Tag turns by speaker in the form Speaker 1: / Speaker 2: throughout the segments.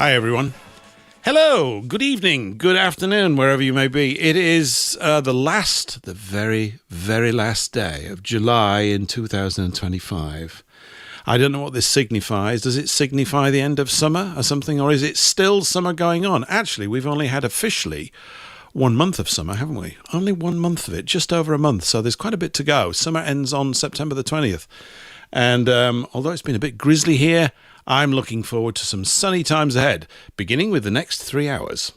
Speaker 1: Hi, everyone. Hello, good evening, good afternoon, wherever you may be. It is the very, very last day of July in 2025. I don't know what this signifies. Does it signify the end of summer or something, or is it still summer going on? Actually, we've only had officially 1 month of summer, haven't we? Only 1 month of it, just over a month, so there's quite a bit to go. Summer ends on September the 20th. And although it's been a bit grizzly here, I'm looking forward to some sunny times ahead, beginning with the next 3 hours.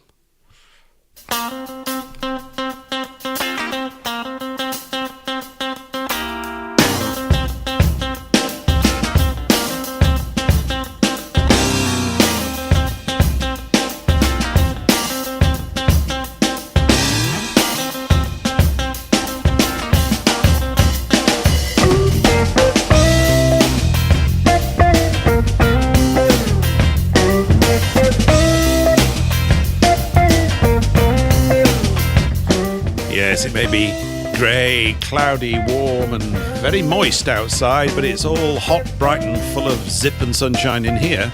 Speaker 1: It may be grey, cloudy, warm and very moist outside, but it's all hot, bright and full of zip and sunshine in here.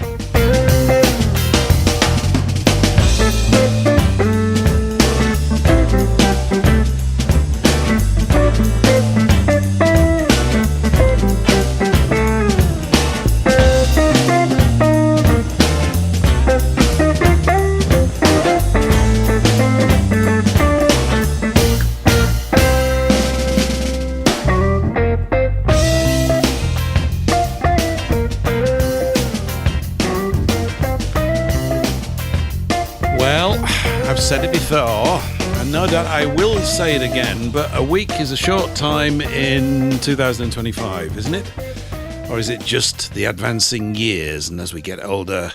Speaker 1: Said it before, and no doubt I will say it again, but a week is a short time in 2025, isn't it? Or is it just the advancing years, and as we get older,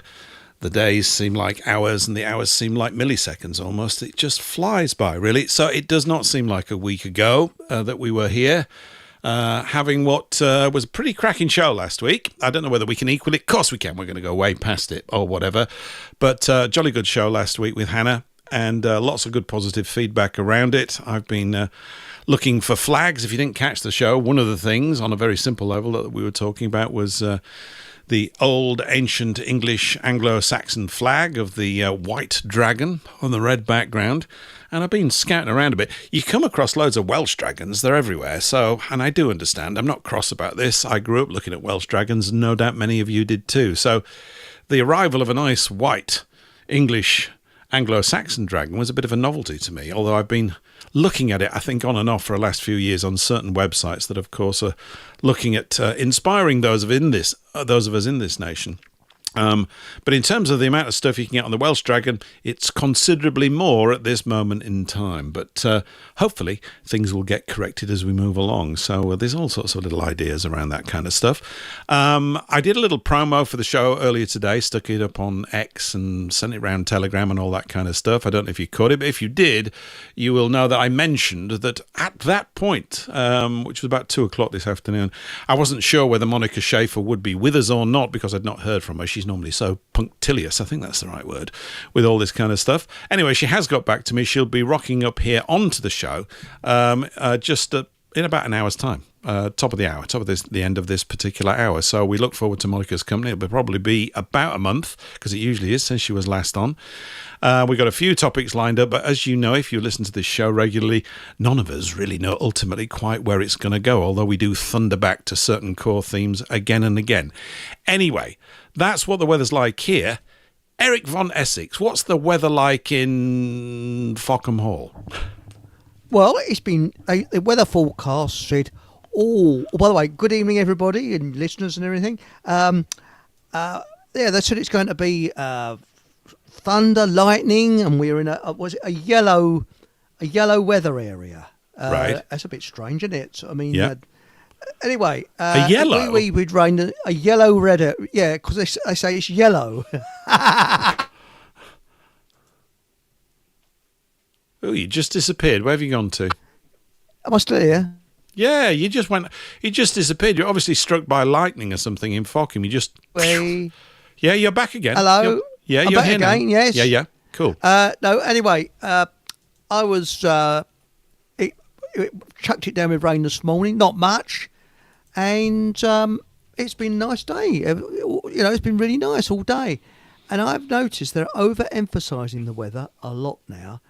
Speaker 1: the days seem like hours and the hours seem like milliseconds almost? It just flies by, really. So it does not seem like a week ago that we were here. Having what was a pretty cracking show last week. I don't know whether we can equal it. Of course we can. We're going to go way past it or whatever. But jolly good show last week with Hannah. And lots of good positive feedback around it. I've been looking for flags. If you didn't catch the show, one of the things on a very simple level that we were talking about was the old ancient English Anglo-Saxon flag of the white dragon on the red background. And I've been scouting around a bit. You come across loads of Welsh dragons. They're everywhere. So, and I do understand. I'm not cross about this. I grew up looking at Welsh dragons, and no doubt many of you did too. So the arrival of a nice white English Anglo-Saxon dragon was a bit of a novelty to me, although I've been looking at it, I think, on and off for the last few years on certain websites that, of course, are looking at inspiring those of us in this nation. But in terms of the amount of stuff you can get on the Welsh dragon, it's considerably more at this moment in time. But hopefully things will get corrected as we move along. So there's all sorts of little ideas around that kind of stuff. I did a little promo for the show earlier today, stuck it up on X and sent it around Telegram and all that kind of stuff. I don't know if you caught it, but if you did, you will know that I mentioned that at that point, which was about 2 o'clock this afternoon, I wasn't sure whether Moniks Schaefer would be with us or not because I'd not heard from her. She's normally so punctilious, I think that's the right word, with all this kind of stuff. Anyway, she has got back to me. She'll be rocking up here onto the show just in about an hour's time. Top of the hour, the end of this particular hour. So we look forward to Monika's company. It'll probably be about a month, because it usually is since she was last on. We've got a few topics lined up, but as you know, if you listen to this show regularly, none of us really know ultimately quite where it's going to go, although we do thunder back to certain core themes again and again. Anyway, that's what the weather's like here. Eric von Essex, what's the weather like in Fockham Hall?
Speaker 2: Well, it's been the weather forecast said, by the way, good evening everybody and listeners and everything. They said it's going to be thunder, lightning, and we're in a yellow weather area.
Speaker 1: Right.
Speaker 2: That's a bit strange, isn't it? I mean,
Speaker 1: yeah.
Speaker 2: Anyway,
Speaker 1: a yellow.
Speaker 2: We would rain a yellow red. Yeah, because they say it's yellow.
Speaker 1: Oh, you just disappeared. Where have you gone to?
Speaker 2: Am I still here?
Speaker 1: Yeah, you just disappeared. You're obviously struck by lightning or something in Fockham. You just... Yeah, you're back again.
Speaker 2: Hello?
Speaker 1: You're
Speaker 2: back
Speaker 1: here
Speaker 2: again,
Speaker 1: now.
Speaker 2: yes.
Speaker 1: Yeah, cool.
Speaker 2: No, anyway, I was... it chucked it down with rain this morning, not much. And it's been a nice day. It's been really nice all day. And I've noticed they're overemphasising the weather a lot now.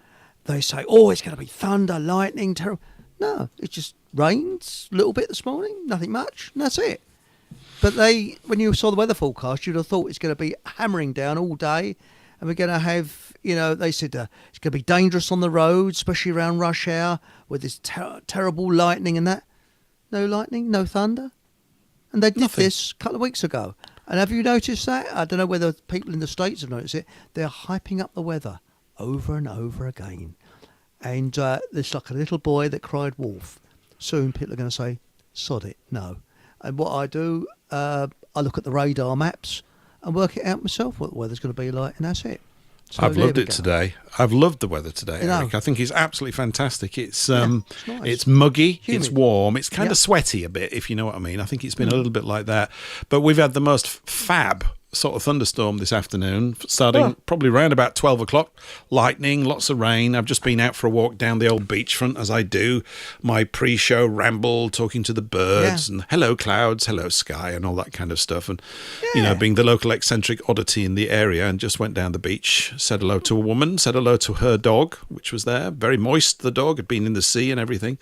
Speaker 2: They say, oh, it's going to be thunder, lightning, terrible. No, it just rains a little bit this morning, nothing much, and that's it. But when you saw the weather forecast, you'd have thought it's going to be hammering down all day, and we're going to have, they said it's going to be dangerous on the road, especially around rush hour, with this terrible lightning and that. No lightning, no thunder. And they did this a couple of weeks ago. And have you noticed that? I don't know whether people in the States have noticed it. They're hyping up the weather over and over again. And there's like a little boy that cried wolf. Soon people are going to say, sod it, no. And what I do, I look at the radar maps and work it out myself what the weather's going to be like, and that's it. So
Speaker 1: I've loved it today. I've loved the weather today, Eric.
Speaker 2: know.
Speaker 1: I think it's absolutely fantastic. It's
Speaker 2: nice.
Speaker 1: it's muggy,
Speaker 2: Humid.
Speaker 1: it's warm, it's kind of sweaty a bit, if you know what I mean. I think it's been a little bit like that. But we've had the most fab sort of thunderstorm this afternoon, starting probably around about 12 o'clock. Lightning, lots of rain. I've just been out for a walk down the old beachfront, as I do. My pre-show ramble, talking to the birds, and hello clouds, hello sky, and all that kind of stuff. And, being the local eccentric oddity in the area, and just went down the beach, said hello to a woman, said hello to her dog, which was there. Very moist, the dog, had been in the sea and everything.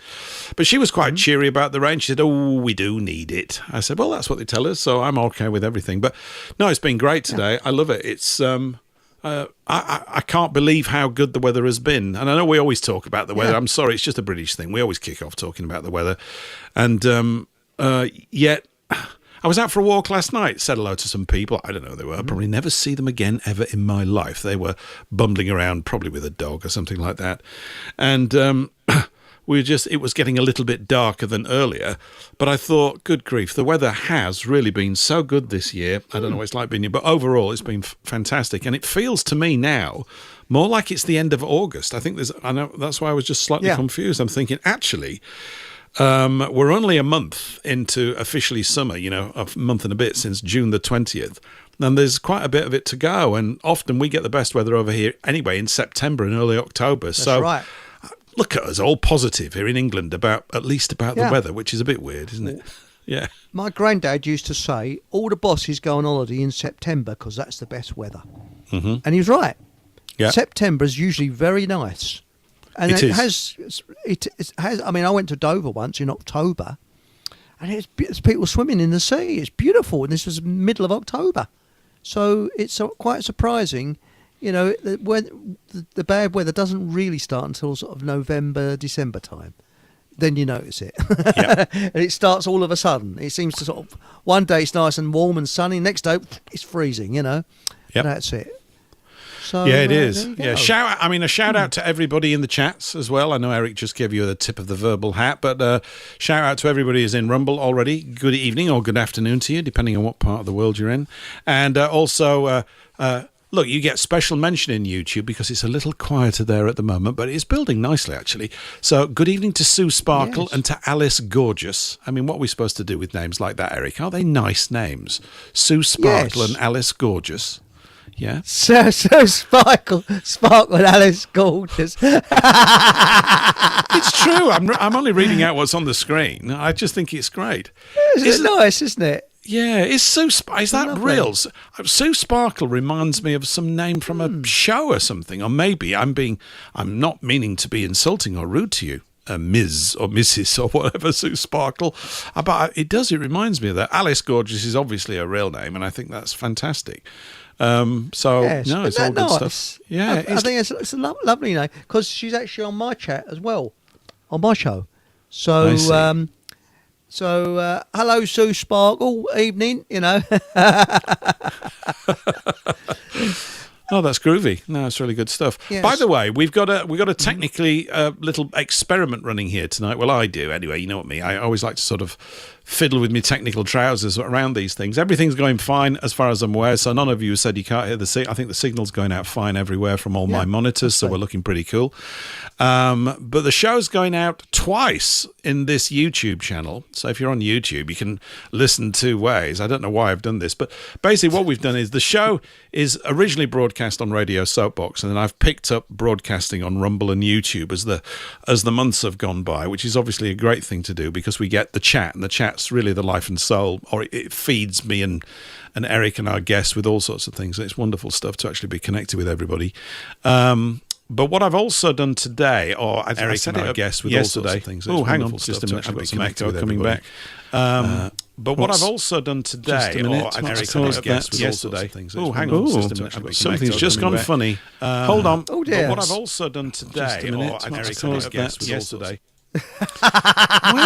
Speaker 1: But she was quite cheery about the rain. She said, oh, we do need it. I said, well, that's what they tell us, so I'm okay with everything. But no, it's been great today. I love it. It's I can't believe how good the weather has been. And I know we always talk about the weather. I'm sorry, it's just a British thing. We always kick off talking about the weather. And yet I was out for a walk last night, said hello to some people. I don't know who they were. I'll probably never see them again ever in my life. They were bumbling around, probably with a dog or something like that. And it was getting a little bit darker than earlier, but I thought, good grief, the weather has really been so good this year. I don't know what it's like being here, but overall it's been fantastic. And it feels to me now more like it's the end of August. I know that's why I was just slightly confused. I'm thinking, actually, we're only a month into officially summer, a month and a bit since June the 20th. And there's quite a bit of it to go. And often we get the best weather over here anyway in September and early October.
Speaker 2: That's right.
Speaker 1: Look at us, all positive here in England about the weather, which is a bit weird, isn't it? Yeah.
Speaker 2: My granddad used to say, all the bosses go on holiday in September because that's the best weather. Mm-hmm. And he was right.
Speaker 1: Yeah.
Speaker 2: September is usually very nice. And
Speaker 1: it
Speaker 2: has. I mean, I went to Dover once in October, and it's people swimming in the sea. It's beautiful, and this was middle of October. So it's quite surprising. When the bad weather doesn't really start until sort of November, December time. Then you notice it. Yep. And it starts all of a sudden. It seems to sort of, one day it's nice and warm and sunny, next day it's freezing, Yep. That's it. So,
Speaker 1: yeah, it is. Yeah, a shout out to everybody in the chats as well. I know Eric just gave you the tip of the verbal hat, but shout out to everybody who's in Rumble already. Good evening or good afternoon to you, depending on what part of the world you're in. And also... look, you get special mention in YouTube because it's a little quieter there at the moment, but it's building nicely, actually. So good evening to Sue Sparkle and to Alice Gorgeous. I mean, what are we supposed to do with names like that, Eric? Are they nice names? Sue Sparkle and Alice Gorgeous. Yeah?
Speaker 2: So Sparkle and Alice Gorgeous.
Speaker 1: It's true. I'm only reading out what's on the screen. I just think it's great.
Speaker 2: It's nice, isn't it?
Speaker 1: Yeah, is that real? Sue Sparkle reminds me of some name from a show or something, or maybe I'm not meaning to be insulting or rude to you, Ms. or Mrs. or whatever, Sue Sparkle, but it reminds me of that. Alice Gorgeous is obviously a real name, and I think that's fantastic. It's all good stuff. Yeah,
Speaker 2: I think it's a lovely name, because she's actually on my chat as well, on my show. So, hello, Sue Sparkle. Evening,
Speaker 1: Oh, that's groovy. No, it's really good stuff. Yes. By the way, we've got a technically little experiment running here tonight. Well, I do anyway. You know what me? I always like to sort of fiddle with my technical trousers around these things. Everything's going fine as far as I'm aware. So none of you said you can't hear the signal. I think the signal's going out fine everywhere from all my monitors. So we're looking pretty cool. But the show's going out twice in this YouTube channel. So if you're on YouTube, you can listen two ways. I don't know why I've done this, but basically what we've done is the show is originally broadcast broadcast on Radio Soapbox, and then I've picked up broadcasting on Rumble and YouTube as the months have gone by, which is obviously a great thing to do because we get the chat, and the chat's really the life and soul, or it feeds me and Eric and our guests with all sorts of things. It's wonderful stuff to actually be connected with everybody. But what I've also done today, or I said it, guests with all sorts of things. Oh, hang on, just a minute. I've got some echo coming back. But what I've also done today, or I said it, guests with all sorts of things. Oh, hang on, just a minute. Something's just gone funny. Hold on.
Speaker 2: Oh dear.
Speaker 1: But what I've also done today, or I said guests with all today. Where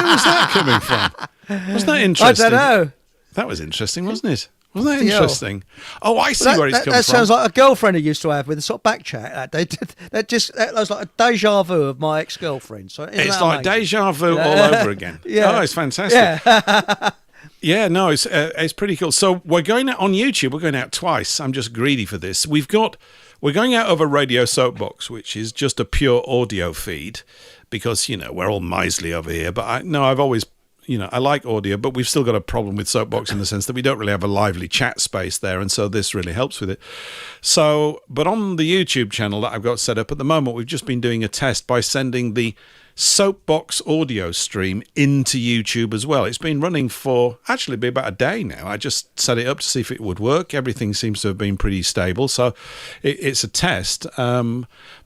Speaker 1: was that coming from? Was that interesting?
Speaker 2: I don't know.
Speaker 1: That was interesting, wasn't it? Wasn't that interesting? Oh, I see where it's come from.
Speaker 2: That sounds like a girlfriend I used to have with a sort of back chat. That was like a deja vu of my ex-girlfriend. So
Speaker 1: it's like deja vu all over again.
Speaker 2: Yeah.
Speaker 1: Oh, it's fantastic. Yeah. Yeah, no, it's pretty cool. So we're going out on YouTube. We're going out twice. I'm just greedy for this. We're going out over Radio Soapbox, which is just a pure audio feed because, we're all miserly over here. But I've always... I like audio, but we've still got a problem with Soapbox in the sense that we don't really have a lively chat space there, and so this really helps with it. So, but on the YouTube channel that I've got set up at the moment, we've just been doing a test by sending the Soapbox audio stream into YouTube as well. It's been running for actually be about a day now. I just set it up to see if it would work. Everything seems to have been pretty stable, so it's a test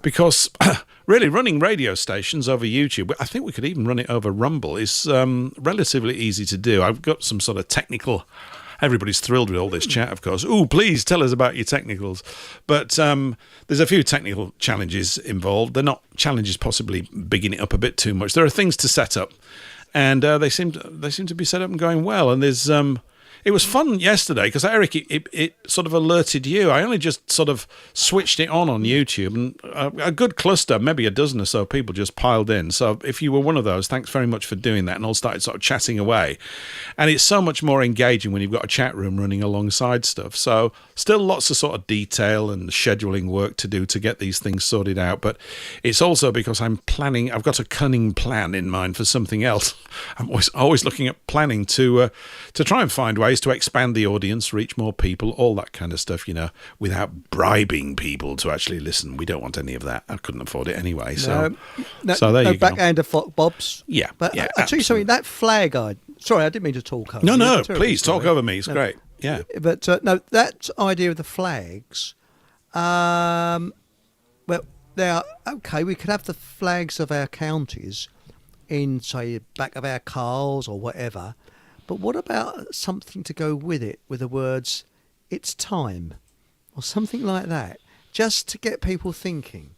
Speaker 1: because really running radio stations over YouTube, I think we could even run it over Rumble, is relatively easy to do. I've got some sort of technical... Everybody's thrilled with all this chat, of course. Oh, please tell us about your technicals. But there's a few technical challenges involved. They're not challenges possibly bigging it up a bit too much. There are things to set up, and they seem to be set up and going well. And there's it was fun yesterday because, Eric, it sort of alerted you. I only just sort of switched it on YouTube, and a good cluster, maybe a dozen or so people just piled in. So if you were one of those, thanks very much for doing that, and all started sort of chatting away. And it's so much more engaging when you've got a chat room running alongside stuff. So still lots of sort of detail and scheduling work to do to get these things sorted out. But it's also because I've got a cunning plan in mind for something else. I'm always looking at planning to try and find ways to expand the audience, reach more people, all that kind of stuff, without bribing people to actually listen. We don't want any of that. I couldn't afford it anyway. So there you go.
Speaker 2: Backhand of Bob's.
Speaker 1: Yeah.
Speaker 2: But
Speaker 1: yeah,
Speaker 2: I'll tell you something, that flag sorry, I didn't mean to talk over you.
Speaker 1: No, please talk over me. It's great. Yeah.
Speaker 2: But no, that idea of the flags, well, they are okay. We could have the flags of our counties in, say, the back of our cars or whatever. But what about something to go with it, with the words, "It's time," or something like that, just to get people thinking,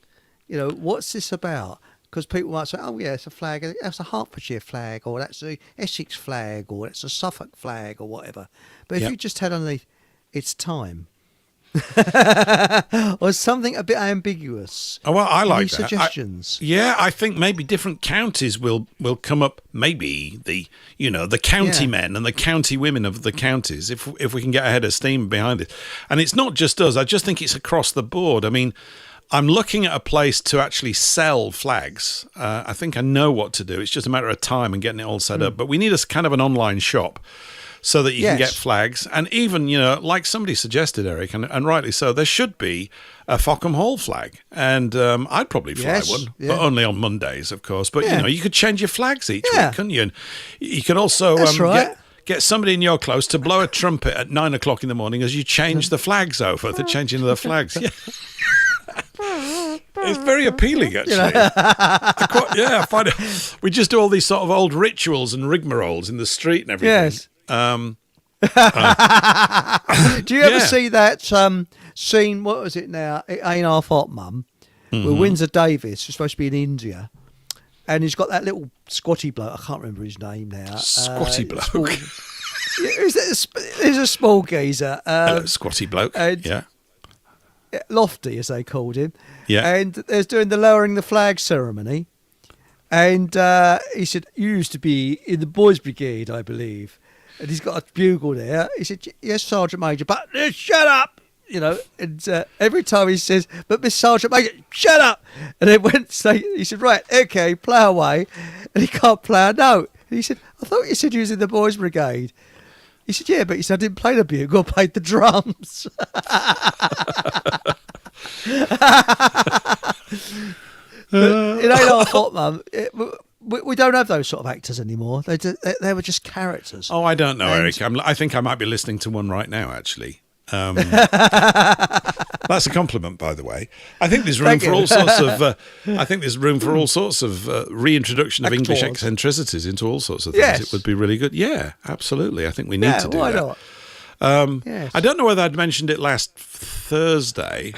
Speaker 2: what's this about? Because people might say, oh, yeah, it's a flag, that's a Hertfordshire flag, or that's the Essex flag, or that's a Suffolk flag, or whatever. But if you just had underneath, "It's time," or something a bit ambiguous.
Speaker 1: Oh, well, I like that.
Speaker 2: Suggestions?
Speaker 1: I think maybe different counties will come up. Maybe the county men and the county women of the counties, if we can get a head of steam behind it. And it's not just us. I just think it's across the board. I mean, I'm looking at a place to actually sell flags. I think I know what to do. It's just a matter of time and getting it all set up. But we need a kind of an online shop, so that you can get flags. And even, like somebody suggested, Eric, and rightly so, there should be a Fockham Hall flag. And I'd probably fly one, but only on Mondays, of course. But, you could change your flags each week, couldn't you? And you could also get somebody in your close to blow a trumpet at 9 o'clock in the morning as you change the flags over. They're changing the flags. Yeah. It's very appealing, actually. I find it. We just do all these sort of old rituals and rigmaroles in the street and everything.
Speaker 2: Yes. Do you ever see that scene, what was it now, It Ain't Half Hot, Mum, where Windsor Davies is supposed to be in India, and he's got that little squatty bloke, I can't remember his name now.
Speaker 1: Squatty bloke?
Speaker 2: He's a small geezer.
Speaker 1: Squatty bloke,
Speaker 2: Lofty, as they called him.
Speaker 1: Yeah.
Speaker 2: And there's doing the lowering the flag ceremony, and he said, "You used to be in the Boys Brigade, I believe." And he's got a bugle there. He said, "Yes, Sergeant Major, but shut up!" And every time he says, "But Miss Sergeant Major, shut up!" And then he said, "Right, okay, plough away." And he can't plough a note. And he said, "I thought you said you was in the Boys Brigade." He said, "Yeah, but he said I didn't play the bugle, I played the drums." It ain't our fault, Mum. We don't have those sort of actors anymore. They were just characters.
Speaker 1: Oh, I don't know, Eric. I think I might be listening to one right now, actually. That's a compliment, by the way. I think there's room for all sorts of. I think there's room for all sorts of reintroduction of English eccentricities into all sorts of things.
Speaker 2: Yes.
Speaker 1: It would be really good. Yeah, absolutely. I think we need to do
Speaker 2: why
Speaker 1: that.
Speaker 2: not? Yes.
Speaker 1: I don't know whether I'd mentioned it last Thursday.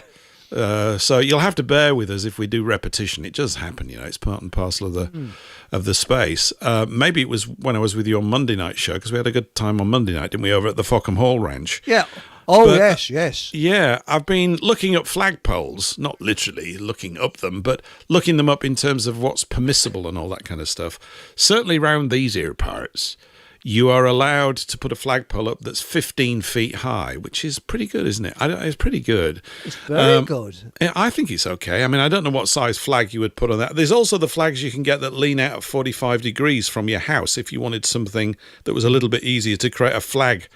Speaker 1: So you'll have to bear with us if we do repetition. It does happen, it's part and parcel of the space. Maybe it was when I was with you on Monday night show, because we had a good time on Monday night, didn't we, over at the Fockham Hall Ranch?
Speaker 2: Yeah. Oh,
Speaker 1: But,
Speaker 2: yes.
Speaker 1: Yeah, I've been looking up flagpoles, not literally looking up them, but looking them up in terms of what's permissible and all that kind of stuff. Certainly round these ear parts, you are allowed to put a flagpole up that's 15 feet high, which is pretty good, isn't it? It's pretty good.
Speaker 2: It's very good.
Speaker 1: I think it's okay. I mean, I don't know what size flag you would put on that. There's also the flags you can get that lean out at 45 degrees from your house if you wanted something that was a little bit easier to create a flag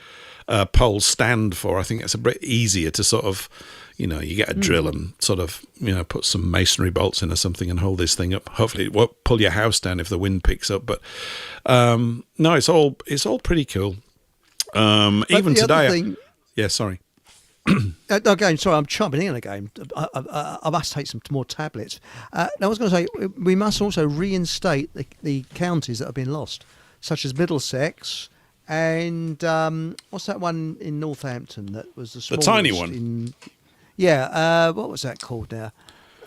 Speaker 1: pole stand for. I think it's a bit easier to sort of, you get a drill and sort of, put some masonry bolts in or something and hold this thing up. Hopefully it won't pull your house down if the wind picks up. But no, it's all pretty cool. Even today. Yeah, sorry.
Speaker 2: Again, sorry, I'm chomping in again. I must take some more tablets. Now, I was going to say, we must also reinstate the counties that have been lost, such as Middlesex and what's that one in Northampton that was the smallest?
Speaker 1: The tiny one.
Speaker 2: What was that called now?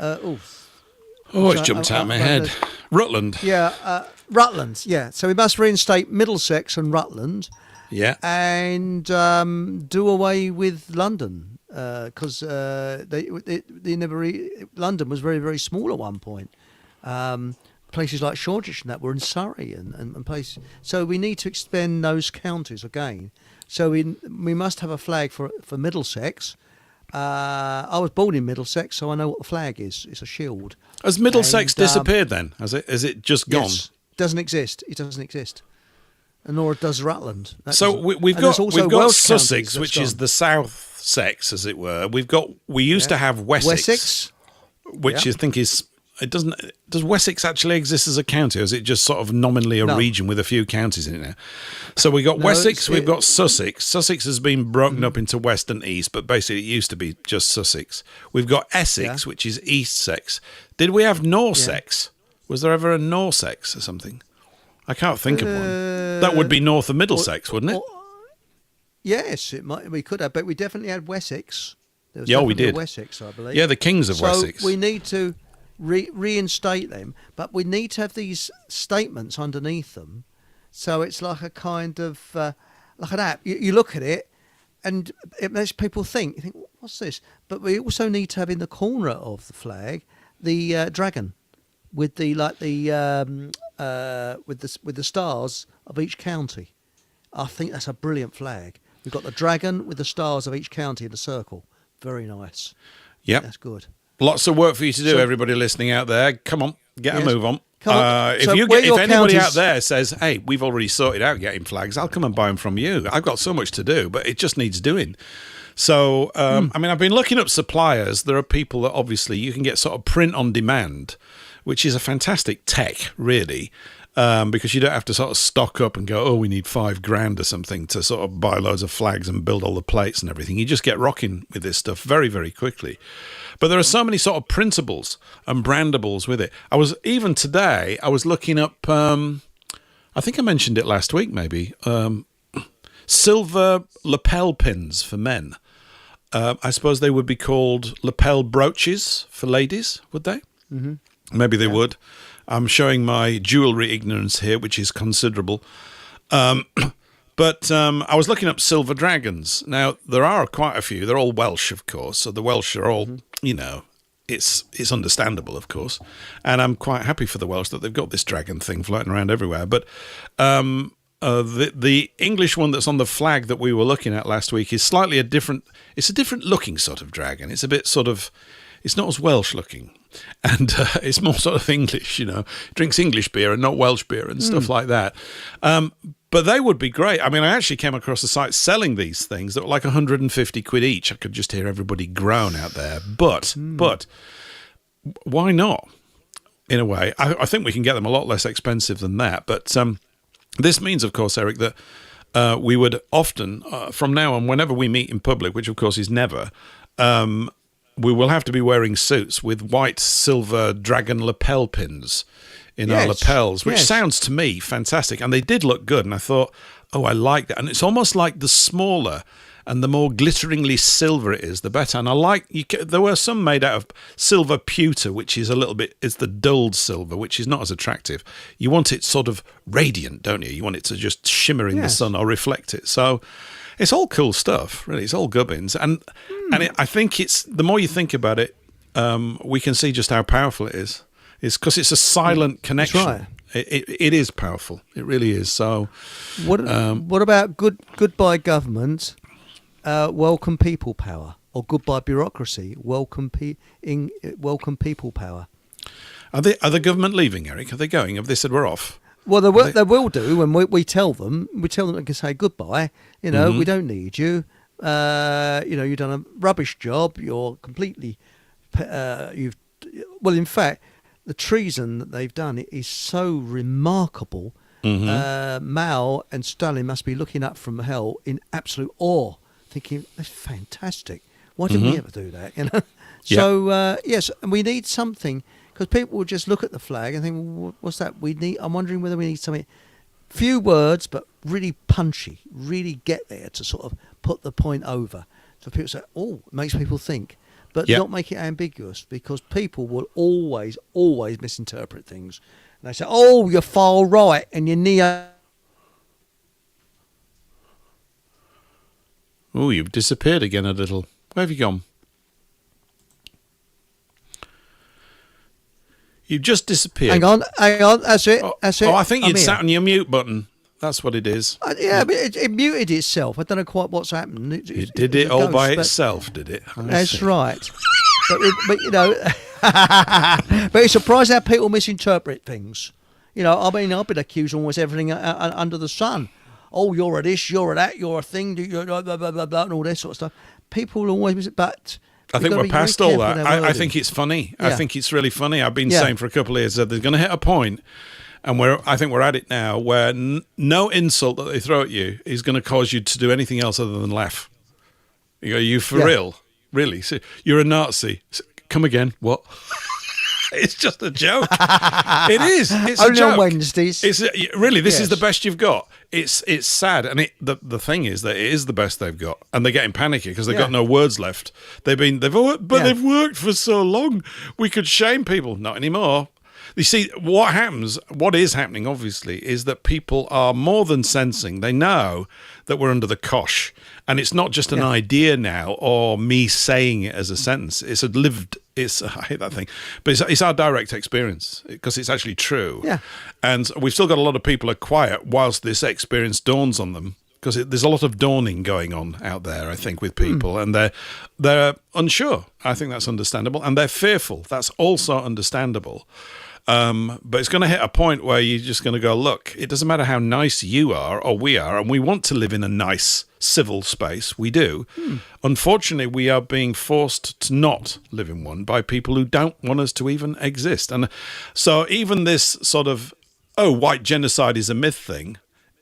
Speaker 1: It jumped out of my head. Rutland.
Speaker 2: Yeah, Rutland, yeah. So we must reinstate Middlesex and Rutland.
Speaker 1: Yeah.
Speaker 2: And do away with London because they never. London was very, very small at one point. Places like Shoreditch and that were in Surrey and places. So we need to expand those counties again. So we must have a flag for Middlesex. I was born in Middlesex, so I know what the flag is. It's a shield.
Speaker 1: Has Middlesex disappeared then? Has it just gone?
Speaker 2: Yes, doesn't exist. It doesn't exist. And nor does Rutland.
Speaker 1: So we've got Sussex, which is the South Sex, as it were. We used to have Wessex, which I think is. It doesn't. Does Wessex actually exist as a county, or is it just sort of nominally a region with a few counties in it now? So we got Wessex, we've got Sussex. Sussex has been broken up into west and east, but basically it used to be just Sussex. We've got Essex, which is East Sex. Did we have Norsex? Was there ever a Norsex or something? I can't think of one. That would be north of Middlesex, wouldn't it?
Speaker 2: Yes, it might. We could have, but we definitely had Wessex. There was
Speaker 1: we did.
Speaker 2: Wessex, I believe.
Speaker 1: Yeah, the kings of Wessex.
Speaker 2: So we need to reinstate them, but we need to have these statements underneath them. So it's like a kind of like an app. You look at it, and it makes people think. You think, what's this? But we also need to have in the corner of the flag the dragon with the with the stars of each county. I think that's a brilliant flag. We've got the dragon with the stars of each county in a circle. Very nice.
Speaker 1: Yep.
Speaker 2: That's good.
Speaker 1: Lots of work for you to do, everybody listening out there. Come on, get a move on. If
Speaker 2: So
Speaker 1: if anybody out there says, hey, we've already sorted out getting flags, I'll come and buy them from you. I've got so much to do, but it just needs doing. So, I mean, I've been looking up suppliers. There are people that obviously you can get sort of print on demand, which is a fantastic tech, really. Because you don't have to sort of stock up and go, we need $5,000 or something to sort of buy loads of flags and build all the plates and everything. You just get rocking with this stuff very, very quickly. But there are so many sort of printables and brandables with it. Even today, I was looking up, I think I mentioned it last week maybe, silver lapel pins for men. I suppose they would be called lapel brooches for ladies, would they? Mm-hmm. Maybe they would. I'm showing my jewellery ignorance here, which is considerable. But I was looking up silver dragons. Now, there are quite a few. They're all Welsh, of course. So the Welsh are all, it's understandable, of course. And I'm quite happy for the Welsh that they've got this dragon thing floating around everywhere. But the English one that's on the flag that we were looking at last week is slightly a different looking sort of dragon. It's a bit sort of, it's not as Welsh looking. And it's more sort of English, drinks English beer and not Welsh beer and stuff like that. But they would be great. I mean, I actually came across a site selling these things that were like 150 quid each. I could just hear everybody groan out there. But why not? In a way, I think we can get them a lot less expensive than that. But this means, of course, Eric, that we would often, from now on, whenever we meet in public, which of course is never, we will have to be wearing suits with white, silver dragon lapel pins in our lapels, which sounds to me fantastic. And they did look good. And I thought, oh, I like that. And it's almost like the smaller and the more glitteringly silver it is, the better. And I like, there were some made out of silver pewter, which is it's the dulled silver, which is not as attractive. You want it sort of radiant, don't you? You want it to just shimmer in the sun or reflect it. So it's all cool stuff, really. It's all gubbins. And I think the more you think about it, we can see just how powerful it is. It's because it's a silent connection.
Speaker 2: That's right.
Speaker 1: It is powerful. It really is. So,
Speaker 2: what about goodbye government, welcome people power, or goodbye bureaucracy, welcome people power?
Speaker 1: Are the government leaving, Eric? Are they going? Have they said we're off?
Speaker 2: Well, they will do when we tell them. We tell them they can say goodbye. We don't need you. You've done a rubbish job. You're completely. In fact, the treason that they've done is so remarkable. Mao and Stalin must be looking up from hell in absolute awe, thinking that's fantastic. Why didn't we ever do that? So yes, and we need something, because people will just look at the flag and think, well, what's that? I'm wondering whether we need something. Few words, but really punchy, really get there to sort of put the point over. So people say, oh, it makes people think. But not make it ambiguous, because people will always misinterpret things. And they say, oh, you're far right and you're neo.
Speaker 1: Oh, you've disappeared again a little. Where have you gone? You've just disappeared.
Speaker 2: Hang on. That's it. That's it.
Speaker 1: Oh, I think you'd sat on your mute button. That's what it is.
Speaker 2: But it muted itself. I don't know quite what's happened.
Speaker 1: It did it all by itself, did it?
Speaker 2: That's right. but but it's surprising how people misinterpret things. I've been accused of almost everything under the sun. Oh, you're a this, you're a that, you're a thing, you're blah, blah, blah, blah, and all this sort of stuff. People always, but
Speaker 1: I think we're past all that. I think it's funny. Yeah. I think it's really funny. I've been saying for a couple of years that there's going to hit a point, and I think we're at it now, where no insult that they throw at you is going to cause you to do anything else other than laugh. You go, you for real? Really? So you're a Nazi? Come again? What? It's just a joke. It is. It's
Speaker 2: only
Speaker 1: a joke.
Speaker 2: On Wednesdays.
Speaker 1: It's really. This is the best you've got. It's sad, and the thing is that it is the best they've got, and they're getting panicky because they've got no words left. They've worked for so long. We could shame people. Not anymore. You see, what is happening, obviously, is that people are more than sensing. They know that we're under the cosh. And it's not just an idea now or me saying it as a sentence. It's I hate that thing, but it's our direct experience, because it's actually true. Yeah. And we've still got a lot of people are quiet whilst this experience dawns on them, because there's a lot of dawning going on out there, I think, with people. And they're unsure. I think that's understandable. And they're fearful. That's also understandable. But it's going to hit a point where you're just going to go, look, it doesn't matter how nice you are or we are, and we want to live in a nice civil space. We do. Unfortunately, we are being forced to not live in one by people who don't want us to even exist. And so even this sort of, white genocide is a myth thing,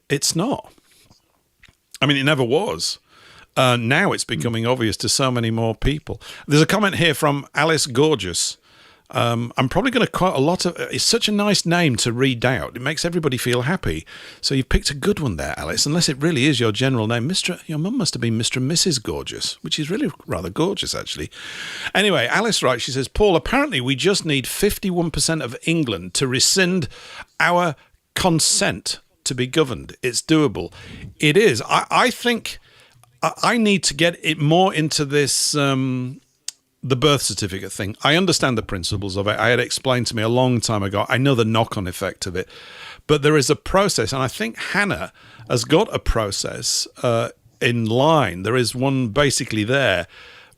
Speaker 1: it's not. I mean, it never was. Now it's becoming obvious to so many more people. There's a comment here from Alice Gorgeous. I'm probably going to quote a lot of... It's such a nice name to read out. It makes everybody feel happy. So you've picked a good one there, Alice, unless it really is your general name. Your mum must have been Mr. and Mrs. Gorgeous, which is really rather gorgeous, actually. Anyway, Alice writes, she says, Paul, apparently we just need 51% of England to rescind our consent to be governed. It's doable. It is. I think I need to get it more into this... the birth certificate thing. I understand the principles of it. I had explained to me a long time ago. I know the knock-on effect of it. But there is a process, and I think Hannah has got a process in line. There is one basically there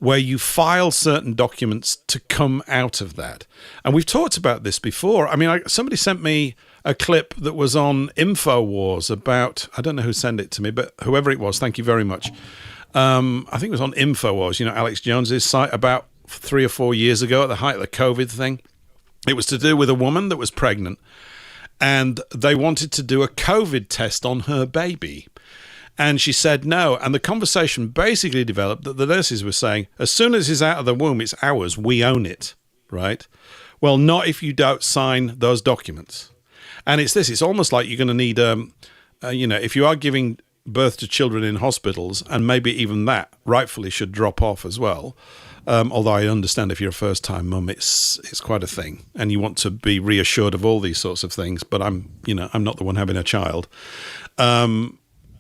Speaker 1: where you file certain documents to come out of that. And we've talked about this before. I mean, somebody sent me a clip that was on InfoWars about, I don't know who sent it to me, but whoever it was, thank you very much. I think it was on InfoWars, Alex Jones's site, about 3 or 4 years ago at the height of the COVID thing. It was to do with a woman that was pregnant, and they wanted to do a COVID test on her baby. And she said no. And the conversation basically developed that the nurses were saying, as soon as it's out of the womb, it's ours. We own it, right? Well, not if you don't sign those documents. And it's almost like you're going to need, if you are giving birth to children in hospitals, and maybe even that rightfully should drop off as well. Although I understand if you're a first-time mum, it's quite a thing, and you want to be reassured of all these sorts of things. But I'm not the one having a child.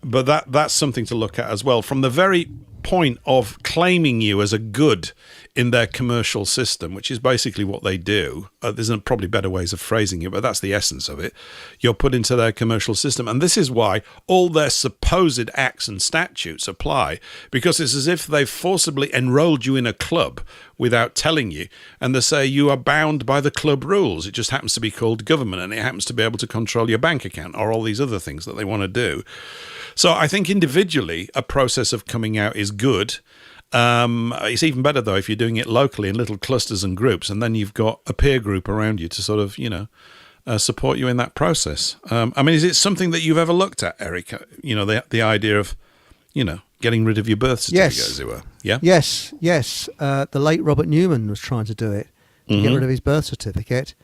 Speaker 1: But that's something to look at as well. From the very point of claiming you as a good in their commercial system, which is basically what they do. There's probably better ways of phrasing it, but that's the essence of it. You're put into their commercial system. And this is why all their supposed acts and statutes apply, because it's as if they've forcibly enrolled you in a club without telling you. And they say you are bound by the club rules. It just happens to be called government, and it happens to be able to control your bank account or all these other things that they want to do. So I think individually, a process of coming out is good. It's even better, though, if you're doing it locally in little clusters and groups, and then you've got a peer group around you to sort of, support you in that process. Is it something that you've ever looked at, Eric? The idea of, getting rid of your birth certificate, as it were. Yeah?
Speaker 2: Yes. The late Robert Newman was trying to do it, to get rid of his birth certificate.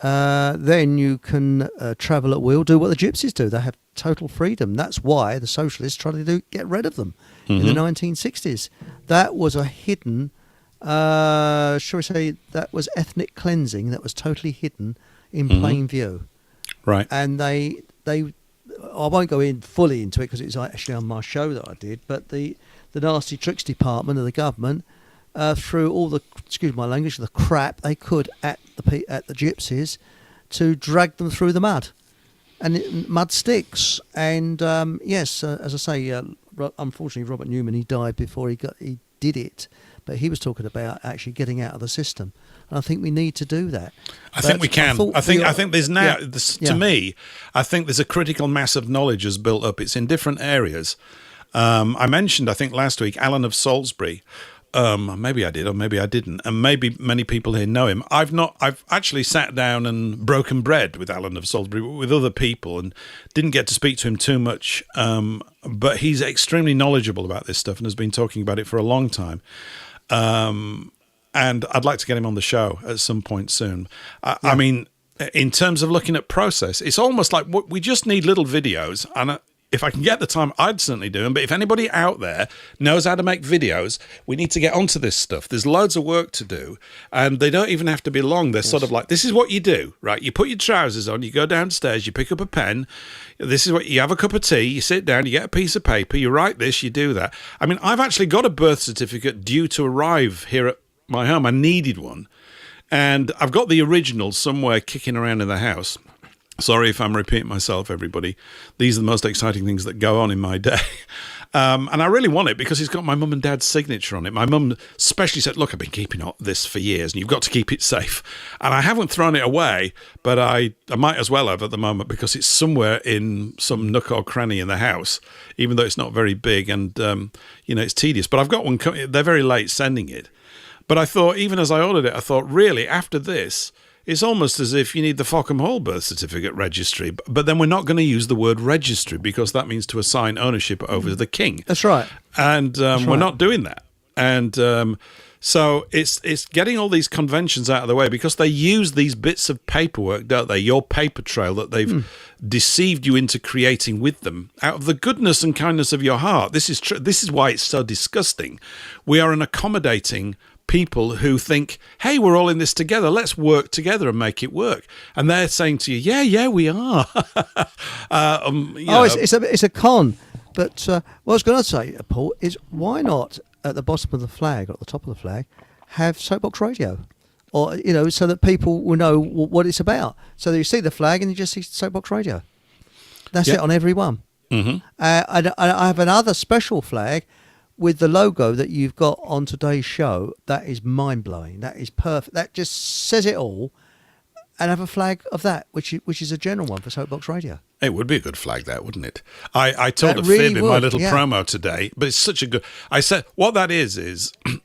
Speaker 2: Then you can travel at will, do what the gypsies do. They have total freedom. That's why the socialists tried to get rid of them in the 1960s. That was a hidden, shall we say, that was ethnic cleansing that was totally hidden in plain view.
Speaker 1: Right.
Speaker 2: And they I won't go in fully into it because it's actually on my show that I did, but the nasty tricks department of the government threw all the, excuse my language, the crap they could at the gypsies to drag them through the mud. And mud sticks. And as I say, unfortunately, Robert Newman, he died before he did it. But he was talking about actually getting out of the system. And I think we need to do that.
Speaker 1: I think we can. I think there's now, to me, I think there's a critical mass of knowledge has built up. It's in different areas. I mentioned, I think last week, Alan of Salisbury. Maybe I did, or maybe I didn't, and maybe many people here know him. I've actually sat down and broken bread with Alan of Salisbury, with other people, and didn't get to speak to him too much. But he's extremely knowledgeable about this stuff and has been talking about it for a long time. And I'd like to get him on the show at some point soon. I mean, in terms of looking at process, it's almost like we just need little videos, and if I can get the time, I'd certainly do them. But if anybody out there knows how to make videos, we need to get onto this stuff. There's loads of work to do, and they don't even have to be long. They're sort of like, this is what you do, right? You put your trousers on, you go downstairs, you pick up a pen. This is what you have a cup of tea, you sit down, you get a piece of paper, you write this, you do that. I mean, I've actually got a birth certificate due to arrive here at my home. I needed one, and I've got the original somewhere kicking around in the house. Sorry if I'm repeating myself, everybody. These are the most exciting things that go on in my day. And I really want it because it's got my mum and dad's signature on it. My mum especially said, look, I've been keeping this for years and you've got to keep it safe. And I haven't thrown it away, but I might as well have at the moment because it's somewhere in some nook or cranny in the house, even though it's not very big and, it's tedious. But I've got one, they're very late sending it. But I thought, even as I ordered it, I thought, really, after this, it's almost as if you need the Fockham Hall birth certificate registry. But then we're not going to use the word registry because that means to assign ownership over the king.
Speaker 2: That's right.
Speaker 1: And we're not doing that. And so it's getting all these conventions out of the way because they use these bits of paperwork, don't they? Your paper trail that they've deceived you into creating with them out of the goodness and kindness of your heart. This is why it's so disgusting. We are an accommodating people who think, hey, we're all in this together. Let's work together and make it work. And they're saying to you, yeah, we are.
Speaker 2: It's a con. But what I was going to say, Paul, is why not at the bottom of the flag, or at the top of the flag, have Soapbox Radio? Or, so that people will know what it's about. So that you see the flag and you just see Soapbox Radio. That's it on every one. Mm-hmm. I have another special flag with the logo that you've got on today's show, that is mind-blowing. That is perfect. That just says it all. And have a flag of that, which is a general one for Soapbox Radio.
Speaker 1: It would be a good flag, that, wouldn't it? I told
Speaker 2: That
Speaker 1: a
Speaker 2: really
Speaker 1: fib in my
Speaker 2: would,
Speaker 1: little
Speaker 2: yeah.
Speaker 1: promo today, but it's such a good... I said, what that is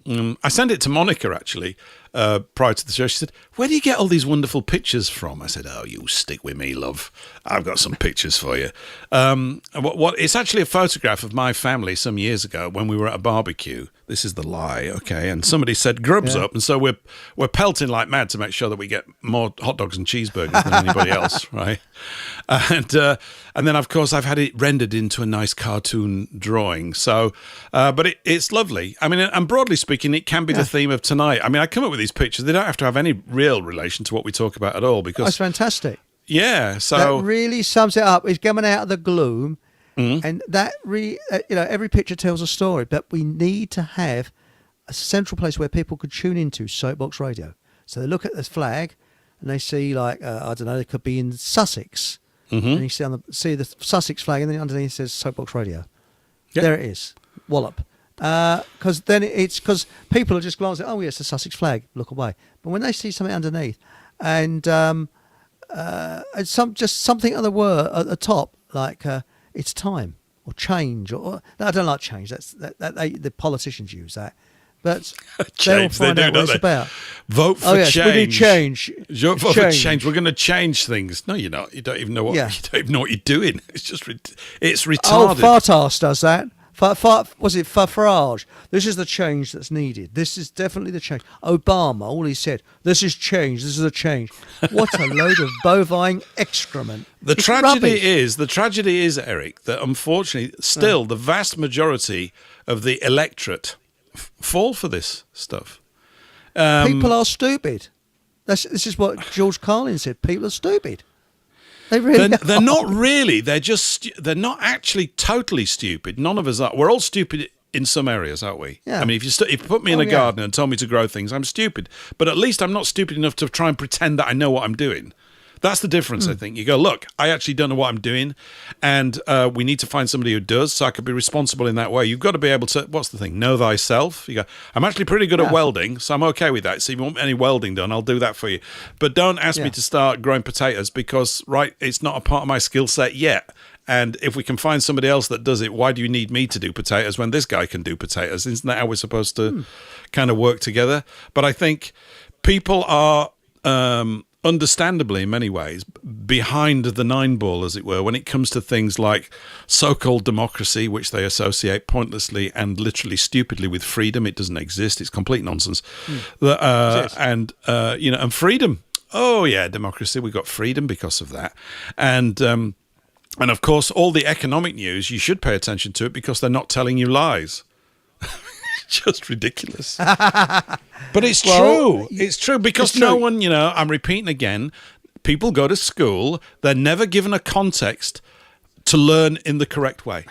Speaker 1: I sent it to Monika, actually, prior to the show. She said, where do you get all these wonderful pictures from? I said, oh, you stick with me, love. I've got some pictures for you. It's actually a photograph of my family some years ago when we were at a barbecue. This is the lie, okay? And somebody said, grub's up, and so we're pelting like mad to make sure that we get more hot dogs and cheeseburgers than anybody else, right? And then, of course, I've had it rendered into a nice cartoon drawing. So, but it's lovely. I mean, and broadly speaking, it can be the theme of tonight. I mean, I come up with these pictures. They don't have to have any real relation to what we talk about at all. Because
Speaker 2: That's fantastic.
Speaker 1: Yeah, so...
Speaker 2: That really sums it up. It's coming out of the gloom. And that, every picture tells a story. But we need to have a central place where people could tune into Soapbox Radio. So they look at the flag and they see, like, I don't know, it could be in Sussex. And you see the Sussex flag, and then underneath it says Soapbox Radio. Yep. There it is. Wallop. Because people are just glancing, oh, yes, the Sussex flag, look away. But when they see something underneath, and something at the top, like it's time or change, or no, I don't like change. The politicians use that. But they'll find out what it's about.
Speaker 1: Vote for change.
Speaker 2: We need change.
Speaker 1: Vote for change. We're going to change things. No, you're not. You don't even know what. You don't even know what you're doing. It's just it's retarded.
Speaker 2: Oh, Fartas does that. Was it Farage? This is the change that's needed. This is definitely the change. Obama, all he said, this is change. This is a change. What a load of bovine excrement.
Speaker 1: The tragedy is, Eric, that unfortunately, still the vast majority of the electorate fall for this stuff.
Speaker 2: People are stupid. This is what George Carlin said. People are stupid. They really
Speaker 1: they're not really. They're not actually totally stupid. None of us are. We're all stupid in some areas, aren't we?
Speaker 2: Yeah.
Speaker 1: I mean, if you put me in a garden and told me to grow things, I'm stupid. But at least I'm not stupid enough to try and pretend that I know what I'm doing. That's the difference, I think. You go, look, I actually don't know what I'm doing, and we need to find somebody who does, so I could be responsible in that way. You've got to be able to, what's the thing, know thyself. You go, I'm actually pretty good at welding, so I'm okay with that. So if you want any welding done, I'll do that for you. But don't ask me to start growing potatoes because, it's not a part of my skill set yet. And if we can find somebody else that does it, why do you need me to do potatoes when this guy can do potatoes? Isn't that how we're supposed to kind of work together? But I think people are... understandably, in many ways, behind the nine ball, as it were, when it comes to things like so-called democracy, which they associate pointlessly and literally stupidly with freedom. It doesn't exist. It's complete nonsense. And freedom. Oh, yeah, democracy. We've got freedom because of that. And of course, all the economic news, you should pay attention to it because they're not telling you lies. Just ridiculous. But it's true. It's true because no one, I'm repeating again, people go to school, they're never given a context to learn in the correct way.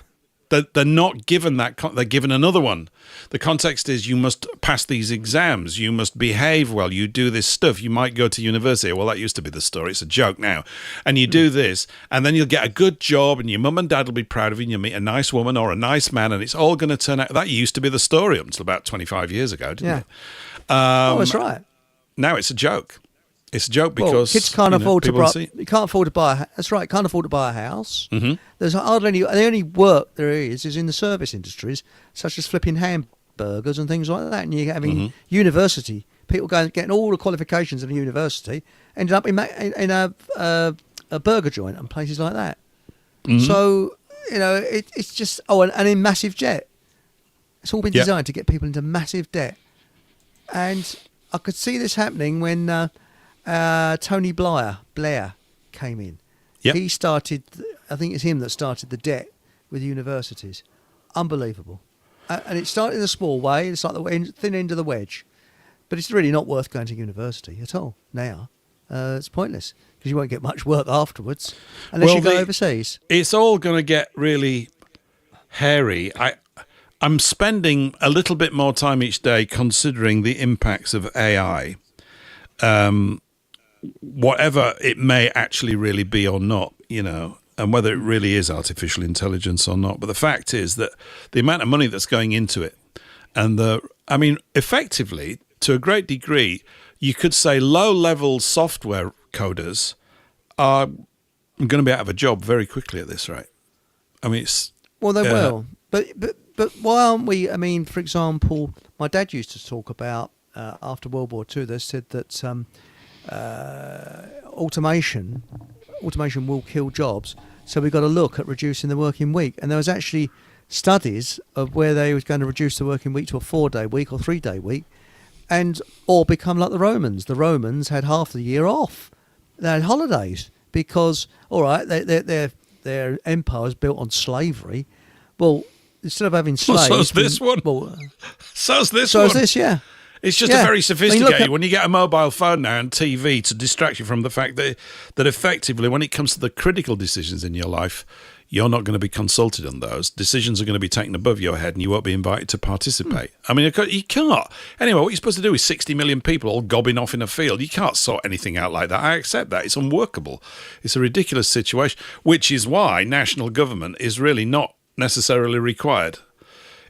Speaker 1: They're not given that, they're given another one. The context is you must pass these exams, you must behave well, you do this stuff, you might go to university. Well, that used to be the story, it's a joke now. And you do this, and then you'll get a good job, and your mum and dad will be proud of you, and you'll meet a nice woman or a nice man, and it's all going to turn out. That used to be the story up until about 25 years ago, didn't it?
Speaker 2: That's right.
Speaker 1: Now it's a joke. It's a joke because
Speaker 2: kids can't afford to buy. You can't afford to buy. That's right. Can't afford to buy a house. There's hardly any. The only work there is in the service industries, such as flipping hamburgers and things like that. And you're having university people getting all the qualifications of a university, ended up in a burger joint and places like that. So it's just and in massive debt. It's all been designed to get people into massive debt, and I could see this happening when. Tony Blair came in. Yep. He started, I think it's him that started the debt with universities. Unbelievable. And it started in a small way. It's like the thin end of the wedge. But it's really not worth going to university at all now. It's pointless because you won't get much work afterwards unless you go overseas.
Speaker 1: It's all going to get really hairy. I'm spending a little bit more time each day considering the impacts of AI. Whatever it may actually really be or not, and whether it really is artificial intelligence or not. But the fact is that the amount of money that's going into it, and effectively, to a great degree, you could say low-level software coders are going to be out of a job very quickly at this rate. I mean,
Speaker 2: well, they will. But why aren't we? I mean, for example, my dad used to talk about after World War II. They said that automation will kill jobs. So we've got to look at reducing the working week. And there was actually studies of where they was going to reduce the working week to a 4-day week or 3-day week, or become like the Romans. The Romans had half the year off. They had holidays because, all right, their empire was built on slavery. Well, instead of having slaves...
Speaker 1: Well, so's this one. So's this one.
Speaker 2: So's this, yeah.
Speaker 1: It's just a very sophisticated... when you get a mobile phone now and TV to distract you from the fact that effectively, when it comes to the critical decisions in your life, you're not going to be consulted on those. Decisions are going to be taken above your head and you won't be invited to participate. I mean, you can't. Anyway, what you're supposed to do is 60 million people all gobbing off in a field. You can't sort anything out like that. I accept that. It's unworkable. It's a ridiculous situation, which is why national government is really not necessarily required.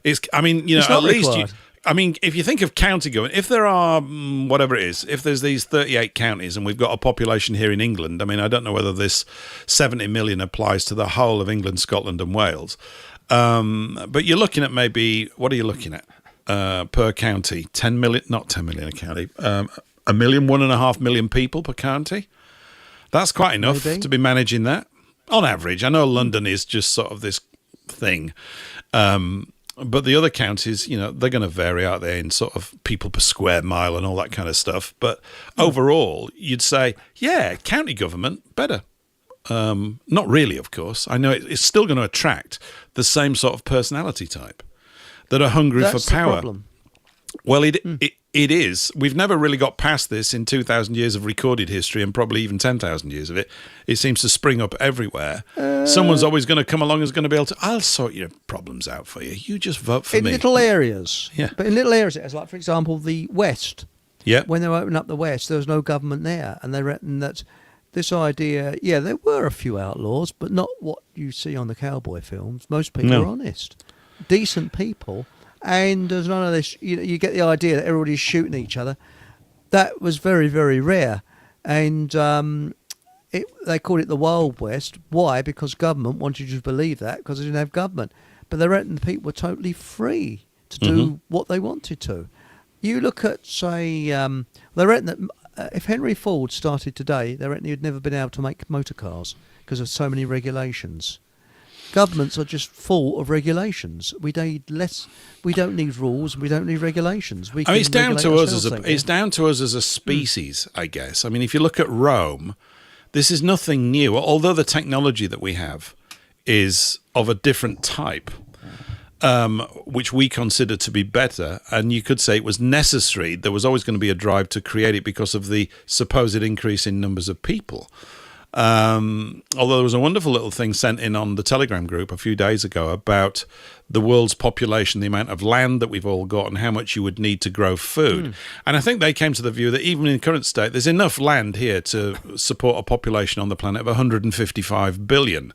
Speaker 1: It's at least required. If you think of county government, if there are, whatever it is, if there's these 38 counties and we've got a population here in England, I mean, I don't know whether this 70 million applies to the whole of England, Scotland and Wales, but you're looking at maybe, what are you looking at per county? 10 million, not 10 million a county, 1.5 million people per county. That's quite enough to be managing that, on average. I know London is just sort of this thing, but the other counties, they're going to vary out there in sort of people per square mile and all that kind of stuff. But overall, you'd say, yeah, county government, better. Not really, of course. I know it's still going to attract the same sort of personality type that are hungry for power. The problem. Well, it is. We've never really got past this in 2,000 years of recorded history and probably even 10,000 years of it. It seems to spring up everywhere. Someone's always going to come along who's going to be able to, I'll sort your problems out for you. You just vote for me.
Speaker 2: In little areas.
Speaker 1: Yeah.
Speaker 2: But in little areas, it's like, for example, the West.
Speaker 1: Yeah.
Speaker 2: When they were opening up the West, there was no government there. And they reckon that this idea, there were a few outlaws, but not what you see on the cowboy films. Most people are honest. Decent people. And there's none of this, you get the idea that everybody's shooting each other. That was very, very rare. And they called it the Wild West. Why? Because government wanted you to believe that, because they didn't have government. But they reckon the people were totally free to do what they wanted to. You look at, say, they reckon that if Henry Ford started today, they reckon he'd never been able to make motor cars because of so many regulations. Governments are just full of regulations. We need less. We don't need rules. We don't need regulations.
Speaker 1: It's down to us as a species, I guess. I mean, if you look at Rome, this is nothing new. Although the technology that we have is of a different type, which we consider to be better, and you could say it was necessary. There was always going to be a drive to create it because of the supposed increase in numbers of people. Although there was a wonderful little thing sent in on the Telegram group a few days ago about the world's population, the amount of land that we've all got and how much you would need to grow food. And I think they came to the view that even in current state, there's enough land here to support a population on the planet of 155 billion.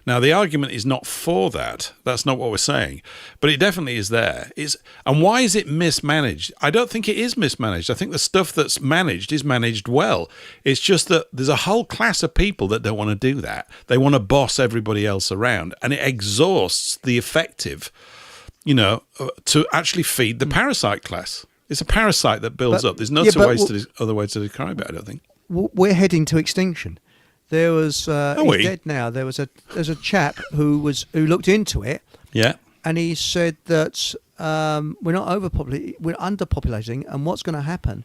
Speaker 1: Now, the argument is not for that. That's not what we're saying. But it definitely is there. And why is it mismanaged? I don't think it is mismanaged. I think the stuff that's managed is managed well. It's just that there's a whole class of people that don't want to do that. They want to boss everybody else around. And it exhausts the effective, to actually feed the parasite class. It's a parasite that builds up. There's no other way to describe it, I don't think.
Speaker 2: We're heading to extinction. There was he's dead now. There's a chap who looked into it.
Speaker 1: Yeah.
Speaker 2: And he said that we're not overpopulating, we're underpopulating, and what's going to happen?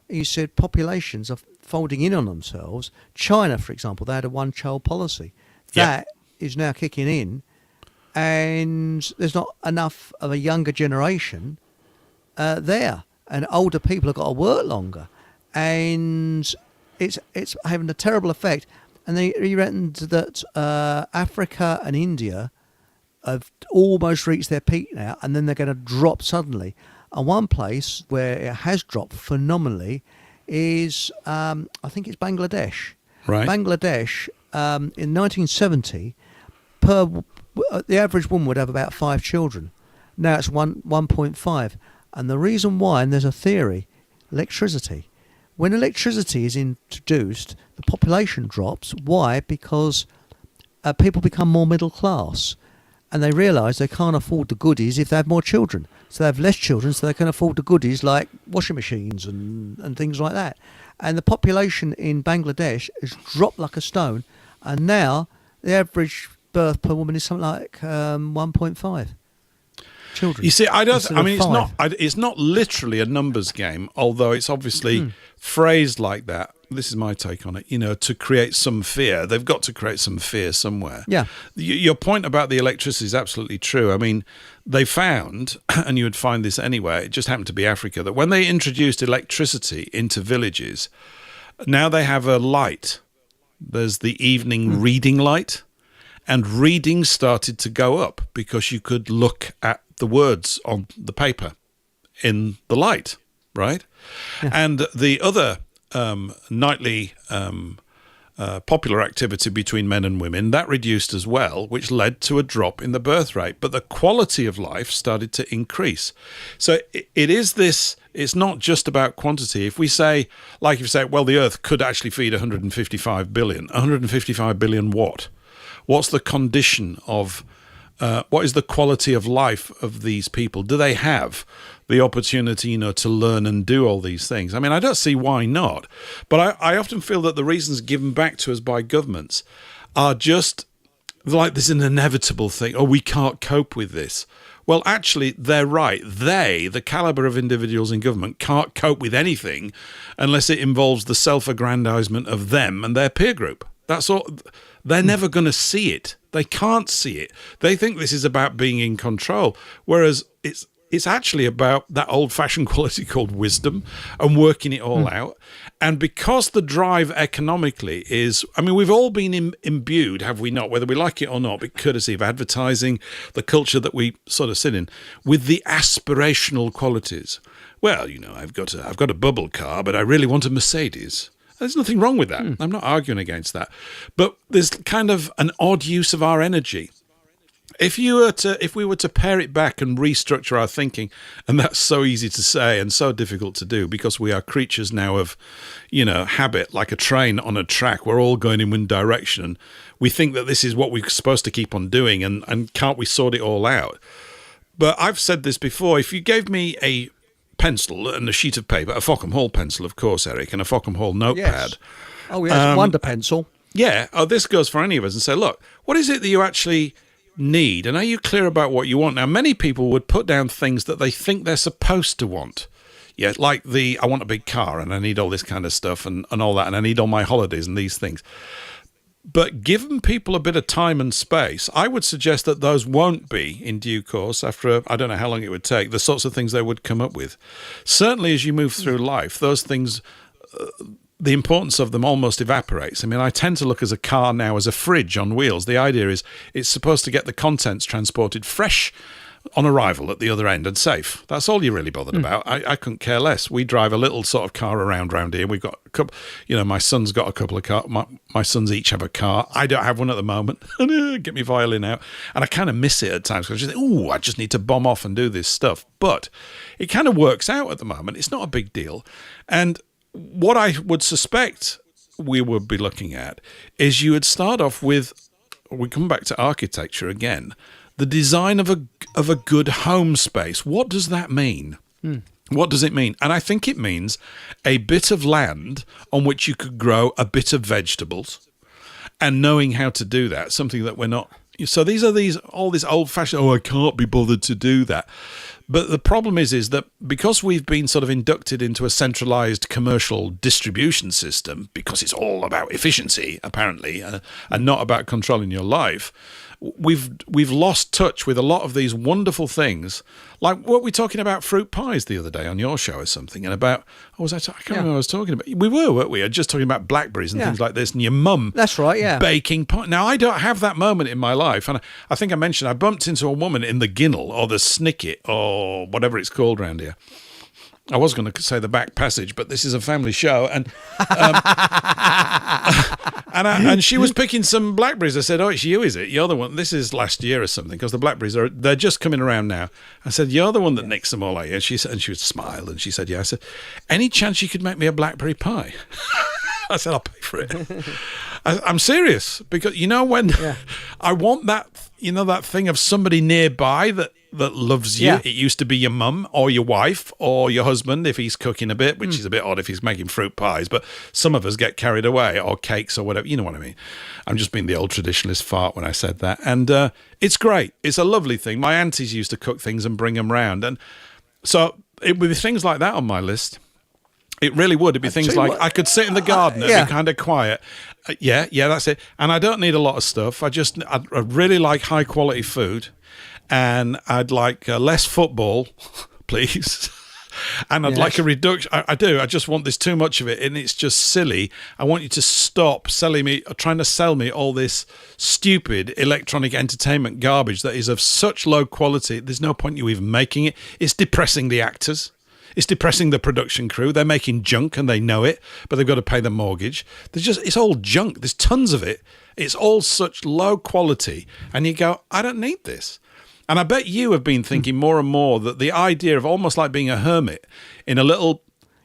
Speaker 2: He said populations are folding in on themselves. China, for example, they had a one-child policy. That is now kicking in. And there's not enough of a younger generation there, and older people have got to work longer, and it's having a terrible effect. And he reckoned that Africa and India have almost reached their peak now, and then they're going to drop suddenly. And one place where it has dropped phenomenally is I think it's Bangladesh.
Speaker 1: Right.
Speaker 2: Bangladesh in 1970, the average woman would have about 5 children. Now it's 1.5. And the reason why, and there's a theory, electricity. When electricity is introduced, the population drops. Why? Because people become more middle class, and they realise they can't afford the goodies if they have more children. So they have less children, so they can afford the goodies like washing machines and things like that. And the population in Bangladesh has dropped like a stone, and now the average birth per woman is something like 1.5 children.
Speaker 1: You see, it's not literally a numbers game, although it's obviously phrased like that. This is my take on it, to create some fear. They've got to create some fear somewhere.
Speaker 2: Yeah.
Speaker 1: Your point about the electricity is absolutely true. I mean, they found, and you would find this anywhere, it just happened to be Africa, that when they introduced electricity into villages, now they have a light. There's the evening reading light, and reading started to go up because you could look at the words on the paper in the light, right? Yeah. And the other nightly popular activity between men and women, that reduced as well, which led to a drop in the birth rate. But the quality of life started to increase. So it is this, it's not just about quantity. If we say, like if you say, well, the Earth could actually feed 155 billion. 155 billion what? What's the condition of, what is the quality of life of these people? Do they have the opportunity, to learn and do all these things? I mean, I don't see why not. But I often feel that the reasons given back to us by governments are just like this an inevitable thing. Oh, we can't cope with this. Well, actually, they're right. The caliber of individuals in government, can't cope with anything unless it involves the self-aggrandizement of them and their peer group. That's all. They're never going to see it. They can't see it. They think this is about being in control, whereas it's actually about that old-fashioned quality called wisdom and working it all out. And because the drive economically is, I mean, we've all been imbued, have we not, whether we like it or not, but courtesy of advertising, the culture that we sort of sit in, with the aspirational qualities. Well, I've got a bubble car, but I really want a Mercedes. There's nothing wrong with that. I'm not arguing against that. But there's kind of an odd use of our energy. If we were to pare it back and restructure our thinking, and that's so easy to say and so difficult to do because we are creatures now of, habit, like a train on a track. We're all going in one direction. We think that this is what we're supposed to keep on doing, and can't we sort it all out? But I've said this before. If you gave me a pencil and a sheet of paper, a Fockham Hall pencil, of course, Eric, and a Fockham Hall notepad.
Speaker 2: Yes. Oh, yes, Wonder pencil.
Speaker 1: Yeah. Oh, this goes for any of us, and say, look, what is it that you actually need, and are you clear about what you want? Now, many people would put down things that they think they're supposed to want. Yeah, like I want a big car, and I need all this kind of stuff, and all that, and I need all my holidays and these things. But given people a bit of time and space, I would suggest that those won't be, in due course, after I don't know how long it would take, the sorts of things they would come up with. Certainly as you move through life, those things, the importance of them almost evaporates. I mean, I tend to look as a car now as a fridge on wheels. The idea is it's supposed to get the contents transported fresh on arrival at the other end and safe. That's all you're really bothered about. I couldn't care less. We drive a little sort of car around here. We've got a couple, my son's got a couple of cars. My sons each have a car. I don't have one at the moment. Get my violin out. And I kind of miss it at times because I just think, I just need to bomb off and do this stuff. But it kind of works out at the moment. It's not a big deal. And what I would suspect we would be looking at is you would start off with, we come back to architecture again, the design of a good home space. What does that mean? What does it mean? And I think it means a bit of land on which you could grow a bit of vegetables, and knowing how to do that, something that we're not. So these are all this old-fashioned, I can't be bothered to do that. But the problem is that because we've been sort of inducted into a centralized commercial distribution system, because it's all about efficiency, apparently, and not about controlling your life, we've lost touch with a lot of these wonderful things. Like what we're talking about fruit pies the other day on your show or something, and about, I can't remember what I was talking about. We weren't we? Just talking about blackberries and things like this, and your mum
Speaker 2: That's right, yeah.
Speaker 1: baking pie. Now, I don't have that moment in my life, and I think I mentioned I bumped into a woman in the Ginnel or the Snicket or whatever it's called around here. I was going to say the back passage, but this is a family show, and And she was picking some blackberries. I said, "Oh, it's you, is it? You're the one." This is last year or something, because the blackberries they're just coming around now. I said, "You're the one that nicks them all, are you?" And she said, and she would smile, and she said, "Yeah." I said, "Any chance you could make me a blackberry pie?" I said, "I'll pay for it." I'm serious, because when I want that, that thing of somebody nearby that loves you.
Speaker 2: Yeah.
Speaker 1: It used to be your mum or your wife or your husband if he's cooking a bit, which is a bit odd if he's making fruit pies, but some of us get carried away, or cakes or whatever. You know what I mean? I'm just being the old traditionalist fart when I said that. And it's great. It's a lovely thing. My aunties used to cook things and bring them round. And so it would be things like that on my list. It really would. It'd be things like I could sit in the garden and be kind of quiet. Yeah, that's it. And I don't need a lot of stuff. I really like high quality food, and I'd like less football, please. And I'd like a reduction. I do. I just want this too much of it, and it's just silly. I want you to stop trying to sell me all this stupid electronic entertainment garbage that is of such low quality. There's no point you even making it. It's depressing the actors. It's depressing the production crew. They're making junk and they know it, but they've got to pay the mortgage. It's all junk. There's tons of it. It's all such low quality. And you go, I don't need this. And I bet you have been thinking more and more that the idea of almost like being a hermit in a little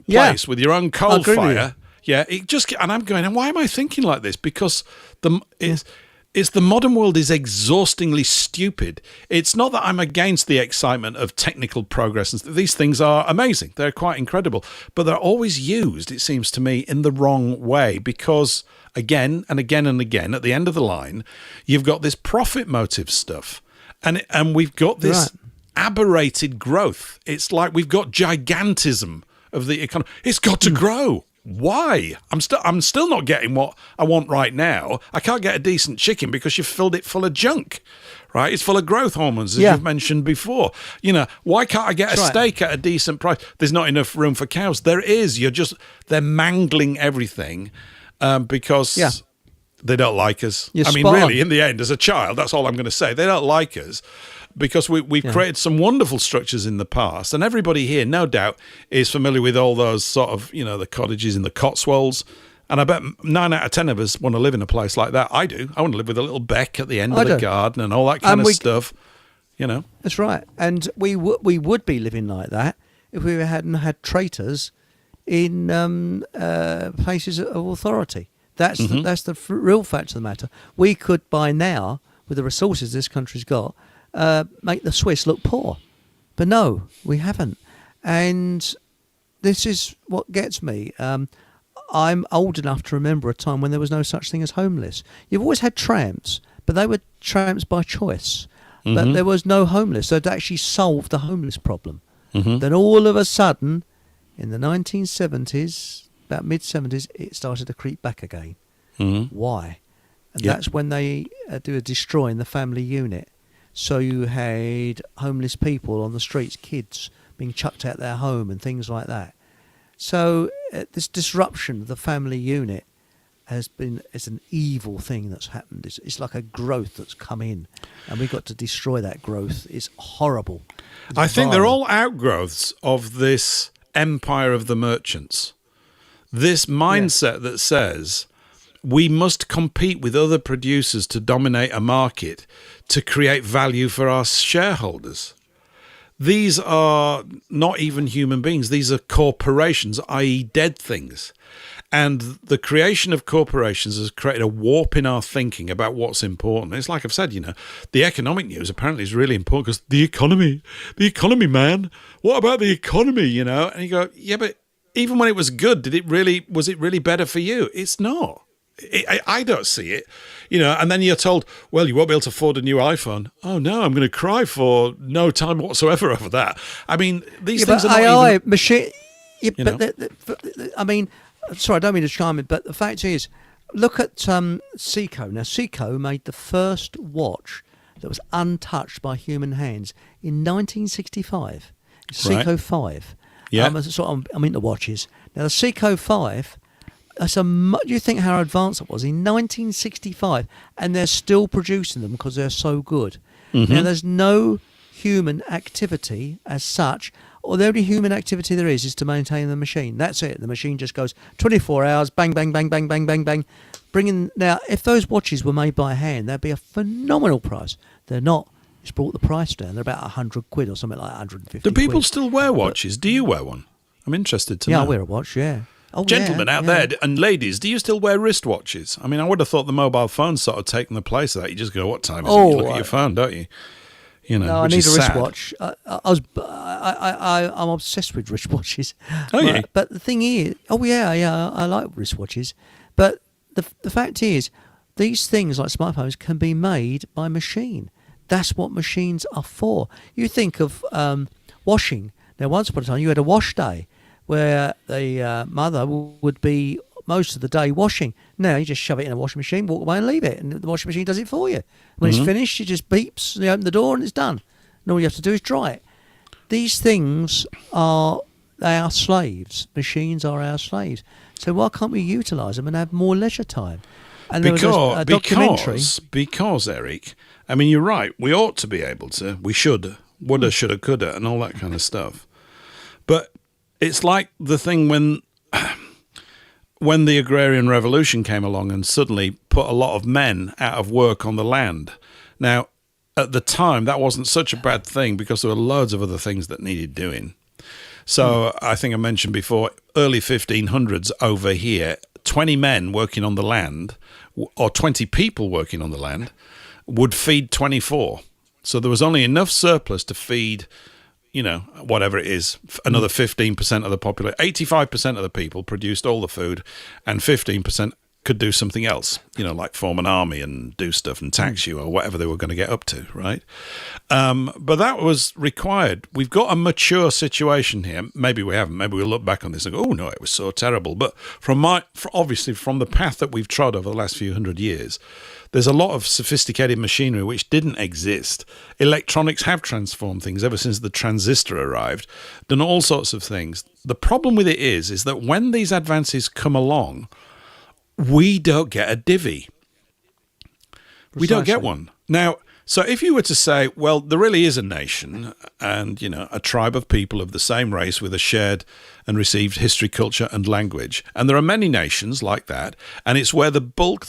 Speaker 1: place with your own coal fire. Yeah, and I'm going, and why am I thinking like this? Because the modern world is exhaustingly stupid. It's not that I'm against the excitement of technical progress. These things are amazing. They're quite incredible. But they're always used, it seems to me, in the wrong way, because again and again and again, at the end of the line, you've got this profit motive stuff. And we've got this aberrated growth. It's like we've got gigantism of the economy. It's got to grow. Why? I'm still not getting what I want right now. I can't get a decent chicken because you've filled it full of junk, right? It's full of growth hormones, as you've mentioned before. Why can't I get a steak at a decent price? There's not enough room for cows. There is. They're mangling everything because they don't like us. Really, in the end, as a child, that's all I'm going to say. They don't like us. Because we've created some wonderful structures in the past. And everybody here, no doubt, is familiar with all those sort of, the cottages in the Cotswolds. And I bet 9 out of 10 of us want to live in a place like that. I do. I want to live with a little beck at the end of the garden and all that kind of stuff.
Speaker 2: That's right. And we would be living like that if we hadn't had traitors in places of authority. That's the real fact of the matter. We could, by now, with the resources this country's got, make the Swiss look poor. But no, we haven't. And this is what gets me. I'm old enough to remember a time when there was no such thing as homeless. You've always had tramps, but they were tramps by choice. But there was no homeless. So it actually solved the homeless problem. Then all of a sudden, in the 1970s, about mid-70s, it started to creep back again. Why? And that's when they do a destroying the family unit. So you had homeless people on the streets, kids being chucked out their home and things like that. So this disruption of the family unit it's an evil thing that's happened. It's like a growth that's come in, and we've got to destroy that growth. It's horrible. I
Speaker 1: think they're all outgrowths of this empire of the merchants. This mindset that says we must compete with other producers to dominate a market to create value for our shareholders. These are not even human beings. These are corporations, i.e. dead things. And the creation of corporations has created a warp in our thinking about what's important. It's like I've said, the economic news apparently is really important because the economy, man. What about the economy, And you go, yeah, but even when it was good, was it really better for you? It's not. I don't see it, and then you're told, well, you won't be able to afford a new iPhone. Oh, no, I'm going to cry for no time whatsoever over that. I mean, these things are not
Speaker 2: AI,
Speaker 1: even...
Speaker 2: machine... sorry, I don't mean to chime in, but the fact is, look at Seiko. Now, Seiko made the first watch that was untouched by human hands in 1965. Seiko 5.
Speaker 1: Yeah.
Speaker 2: I'm into watches. Now, the Seiko 5... do you think how advanced it was in 1965? And they're still producing them because they're so good. Now, there's no human activity as such or the only human activity there is to maintain the machine. That's it. The machine just goes 24 hours, bang, bang, bang, bang, bang, bang, bang. Now, if those watches were made by hand, they'd be a phenomenal price. They're not. It's brought the price down. They're about 100 quid or something like 150
Speaker 1: Do people
Speaker 2: quid.
Speaker 1: still wear watches? Do you wear one? I'm interested to know.
Speaker 2: Yeah, I wear a watch, yeah. Oh,
Speaker 1: Gentlemen
Speaker 2: yeah,
Speaker 1: out there and ladies, do you still wear wristwatches? I mean, I would have thought the mobile phone's sort of taken the place of that. You just go, what time is it? You look at your phone, don't you? You know,
Speaker 2: No, I
Speaker 1: which
Speaker 2: need
Speaker 1: is
Speaker 2: a
Speaker 1: sad.
Speaker 2: wristwatch. I'm obsessed with wristwatches.
Speaker 1: Oh, yeah.
Speaker 2: But the thing is, I like wristwatches. But the fact is, these things like smartphones can be made by machine. That's what machines are for. You think of washing. Now, once upon a time, you had a wash day where the mother would be most of the day washing. Now you just shove it in a washing machine, walk away and leave it, and the washing machine does it for you. When it's finished, it just beeps, and you open the door and it's done. And all you have to do is dry it. These things are our slaves. Machines are our slaves. So why can't we utilise them and have more leisure time? And there was a documentary.
Speaker 1: Because, Eric, I mean, you're right. We ought to be able to. We should. Woulda, shoulda, coulda, and all that kind of stuff. But it's like the thing when the agrarian revolution came along and suddenly put a lot of men out of work on the land. Now, at the time, that wasn't such a bad thing because there were loads of other things that needed doing. So I think I mentioned before, early 1500s over here, 20 men working on the land or 20 people working on the land would feed 24. So there was only enough surplus to feed, whatever it is, another 15% of the population. 85% of the people produced all the food, and 15% could do something else, like form an army and do stuff and tax you or whatever they were going to get up to, right? But that was required. We've got a mature situation here. Maybe we haven't. Maybe we'll look back on this and go, oh, no, it was so terrible. But obviously from the path that we've trod over the last few hundred years, there's a lot of sophisticated machinery which didn't exist. Electronics have transformed things ever since the transistor arrived, done all sorts of things. The problem with it is that when these advances come along, we don't get a divvy. We don't get one. Now, so if you were to say, well, there really is a nation and, a tribe of people of the same race with a shared and received history, culture and language, and there are many nations like that, and it's where the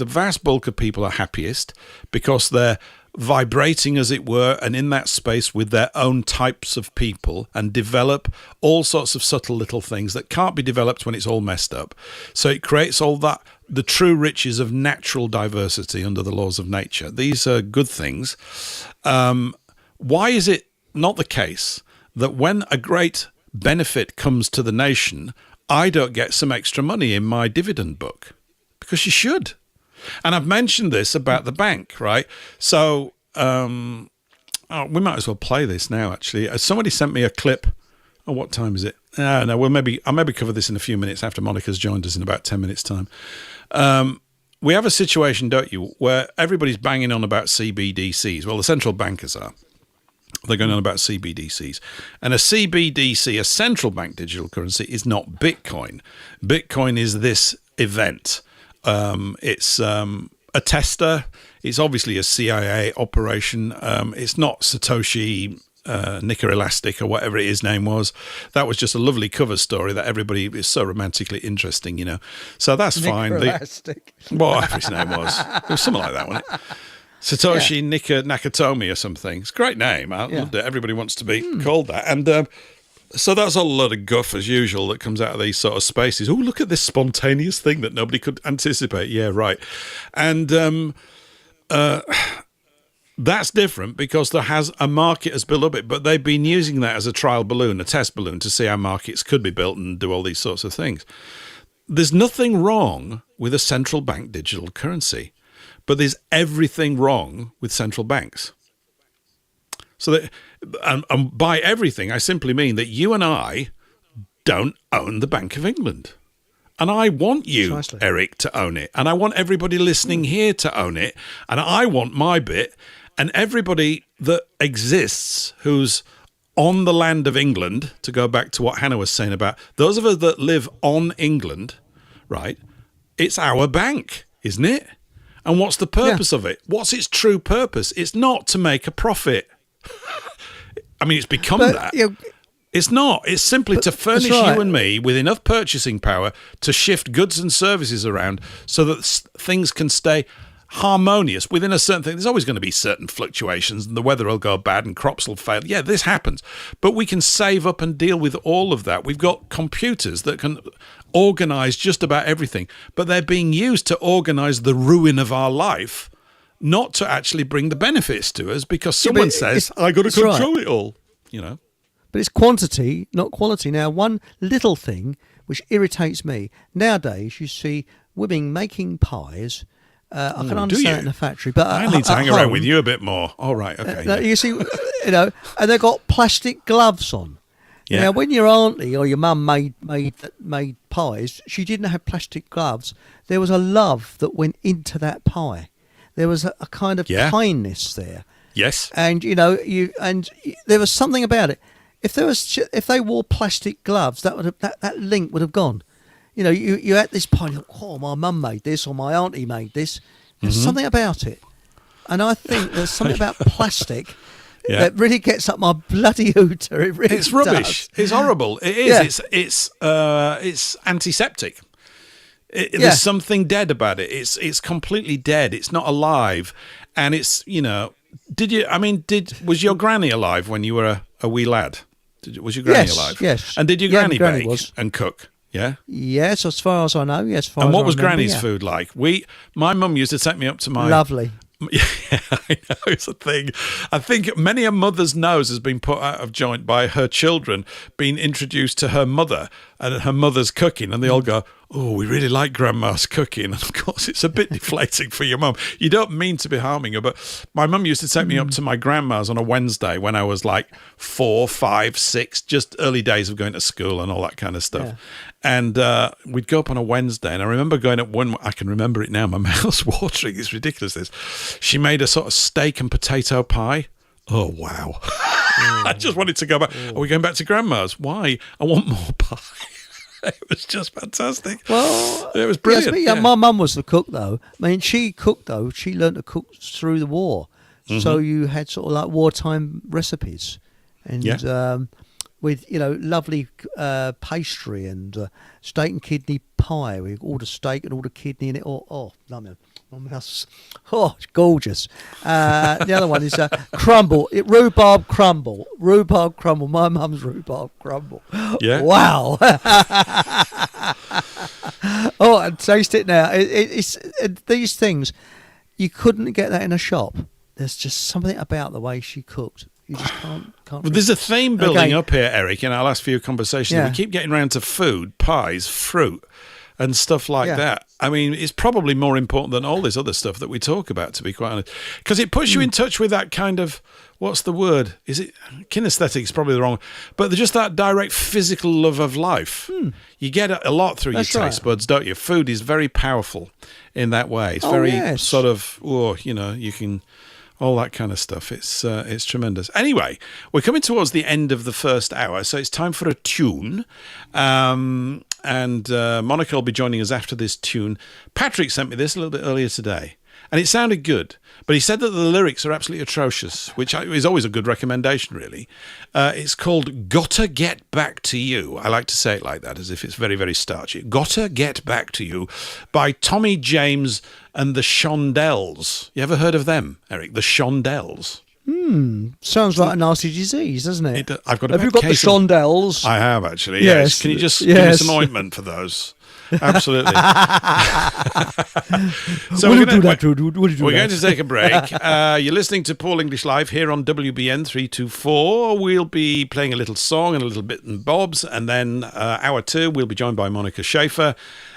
Speaker 1: vast bulk of people are happiest because they're vibrating, as it were, and in that space with their own types of people and develop all sorts of subtle little things that can't be developed when it's all messed up. So it creates all that, the true riches of natural diversity under the laws of nature. These are good things. Why is it not the case that when a great benefit comes to the nation, I don't get some extra money in my dividend book? Because you should. And I've mentioned this about the bank, right? So we might as well play this now, actually. Somebody sent me a clip. Oh, what time is it? No, I'll maybe cover this in a few minutes after Monika's joined us in about 10 minutes' time. We have a situation, don't you, where everybody's banging on about CBDCs. Well, the central bankers are. They're going on about CBDCs. And a CBDC, a central bank digital currency, is not Bitcoin. Bitcoin is this event. It's a tester. It's obviously a CIA operation. It's not Satoshi Nika Elastic or whatever his name was. That was just a lovely cover story that everybody is so romantically interesting, So that's fine.
Speaker 2: Elastic.
Speaker 1: Whatever his name was. It was something like that, wasn't it? Satoshi Nika Nakatomi or something. It's a great name. I loved it. Everybody wants to be called that. And so that's a lot of guff, as usual, that comes out of these sort of spaces. Oh, look at this spontaneous thing that nobody could anticipate. Yeah, right. And that's different because there has a market has built up it, but they've been using that as a trial balloon, a test balloon, to see how markets could be built and do all these sorts of things. There's nothing wrong with a central bank digital currency, but there's everything wrong with central banks. So that, and by everything, I simply mean that you and I don't own the Bank of England. And I want you,
Speaker 2: Precisely.
Speaker 1: Eric, to own it. And I want everybody listening here to own it. And I want my bit. And everybody that exists who's on the land of England, to go back to what Hannah was saying about those of us that live on England, right? It's our bank, isn't it? And what's the purpose of it? What's its true purpose? It's not to make a profit. I mean, it's become that. It's not. It's simply to furnish
Speaker 2: right.
Speaker 1: you and me with enough purchasing power to shift goods and services around so that things can stay harmonious within a certain thing. There's always going to be certain fluctuations and the weather will go bad and crops will fail. Yeah, this happens. But we can save up and deal with all of that. We've got computers that can organise just about everything, but they're being used to organise the ruin of our life, not to actually bring the benefits to us because someone says, I got to control it all, you know.
Speaker 2: But it's quantity, not quality. Now, one little thing which irritates me, nowadays you see women making pies. I can understand it in a factory, but
Speaker 1: I need to hang around with you a bit more. All right, okay.
Speaker 2: You see, and they've got plastic gloves on.
Speaker 1: Yeah.
Speaker 2: Now, when your auntie or your mum made pies, she didn't have plastic gloves. There was a love that went into that pie. There was a kind of kindness there.
Speaker 1: Yes.
Speaker 2: And there was something about it. If they wore plastic gloves, that link would have gone. You know, you at this point, oh, my mum made this or my auntie made this. There's something about it, and I think there's something about plastic that really gets up my bloody hooter. It's
Speaker 1: rubbish.
Speaker 2: Does.
Speaker 1: It's horrible. It is.
Speaker 2: Yeah.
Speaker 1: It's antiseptic. There's something dead about it. It's completely dead. It's not alive, and it's was your granny alive when you were a wee lad? Was your granny alive?
Speaker 2: Yes.
Speaker 1: And did your granny bake and cook? Yeah.
Speaker 2: Yes, as far as I know. Yes.
Speaker 1: And what was Granny's food like? My mum used to take me up to my
Speaker 2: lovely.
Speaker 1: Yeah, I know, it's a thing. I think many a mother's nose has been put out of joint by her children being introduced to her mother and her mother's cooking, and they all go, oh, we really like Grandma's cooking. And of course, it's a bit deflating for your mum. You don't mean to be harming her, but my mum used to take me up to my grandma's on a Wednesday when I was like 4, 5, 6, just early days of going to school and all that kind of stuff. Yeah. And we'd go up on a Wednesday, and I remember going at one. I can remember it now. My mouth's watering. It's ridiculous. This. She made a sort of steak and potato pie. Oh wow! I just wanted to go back. Are we going back to Grandma's? Why? I want more pie. It was just fantastic. Well, it was brilliant.
Speaker 2: Yes, my mum was the cook, though. I mean, she cooked, though. She learned to cook through the war, so you had sort of like wartime recipes, and. With lovely pastry and steak and kidney pie with all the steak and all the kidney in it. It's gorgeous. The other one is crumble. Rhubarb crumble. Rhubarb crumble. My mum's rhubarb crumble.
Speaker 1: Yeah.
Speaker 2: Wow. And taste it now. It's these things you couldn't get that in a shop. There's just something about the way she cooked. You just can't.
Speaker 1: Well, there's a theme building up here, Eric, in our last few conversations. Yeah. We keep getting around to food, pies, fruit, and stuff like that. I mean, it's probably more important than all this other stuff that we talk about, to be quite honest, because it puts you in touch with that kind of, what's the word? Is it kinesthetic? Is probably the wrong, but just that direct physical love of life. You get it a lot through your taste buds, don't you? Food is very powerful in that way. It's very sort of, you can. All that kind of stuff. It's tremendous. Anyway, we're coming towards the end of the first hour, so it's time for a tune. And Monika will be joining us after this tune. Patrick sent me this a little bit earlier today, and it sounded good, but he said that the lyrics are absolutely atrocious, which is always a good recommendation, really. It's called Gotta Get Back to You. I like to say it like that, as if it's very, very starchy. Gotta Get Back to You by Tommy James and the Shondells. You ever heard of them, Eric? The Shondells.
Speaker 2: Sounds like a nasty disease, doesn't it?
Speaker 1: I've got.
Speaker 2: Have you got the Shondells?
Speaker 1: I have, actually. Yes. Can you just give me some ointment for those? Absolutely. So we're going to take a break. You're listening to Paul English Live here on WBN 324. We'll be playing a little song and a little bit and bobs, and then hour 2 we'll be joined by Moniks Schaefer,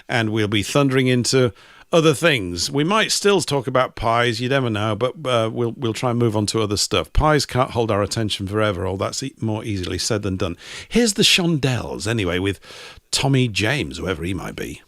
Speaker 1: and we'll be thundering into other things. We might still talk about pies, you never know, but we'll try and move on to other stuff. Pies can't hold our attention forever, or that's more easily said than done. Here's the Shondells, anyway, with Tommy James, whoever he might be.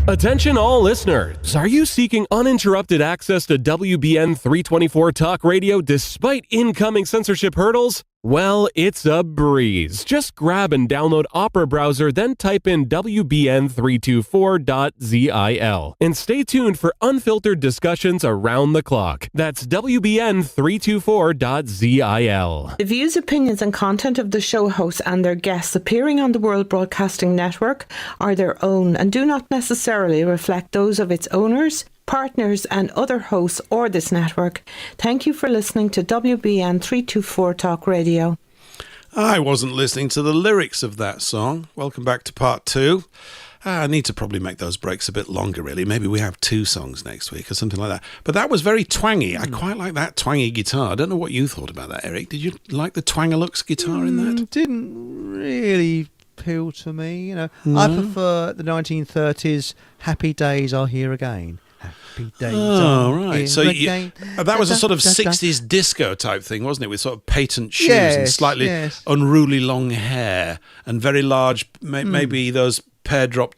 Speaker 3: Attention all listeners. Are you seeking uninterrupted access to WBN 324 Talk Radio despite incoming censorship hurdles? Well, it's a breeze. Just grab and download Opera Browser, then type in WBN324.zil. And stay tuned for unfiltered discussions around the clock. That's WBN324.zil.
Speaker 4: The views, opinions and content of the show hosts and their guests appearing on the World Broadcasting Network are their own and do not necessarily reflect those of its owners, partners and other hosts or this network. Thank you for listening to WBN 324 Talk Radio.
Speaker 1: I wasn't listening to the lyrics of that song. Welcome back to part 2. I need to probably make those breaks a bit longer, really. Maybe we have 2 songs next week or something like that. But that was very twangy. I quite like that twangy guitar. I don't know what you thought about that, Eric. Did you like the Twangalux guitar in that?
Speaker 2: Didn't really appeal to me. I prefer the 1930s Happy Days Are Here Again. Happy Days Are
Speaker 1: right.
Speaker 2: Here
Speaker 1: So
Speaker 2: Again.
Speaker 1: that was a sort of 60s disco type thing, wasn't it? With sort of patent shoes and slightly unruly long hair and very large, maybe those pear drop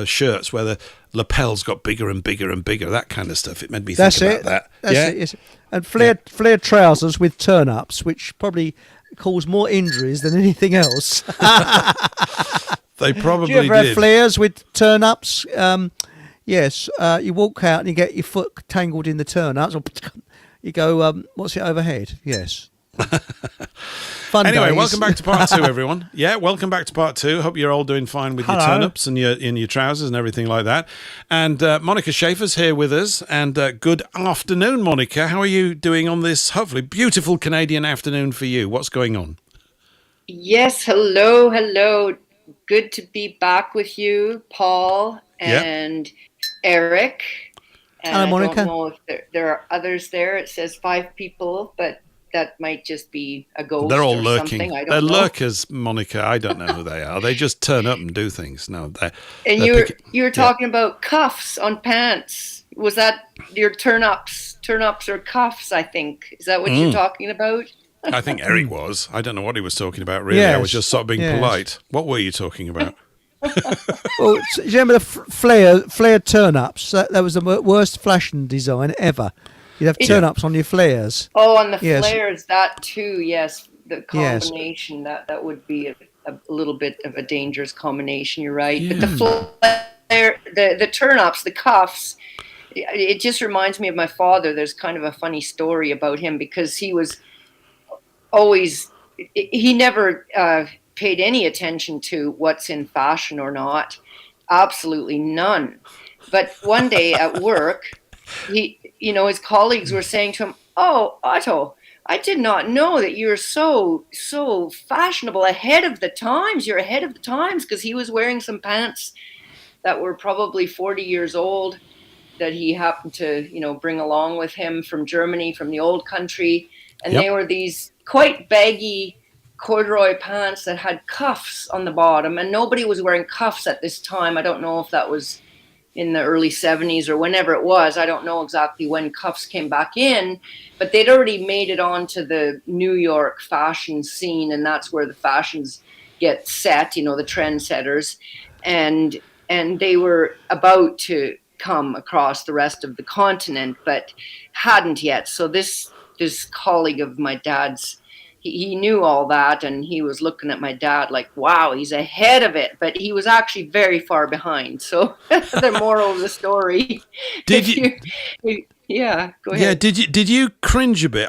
Speaker 1: shirts where the lapels got bigger and bigger and bigger, that kind of stuff. It made me think about that.
Speaker 2: That's it. Yes. And flared trousers with turn-ups, which probably cause more injuries than anything else.
Speaker 1: They probably did.
Speaker 2: Do you ever have flares with turn-ups? Yes, you walk out and you get your foot tangled in the turn-ups. Or you go, what's it overhead? Yes. Fun
Speaker 1: anyway,
Speaker 2: days.
Speaker 1: welcome back to part 2, everyone. Yeah, welcome back to part 2. Hope you're all doing fine with your turn-ups and your trousers and everything like that. And Moniks Schaefer's here with us. And good afternoon, Monika. How are you doing on this, hopefully, beautiful Canadian afternoon for you? What's going on?
Speaker 5: Yes, hello. Good to be back with you, Paul and Eric. And
Speaker 2: hello, Monika.
Speaker 5: I don't know if there are others there. It says 5 people, but that might just be a ghost.
Speaker 1: They're all
Speaker 5: or
Speaker 1: lurking.
Speaker 5: Something. I don't
Speaker 1: They're
Speaker 5: know.
Speaker 1: lurkers, Monika. I don't know who they are. They just turn up and do things. No,
Speaker 5: and you were talking about cuffs on pants. Was that your turn-ups? Turn-ups or cuffs, I think. Is that what you're talking about?
Speaker 1: I think Eric was. I don't know what he was talking about, really.
Speaker 2: Yes.
Speaker 1: I was just sort of being polite. What were you talking about?
Speaker 2: Well, do you remember the flare turn-ups? That was the worst fashion design ever. You'd have turn-ups on your flares.
Speaker 5: Oh, on the flares, that too, yes. The combination, that would be a little bit of a dangerous combination, you're right.
Speaker 1: Yeah.
Speaker 5: But the flare, the turn-ups, the cuffs, it just reminds me of my father. There's kind of a funny story about him because he was always, he never paid any attention to what's in fashion or not. Absolutely none. But one day at work, his colleagues were saying to him, "Oh, Otto, I did not know that you're so fashionable, ahead of the times. You're ahead of the times," because he was wearing some pants that were probably 40 years old that he happened to, bring along with him from Germany, from the old country. And they were these quite baggy corduroy pants that had cuffs on the bottom. And nobody was wearing cuffs at this time. I don't know if that was in the early 70s or whenever it was. I don't know exactly when cuffs came back in, but they'd already made it onto the New York fashion scene, and that's where the fashions get set, the trendsetters, and they were about to come across the rest of the continent, but hadn't yet. So this colleague of my dad's, he knew all that, and he was looking at my dad like, wow, he's ahead of it. But he was actually very far behind. So the moral of the story.
Speaker 1: Did you?
Speaker 5: Yeah, go ahead.
Speaker 1: Yeah, did you cringe a bit?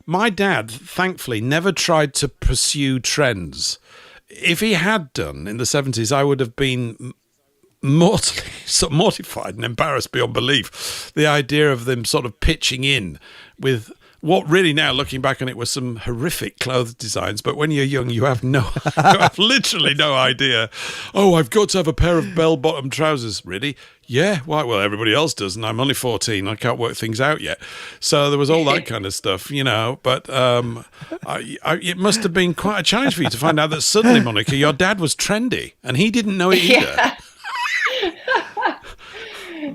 Speaker 1: My dad, thankfully, never tried to pursue trends. If he had done in the 70s, I would have been mortified and embarrassed beyond belief. The idea of them sort of pitching in with what really, now looking back on it, was some horrific clothes designs. But when you're young, you have literally no idea. Oh, I've got to have a pair of bell-bottom trousers. Really? Yeah. Why? Well, everybody else does, and I'm only 14. I can't work things out yet. So there was all that kind of stuff, But it must have been quite a challenge for you to find out that suddenly, Monika, your dad was trendy, and he didn't know it either.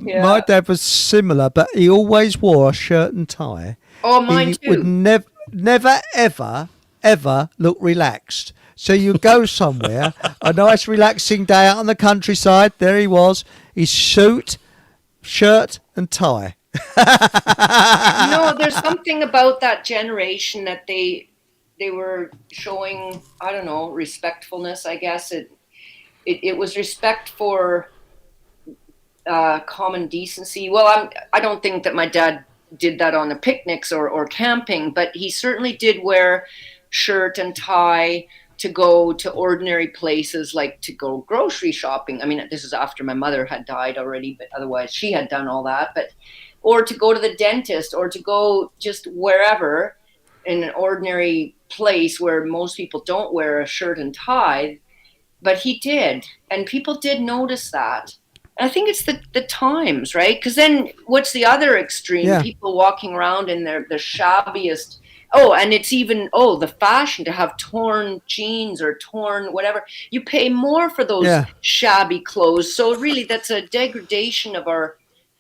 Speaker 2: Yeah. My dad was similar, but he always wore a shirt and tie.
Speaker 5: Oh, mine too.
Speaker 2: He would never, ever look relaxed. So you go somewhere, a nice relaxing day out on the countryside. There he was, his suit, shirt and tie.
Speaker 5: No, there's something about that generation that they were showing, I don't know, respectfulness, I guess. It was respect for common decency. Well, I don't think that my dad did that on the picnics or camping, but he certainly did wear shirt and tie to go to ordinary places, like to go grocery shopping. I mean, this is after my mother had died already, but otherwise she had done all that. But or to go to the dentist, or to go just wherever in an ordinary place where most people don't wear a shirt and tie. But he did, and people did notice that. And I think it's the times, right? Because then what's the other extreme?
Speaker 2: Yeah.
Speaker 5: People walking around in the shabbiest. Oh, and it's even, the fashion to have torn jeans or torn whatever. You pay more for those shabby clothes. So really, that's a degradation of our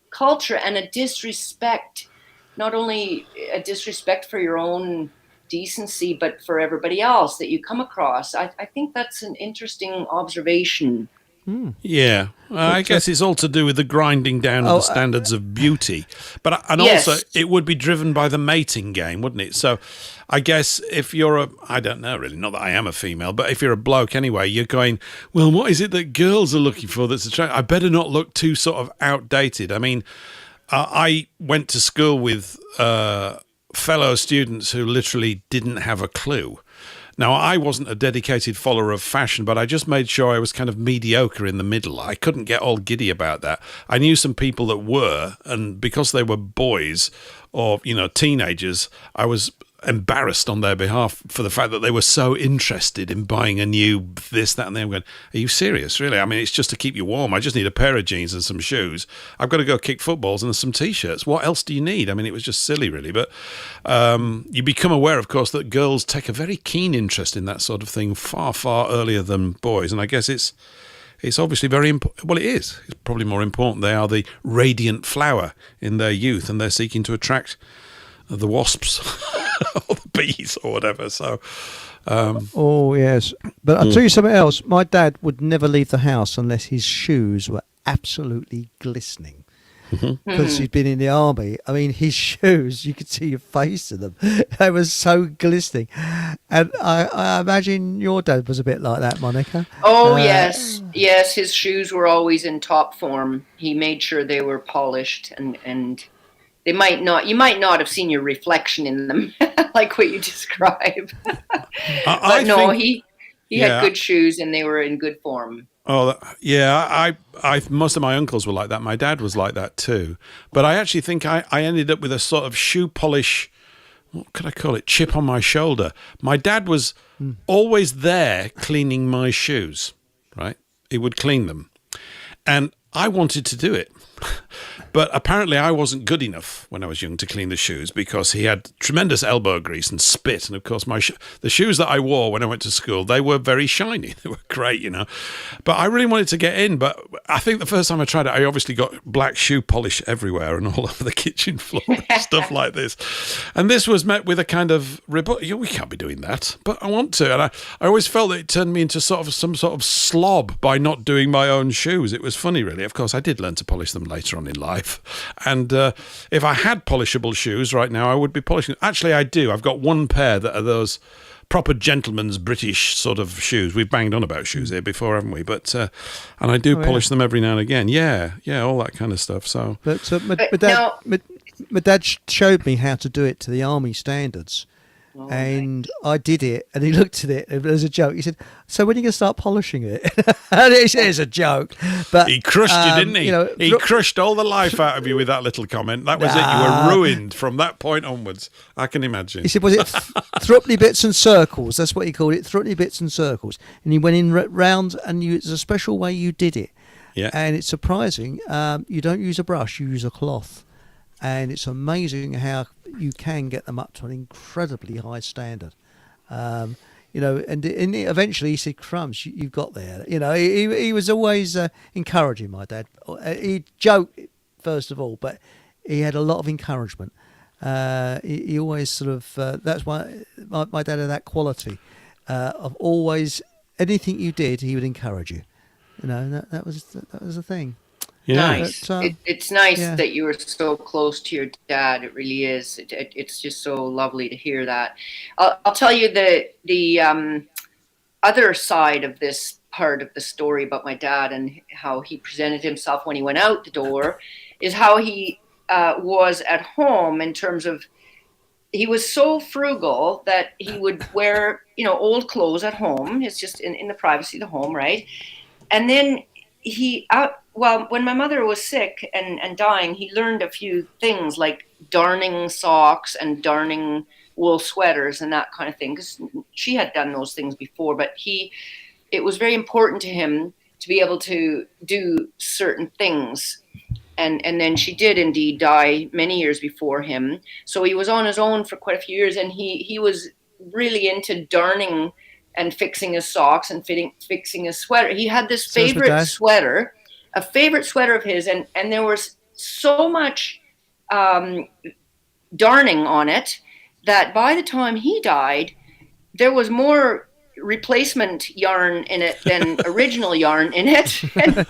Speaker 5: culture and a disrespect, not only a disrespect for your own decency, but for everybody else that you come across. I think that's an interesting observation.
Speaker 1: Yeah, I guess it's all to do with the grinding down of the standards of beauty,
Speaker 5: Yes.
Speaker 1: Also it would be driven by the mating game, wouldn't it? So, I guess if you're I don't know really, not that I am a female, but if you're a bloke anyway, you're going, well, what is it that girls are looking for that's attractive? I better not look too sort of outdated. I mean, I went to school with fellow students who literally didn't have a clue. Now, I wasn't a dedicated follower of fashion, but I just made sure I was kind of mediocre in the middle. I couldn't get all giddy about that. I knew some people that were, and because they were boys or, teenagers, I was embarrassed on their behalf for the fact that they were so interested in buying a new this, that, and I'm going, are you serious, really? I mean, it's just to keep you warm. I just need a pair of jeans and some shoes. I've got to go kick footballs and some T-shirts. What else do you need? I mean, it was just silly, really. But you become aware, of course, that girls take a very keen interest in that sort of thing far, far earlier than boys. And I guess it's obviously very important. Well, it is. It's probably more important. They are the radiant flower in their youth, and they're seeking to attract the wasps or the bees or whatever. So,
Speaker 2: yes. But I'll tell you something else. My dad would never leave the house unless his shoes were absolutely glistening. Because he'd been in the army. I mean, his shoes, you could see your face in them. They were so glistening. And I imagine your dad was a bit like that, Monika.
Speaker 5: Oh, yes. Yes, his shoes were always in top form. He made sure they were polished, and you might not have seen your reflection in them, like what you describe. He had good shoes, and they were in good form.
Speaker 1: Oh, yeah. I most of my uncles were like that. My dad was like that too. But I actually think I ended up with a sort of shoe polish, what could I call it, chip on my shoulder. My dad was always there cleaning my shoes, right? He would clean them. And I wanted to do it. But apparently I wasn't good enough when I was young to clean the shoes, because he had tremendous elbow grease and spit. And of course, the shoes that I wore when I went to school, they were very shiny. They were great, But I really wanted to get in. But I think the first time I tried it, I obviously got black shoe polish everywhere and all over the kitchen floor and stuff like this. And this was met with a kind of rebuttal. We can't be doing that. But I want to. And I always felt that it turned me into some sort of slob by not doing my own shoes. It was funny, really. Of course, I did learn to polish them later on in life. And if I had polishable shoes right now, I would be polishing them. Actually, I do. I've got one pair that are those proper gentleman's British sort of shoes. We've banged on about shoes here before, haven't we? But and I do polish them every now and again. Yeah, all that kind of stuff. So,
Speaker 2: but my dad showed me how to do it to the army standards. And I did it, and he looked at it as a joke. He said, "So when are you going to start polishing it?" And he said, "It's a joke." But
Speaker 1: he crushed you, didn't he? He crushed all the life out of you with that little comment. That was it. You were ruined from that point onwards. I can imagine.
Speaker 2: He said, "Was it threepenny bits and circles?" That's what he called it, threepenny bits and circles. And he went in round, and it's a special way you did it.
Speaker 1: Yeah.
Speaker 2: And it's surprising. You don't use a brush; you use a cloth. And it's amazing how you can get them up to an incredibly high standard. And eventually he said, "Crumbs, you've got there." He was always encouraging, my dad. He joked, first of all, but he had a lot of encouragement. He always sort of, that's why my dad had that quality. of always anything you did, he would encourage you. You know, that was the thing.
Speaker 1: Yeah.
Speaker 5: Nice.
Speaker 2: But,
Speaker 5: It's nice
Speaker 2: yeah.
Speaker 5: that you were so close to your dad. It really is. It's just so lovely to hear that. I'll tell you the other side of this part of the story about my dad and how he presented himself when he went out the door is how he was at home in terms of he was so frugal that he would wear, old clothes at home. It's just in the privacy of the home, right? And then when my mother was sick and dying, he learned a few things like darning socks and darning wool sweaters and that kind of thing, because she had done those things before, but it was very important to him to be able to do certain things. And then she did indeed die many years before him. So he was on his own for quite a few years, and he was really into darning and fixing his socks and fixing his sweater. He had this favorite sweater, a favorite sweater of his, and there was so much darning on it that by the time he died, there was more replacement yarn in it than original yarn in it. And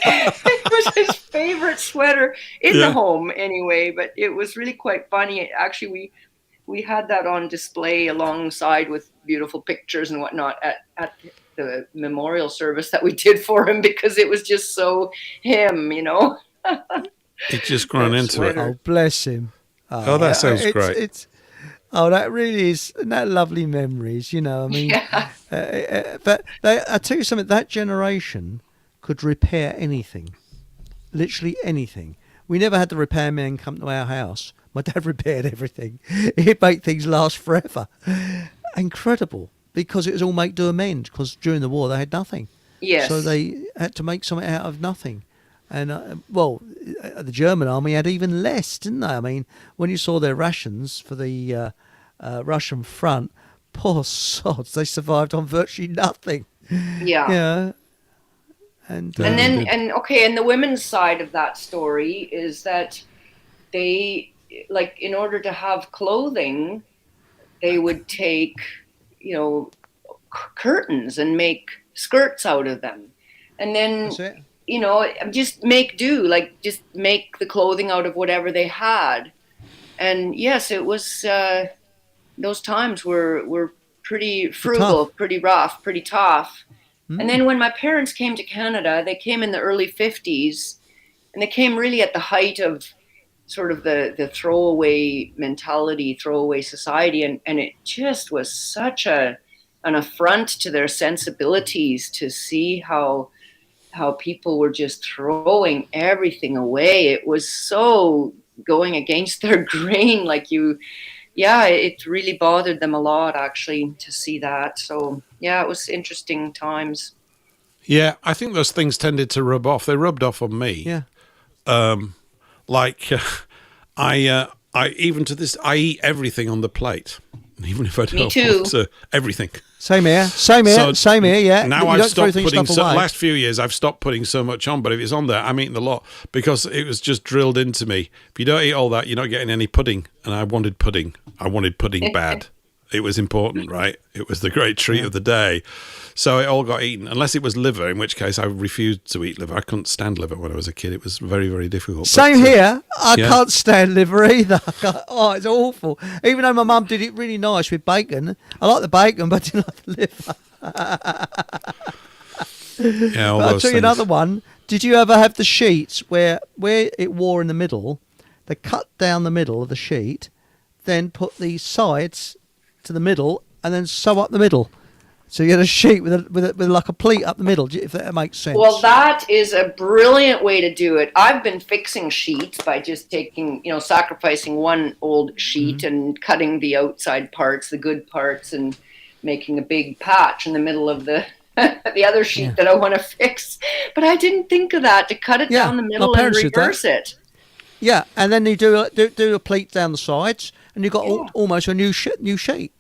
Speaker 5: it was his favorite sweater in the home anyway, but it was really quite funny. Actually, we had that on display alongside with beautiful pictures and whatnot at the memorial service that we did for him, because it was just so him,
Speaker 1: It's just grown into it.
Speaker 2: Oh, bless him.
Speaker 1: Oh, that sounds great.
Speaker 2: That really is, and that lovely memories, I mean.
Speaker 5: Yeah.
Speaker 2: But I tell you something, that generation could repair anything, literally anything. We never had the repairman come to our house. My dad repaired everything. He'd make things last forever. Incredible, because it was all make do amend, because during the war they had nothing.
Speaker 5: Yes.
Speaker 2: So they had to make something out of nothing. And, the German army had even less, didn't they? I mean, when you saw their rations for the Russian front, poor sods, they survived on virtually nothing.
Speaker 5: Yeah.
Speaker 2: Yeah. And
Speaker 5: the women's side of that story is that they, like, in order to have clothing, they would take, curtains and make skirts out of them. And then...
Speaker 2: That's it.
Speaker 5: Just make do, like just make the clothing out of whatever they had. And yes, it was, those times were pretty frugal, pretty rough, pretty tough. And then when my parents came to Canada, they came in the early 50s, and they came really at the height of sort of the throwaway mentality, throwaway society. And it just was such an affront to their sensibilities to see how people were just throwing everything away. It was so going against their grain. It really bothered them a lot, actually, to see that. So, it was interesting times.
Speaker 1: Yeah, I think those things tended to rub off. They rubbed off on me.
Speaker 2: Yeah.
Speaker 1: I even to this, I eat everything on the plate, even if I don't
Speaker 5: Me too.
Speaker 1: want to. Everything.
Speaker 2: Same here, yeah.
Speaker 1: Now I've stopped putting, last few years, I've stopped putting so much on, but if it's on there, I'm eating a lot, because it was just drilled into me. If you don't eat all that, you're not getting any pudding. And I wanted pudding. I wanted pudding bad. It was important, right? It was the great treat of the day. So it all got eaten, unless it was liver, in which case I refused to eat liver. I couldn't stand liver when I was a kid. It was very, very difficult.
Speaker 2: Same here. I can't stand liver either. Oh, it's awful. Even though my mum did it really nice with bacon. I like the bacon, but I didn't like the liver. I'll tell you another one. Did you ever have the sheets where it wore in the middle, they cut down the middle of the sheet, then put the sides to the middle, and then sew up the middle? So you had a sheet with like a pleat up the middle, if that makes sense.
Speaker 5: Well, that is a brilliant way to do it. I've been fixing sheets by just taking, sacrificing one old sheet and cutting the outside parts, the good parts, and making a big patch in the middle of the other sheet that I want to fix. But I didn't think of that, to cut it down the middle and reverse it.
Speaker 2: Yeah, and then you do a pleat down the sides, and you've got almost a new sheet.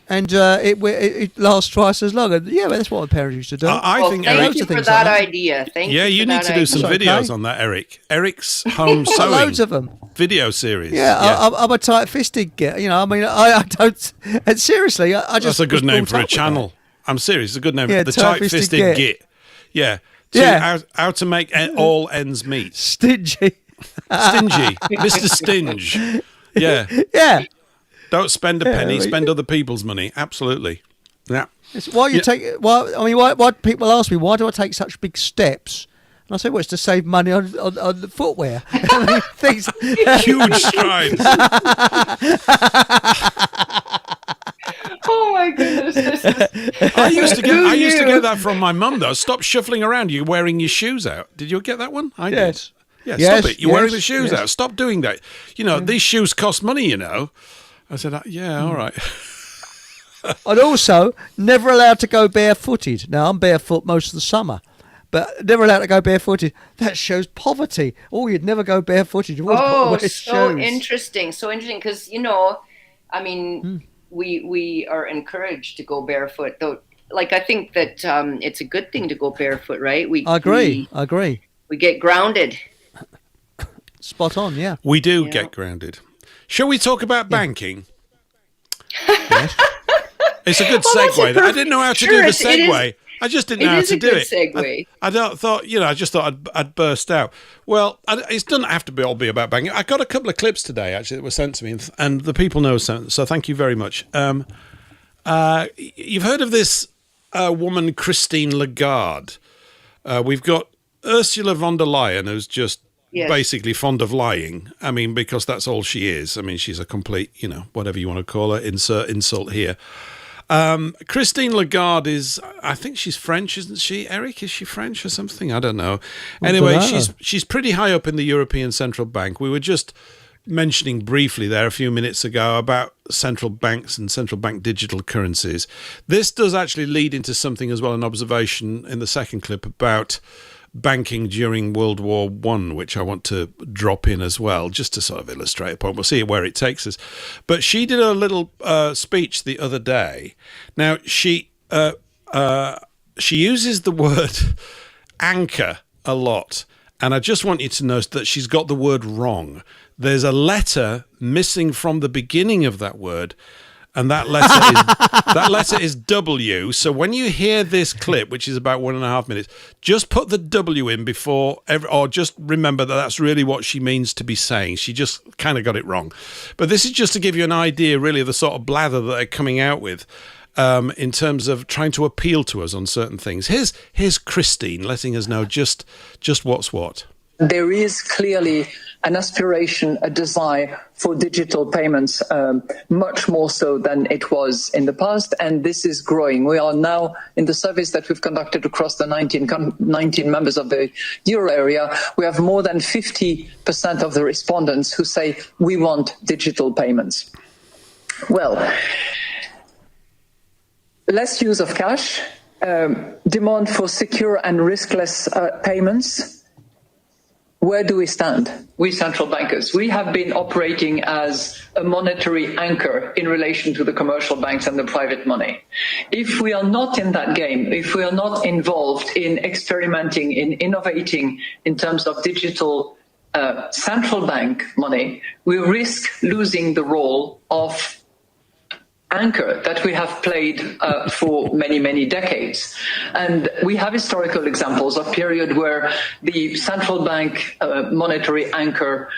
Speaker 2: and it lasts twice as long. And yeah, that's what my parents used to do.
Speaker 1: I think
Speaker 5: thank
Speaker 1: Eric,
Speaker 5: you for that idea. Thank you.
Speaker 1: yeah, you need to do some videos on that, Eric. Eric's home sewing
Speaker 2: Loads of them.
Speaker 1: video series.
Speaker 2: Yeah, I'm a tight-fisted git. I mean, I don't. And seriously, I just.
Speaker 1: That's a good
Speaker 2: was
Speaker 1: name
Speaker 2: brought
Speaker 1: for a
Speaker 2: up with
Speaker 1: channel. I'm serious. It's a good name.
Speaker 2: Yeah,
Speaker 1: The
Speaker 2: tight-fisted
Speaker 1: tight-fisted
Speaker 2: git.
Speaker 1: git. Yeah.
Speaker 2: Yeah.
Speaker 1: How to make all ends meet.
Speaker 2: that. Stingy.
Speaker 1: Stingy. Mr. Stinge. Yeah.
Speaker 2: Yeah.
Speaker 1: Don't spend a penny.
Speaker 2: well,
Speaker 1: Spend other people's money. Absolutely. Yeah.
Speaker 2: It's why you take. Why people ask me why do I take such big steps? And I say, well, it's to save money on the footwear. I mean, things.
Speaker 1: Huge strides.
Speaker 5: Oh my goodness!
Speaker 1: I used to get that from my mum though. Stop shuffling around. You're wearing your shoes out. Did you get that one? I did.
Speaker 2: Yes.
Speaker 1: Yeah.
Speaker 2: Yes,
Speaker 1: Stop it. You're wearing the
Speaker 2: yes,
Speaker 1: shoes
Speaker 2: yes.
Speaker 1: out. Stop doing that. These shoes cost money. I said, yeah, all right.
Speaker 2: And also, never allowed to go barefooted. Now, I'm barefoot most of the summer, but never allowed to go barefooted. That shows poverty. Oh, you'd never go barefooted. You've always got to wear shoes.
Speaker 5: Interesting. So interesting because, I mean, we are encouraged to go barefoot. Though, like, I think that it's a good thing to go barefoot, right?
Speaker 2: I agree.
Speaker 5: We get grounded.
Speaker 2: Spot on, yeah.
Speaker 1: We do get grounded. Shall we talk about banking?
Speaker 2: Yes.
Speaker 1: It's a good segue. I didn't know how to do the segue. I just didn't know how to do it.
Speaker 5: Segue.
Speaker 1: I just thought I'd burst out. Well, it doesn't have to all be about banking. I got a couple of clips today, actually, that were sent to me, and the people know, so thank you very much. You've heard of this woman, Christine Lagarde. We've got Ursula von der Leyen, who's just basically fond of lying. I mean, because that's all she is. I mean, she's a complete, whatever you want to call her, insert insult here. Christine Lagarde is, I think she's French, isn't she? Eric, is she French or something? I don't know. Anyway, she's pretty high up in the European Central Bank. We were just mentioning briefly there a few minutes ago about central banks and central bank digital currencies. This does actually lead into something as well, an observation in the second clip about banking during World War I, which I want to drop in as well, just to sort of illustrate a point. We'll see where it takes us. But she did a little speech the other day. Now, she uses the word anchor a lot, and I just want you to note that she's got the word wrong. There's a letter missing from the beginning of that word, and that letter is W. So when you hear this clip, which is about 1.5 minutes, just put the W in before, or just remember that that's really what she means to be saying. She just kind of got it wrong. But this is just to give you an idea, really, of the sort of blather that they're coming out with in terms of trying to appeal to us on certain things. Here's Christine letting us know just what's what.
Speaker 6: There is clearly an aspiration, a desire for digital payments, much more so than it was in the past, and this is growing. We are now, in the surveys that we've conducted across the 19 members of the euro area, we have more than 50% of the respondents who say we want digital payments. Well, less use of cash, demand for secure and riskless payments. Where do we stand? We central bankers, we have been operating as a monetary anchor in relation to the commercial banks and the private money. If we are not in that game, if we are not involved in experimenting, in innovating in terms of digital central bank money, we risk losing the role of anchor that we have played for many, many decades. And we have historical examples of period where the central bank monetary anchor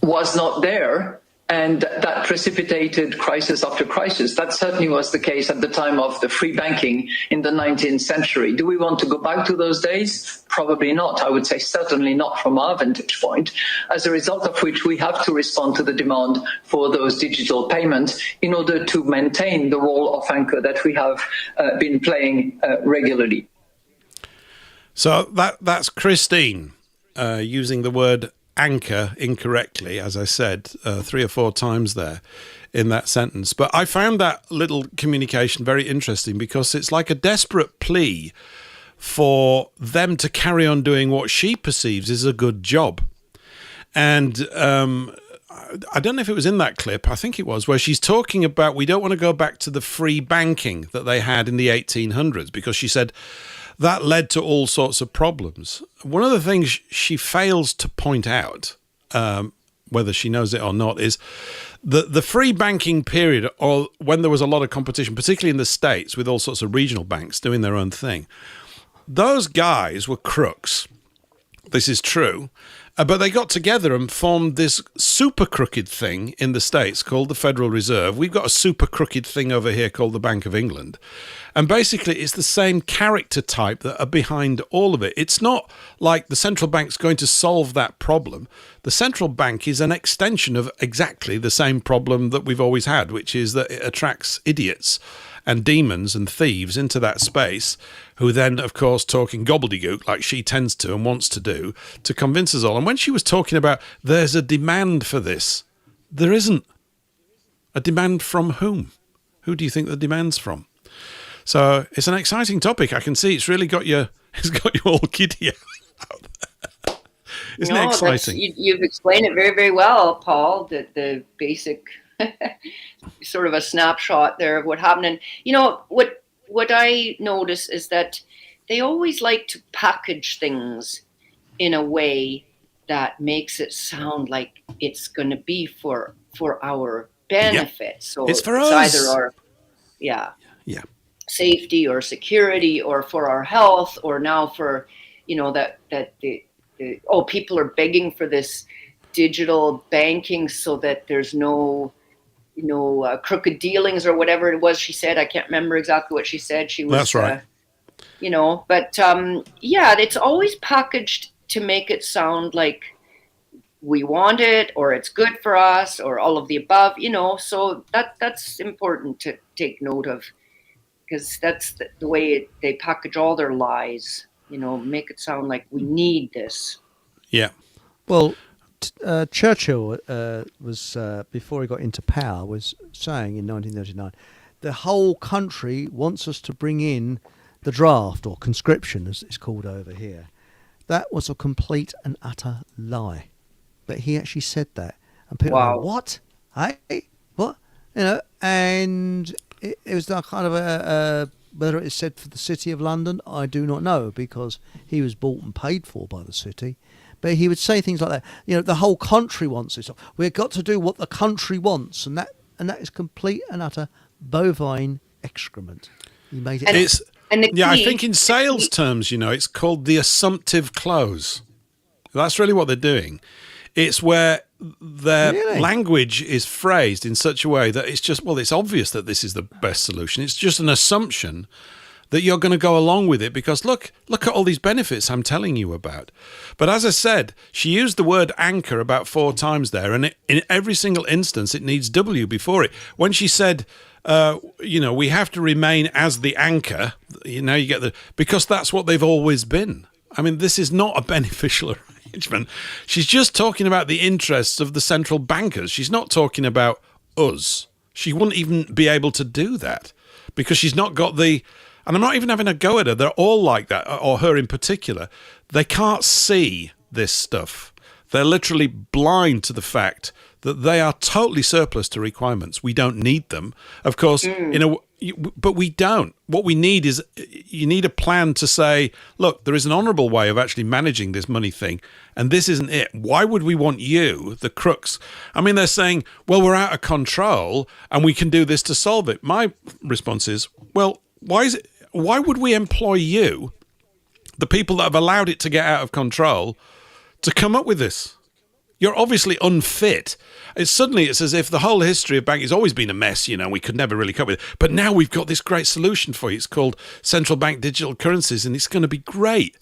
Speaker 6: was not there, and that precipitated crisis after crisis. That certainly was the case at the time of the free banking in the 19th century. Do we want to go back to those days? Probably not. I would say certainly not from our vantage point, as a result of which we have to respond to the demand for those digital payments in order to maintain the role of anchor that we have been playing regularly.
Speaker 1: So that's Christine using the word anchor incorrectly, as I said, 3 or 4 times there in that sentence. But I found that little communication very interesting because it's like a desperate plea for them to carry on doing what she perceives is a good job. And I don't know if it was in that clip, I think it was, where she's talking about we don't want to go back to the free banking that they had in the 1800s, because she said that led to all sorts of problems. One of the things she fails to point out, whether she knows it or not, is the free banking period, or when there was a lot of competition, particularly in the States with all sorts of regional banks doing their own thing. Those guys were crooks. This is true. But they got together and formed this super crooked thing in the States called the Federal Reserve. We've got a super crooked thing over here called the Bank of England. And basically, it's the same character type that are behind all of it. It's not like the central bank's going to solve that problem. The central bank is an extension of exactly the same problem that we've always had, which is that it attracts idiots and demons and thieves into that space, who then, of course, talking gobbledygook like she tends to and wants to do to convince us all. And when she was talking about there's a demand for this, there isn't. A demand from whom? Who do you think the demand's from? So it's an exciting topic. I can see it's really got you. It's got you all giddy out there. Isn't it exciting?
Speaker 5: You've explained it very, very well, Paul. The basic sort of a snapshot there of what happened. And what I notice is that they always like to package things in a way that makes it sound like it's going to be for our benefit. Yep. So
Speaker 1: it's for us.
Speaker 5: Either our safety or security, or for our health, or now for that people are begging for this digital banking so that there's no crooked dealings or whatever it was she said. I can't remember exactly what she said. She was,
Speaker 1: that's right.
Speaker 5: It's always packaged to make it sound like we want it, or it's good for us, or all of the above, so that's important to take note of, because that's the way they package all their lies, make it sound like we need this.
Speaker 1: Yeah.
Speaker 2: Well, Churchill was, before he got into power, was saying in 1939, the whole country wants us to bring in the draft, or conscription as it's called over here. That was a complete and utter lie. But he actually said that. And people were like, what? Hey? What? And it was that kind of a whether it is said for the City of London, I do not know, because he was bought and paid for by the city. But he would say things like that. The whole country wants this. We've got to do what the country wants, and that is complete and utter bovine excrement. He made it.
Speaker 1: I think in sales terms, it's called the assumptive close. That's really what they're doing. It's where their language is phrased in such a way that it's just, it's obvious that this is the best solution. It's just an assumption that you're going to go along with it because look at all these benefits I'm telling you about. But as I said, she used the word anchor about 4 times there, and in every single instance it needs W before it. When she said, we have to remain as the anchor, you get because that's what they've always been. I mean, this is not a beneficial arrangement. She's just talking about the interests of the central bankers. She's not talking about us. She wouldn't even be able to do that because she's not got the... And I'm not even having a go at her. They're all like that, or her in particular. They can't see this stuff. They're literally blind to the fact that they are totally surplus to requirements. We don't need them. Of course, but we don't. What we need is, you need a plan to say, look, there is an honourable way of actually managing this money thing, and this isn't it. Why would we want you, the crooks? I mean, they're saying, well, we're out of control, and we can do this to solve it. My response is, well, why would we employ you, the people that have allowed it to get out of control, to come up with this? You're obviously unfit. It's as if the whole history of banking has always been a mess, we could never really cope with it. But now we've got this great solution for you. It's called central bank digital currencies, and it's going to be great.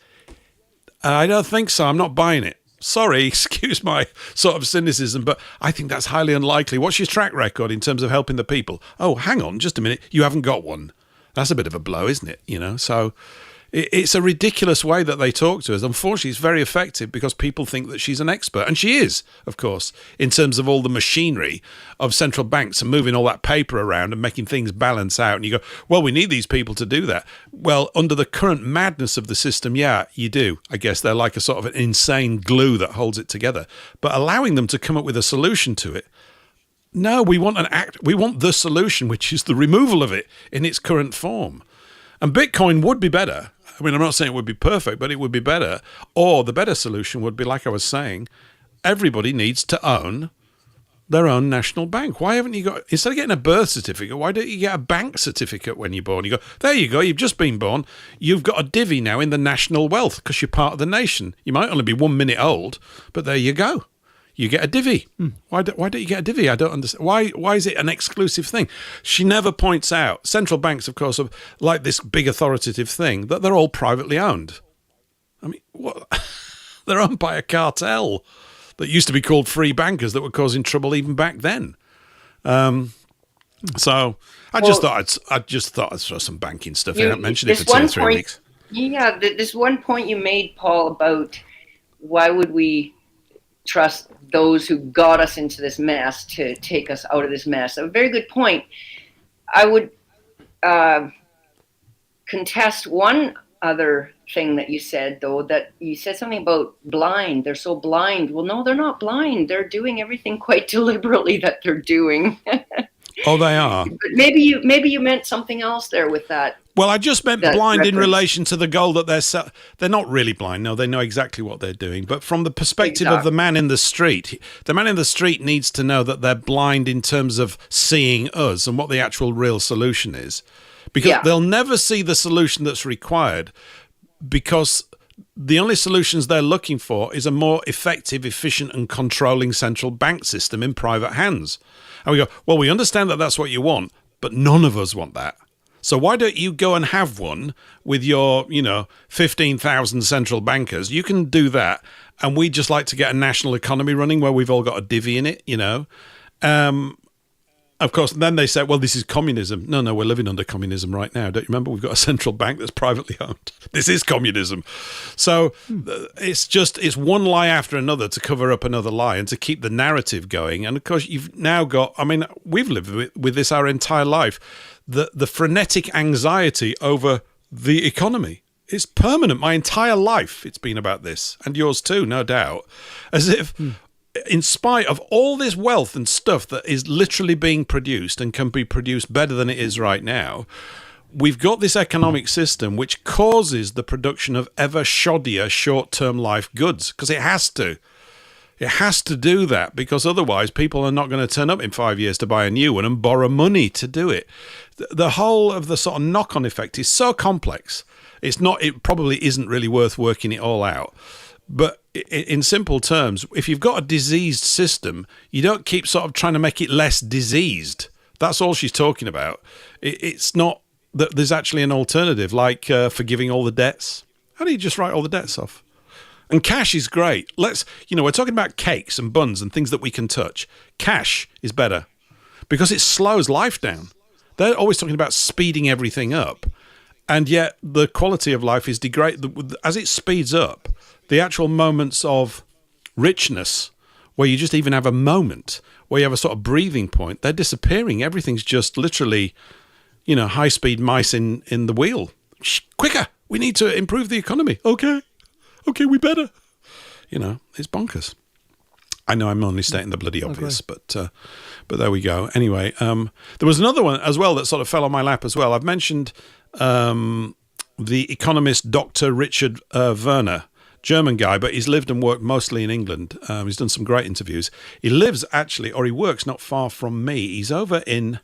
Speaker 1: I don't think so. I'm not buying it. Sorry, excuse my sort of cynicism, but I think that's highly unlikely. What's your track record in terms of helping the people? Oh, hang on just a minute. You haven't got one. That's a bit of a blow, isn't it? So It's a ridiculous way that they talk to us. Unfortunately, it's very effective because people think that she's an expert. And she is, of course, in terms of all the machinery of central banks and moving all that paper around and making things balance out. And you go, well, we need these people to do that. Well, under the current madness of the system, yeah, you do. I guess they're like a sort of an insane glue that holds it together. But allowing them to come up with a solution to it, no, we want the solution, which is the removal of it in its current form. And Bitcoin would be better. I mean, I'm not saying it would be perfect, but it would be better. Or the better solution would be, like I was saying, everybody needs to own their own national bank. Why haven't you got, instead of getting a birth certificate, why don't you get a bank certificate when you're born? You go, there you go, you've just been born. You've got a divvy now in the national wealth because you're part of the nation. You might only be 1 minute old, but there you go. You get a divvy. Why don't you get a divvy? I don't understand. Why is it an exclusive thing? She never points out. Central banks, of course, are like this big authoritative thing, that they're all privately owned. I mean, what? They're owned by a cartel that used to be called free bankers that were causing trouble even back then. So I just thought I'd throw some banking stuff in. I haven't mentioned it for 2 or 3 weeks.
Speaker 5: Yeah, this one point you made, Paul, about why would we trust those who got us into this mess to take us out of this mess. A very good point. I would contest one other thing that you said, though, that you said something about blind. They're so blind. Well, no, they're not blind. They're doing everything quite deliberately that they're doing.
Speaker 1: Oh, they are.
Speaker 5: But maybe you meant something else there with that.
Speaker 1: Well, I just meant blind in relation to the goal that they're not really blind. No, they know exactly what they're doing. But from the perspective of the man in the street needs to know that they're blind in terms of seeing us and what the actual real solution is. Because they'll never see the solution that's required, because the only solutions they're looking for is a more effective, efficient and controlling central bank system in private hands. And we go, well, we understand that that's what you want, but none of us want that. So why don't you go and have one with your, 15,000 central bankers? You can do that. And we just like to get a national economy running where we've all got a divvy in it, Of course, then they say, well, this is communism. No, we're living under communism right now. Don't you remember? We've got a central bank that's privately owned. This is communism. So it's one lie after another to cover up another lie and to keep the narrative going. And of course, you've now got, we've lived with this our entire life. The frenetic anxiety over the economy is permanent. My entire life it's been about this, and yours too, no doubt. As if, in spite of all this wealth and stuff that is literally being produced and can be produced better than it is right now, we've got this economic system which causes the production of ever shoddier short-term life goods, because it has to. It has to do that, because otherwise people are not going to turn up in 5 years to buy a new one and borrow money to do it. The whole of the sort of knock-on effect is so complex. It probably isn't really worth working it all out. But in simple terms, if you've got a diseased system, you don't keep sort of trying to make it less diseased. That's all she's talking about. It's not that there's actually an alternative, like forgiving all the debts. How do you just write all the debts off? And cash is great. We're talking about cakes and buns and things that we can touch. Cash is better because it slows life down. They're always talking about speeding everything up. And yet the quality of life is degraded. As it speeds up, the actual moments of richness, where you just even have a moment, where you have a sort of breathing point, they're disappearing. Everything's just literally, high-speed mice in the wheel. Shh, quicker! We need to improve the economy. Okay, we better. It's bonkers. I know I'm only stating the bloody obvious, but there we go. Anyway, there was another one as well that sort of fell on my lap as well. I've mentioned the economist Dr. Richard Werner, German guy, but he's lived and worked mostly in England. He's done some great interviews. He lives actually, or he works not far from me. He's over in,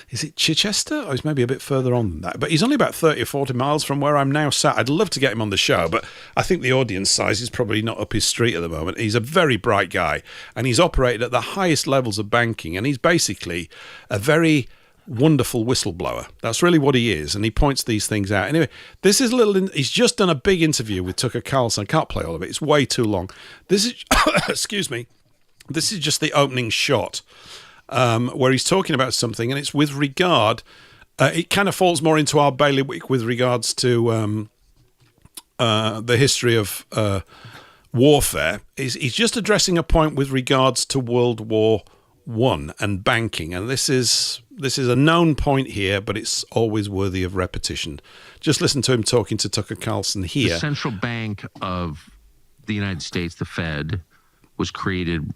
Speaker 1: is it Chichester? Or he's maybe a bit further on than that. But he's only about 30 or 40 miles from where I'm now sat. I'd love to get him on the show, but I think the audience size is probably not up his street at the moment. He's a very bright guy, and he's operated at the highest levels of banking, and he's basically a very wonderful whistleblower. That's really what he is, and he points these things out. Anyway, this is he's just done a big interview with Tucker Carlson. I can't play all of it. It's way too long. This is, excuse me, this is just the opening shot where he's talking about something, and it's with regard, it kind of falls more into our bailiwick with regards to the history of warfare. He's just addressing a point with regards to World War I and banking, and this is a known point here, but it's always worthy of repetition. Just listen to him talking to Tucker Carlson here.
Speaker 7: The central bank of the United States, the Fed, was created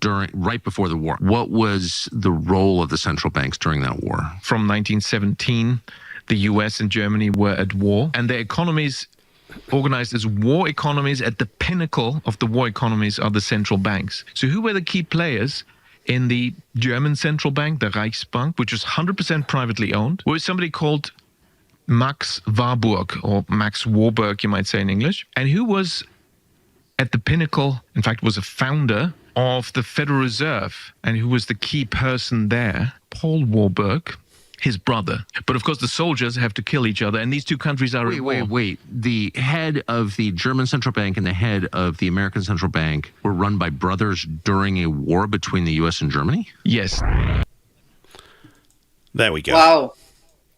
Speaker 7: right before the war. What was the role of the central banks during that war?
Speaker 8: From 1917, the US and Germany were at war, and their economies organized as war economies. At the pinnacle of the war economies are the central banks. So who were the key players in the German central bank, the Reichsbank, which was 100% privately owned? Was somebody called Max Warburg, or Max Warburg, you might say in English, and who was at the pinnacle, in fact, was a founder of the Federal Reserve, and who was the key person there? Paul Warburg, his brother. But of course, the soldiers have to kill each other, and these two countries are at war.
Speaker 7: Wait. The head of the German central bank and the head of the American central bank were run by brothers during a war between the U.S. and Germany?
Speaker 8: Yes.
Speaker 1: There we go.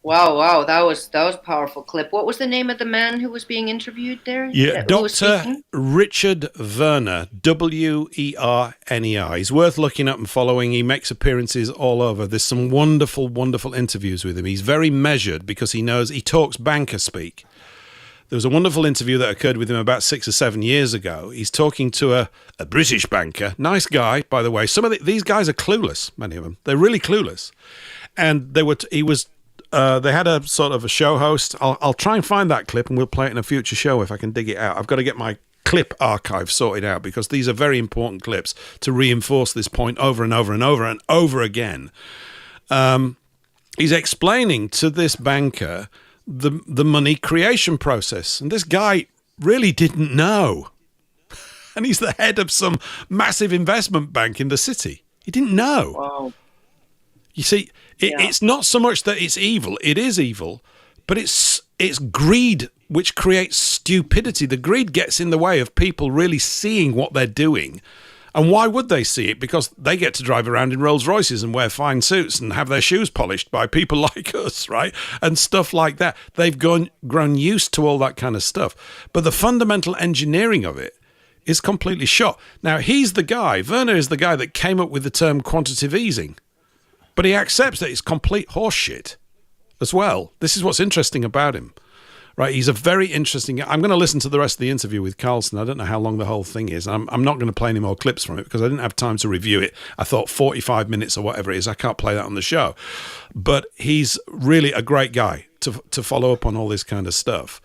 Speaker 5: Wow. That was a powerful clip. What was the name of the man who was being interviewed there?
Speaker 1: Yeah, Dr. Richard Werner, Werner. He's worth looking up and following. He makes appearances all over. There's some wonderful, wonderful interviews with him. He's very measured because he knows he talks banker speak. There was a wonderful interview that occurred with him about 6 or 7 years ago. He's talking to a British banker. Nice guy, by the way. Some of these guys are clueless, many of them. They're really clueless. And they had a sort of a show host. I'll try and find that clip and we'll play it in a future show if I can dig it out. I've got to get my clip archive sorted out because these are very important clips to reinforce this point over and over and over and over again. He's explaining to this banker the money creation process, and this guy really didn't know. And he's the head of some massive investment bank in the city. He didn't know.
Speaker 5: Wow.
Speaker 1: You see, it's not so much that it's evil. It is evil, but it's greed which creates stupidity. The greed gets in the way of people really seeing what they're doing. And why would they see it? Because they get to drive around in Rolls Royces and wear fine suits and have their shoes polished by people like us, right? And stuff like that. They've grown used to all that kind of stuff. But the fundamental engineering of it is completely shot. Now, Werner is the guy that came up with the term quantitative easing. But he accepts that it's complete horseshit as well. This is what's interesting about him, right? He's a very interesting... I'm going to listen to the rest of the interview with Carlson. I don't know how long the whole thing is. I'm not going to play any more clips from it because I didn't have time to review it. I thought 45 minutes or whatever it is. I can't play that on the show. But he's really a great guy to follow up on all this kind of stuff.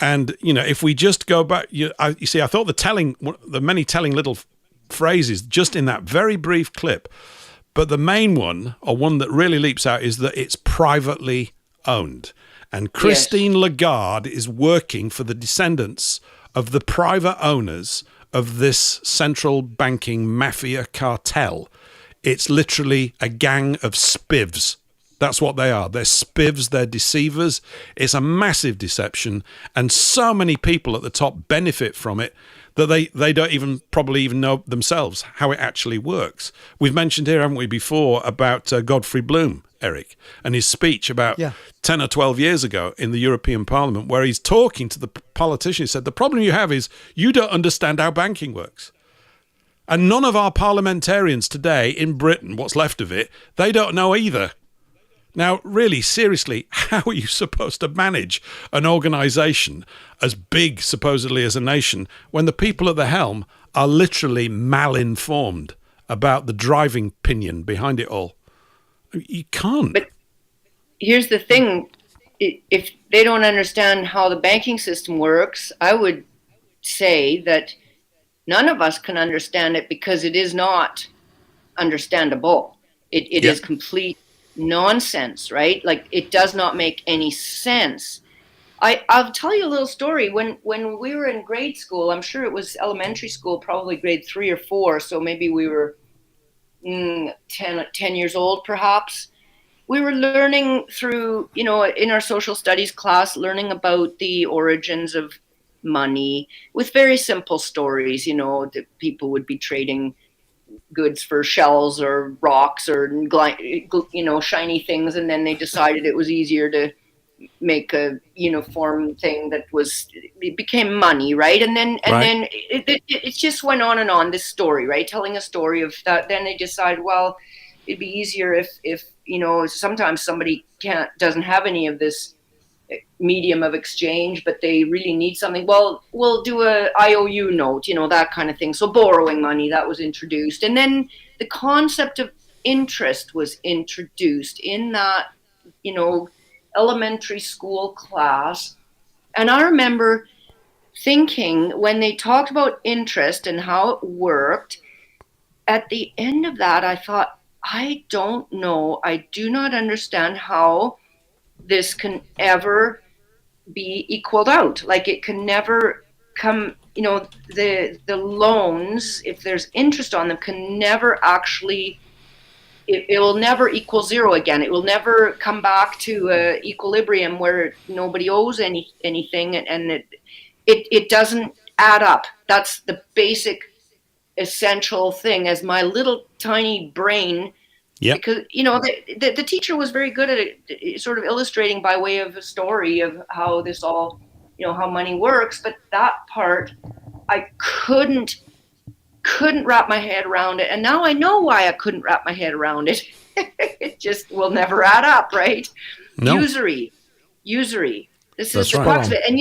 Speaker 1: And, if we just go back... You see, I thought the many telling little phrases just in that very brief clip... But the main one, or one that really leaps out, is that it's privately owned. And Christine Lagarde is working for the descendants of the private owners of this central banking mafia cartel. It's literally a gang of spivs. That's what they are. They're spivs, they're deceivers. It's a massive deception. And so many people at the top benefit from it that they don't probably even know themselves how it actually works. We've mentioned here, haven't we, before about Godfrey Bloom, Eric, and his speech about 10 or 12 years ago in the European Parliament, where he's talking to the politicians. He said, the problem you have is you don't understand how banking works. And none of our parliamentarians today in Britain, what's left of it, they don't know either. Now, really, seriously, how are you supposed to manage an organisation as big, supposedly, as a nation when the people at the helm are literally malinformed about the driving pinion behind it all? You can't.
Speaker 5: But here's the thing. If they don't understand how the banking system works, I would say that none of us can understand it because it is not understandable. It is complete nonsense, right? Like, it does not make any sense. I'll tell you a little story. When we were in grade school, I'm sure it was elementary school, probably grade 3 or 4, so maybe we were 10 years old perhaps. We were learning through, in our social studies class, learning about the origins of money with very simple stories, that people would be trading goods for shells or rocks or shiny things, and then they decided it was easier to make a uniform thing that it became money, right? And then it just went on and on, this story, right? Telling a story of that. Then they decided, well, it'd be easier if sometimes somebody doesn't have any of this medium of exchange, but they really need something. Well, we'll do a IOU note, that kind of thing. So borrowing money, that was introduced. And then the concept of interest was introduced in that, elementary school class. And I remember thinking, when they talked about interest and how it worked, at the end of that, I thought, I don't know. I do not understand how this can ever be equaled out. Like, it can never come, the loans, if there's interest on them, can never actually, it will never equal zero again. It will never come back to equilibrium where nobody owes anything, and it doesn't add up. That's the basic essential thing, as my little tiny brain. Yeah. Because, the teacher was very good at it, sort of illustrating by way of a story of how this all, how money works. But that part, I couldn't wrap my head around it. And now I know why I couldn't wrap my head around it. It just will never add up, right? No. Usury. This is the crux of it. And,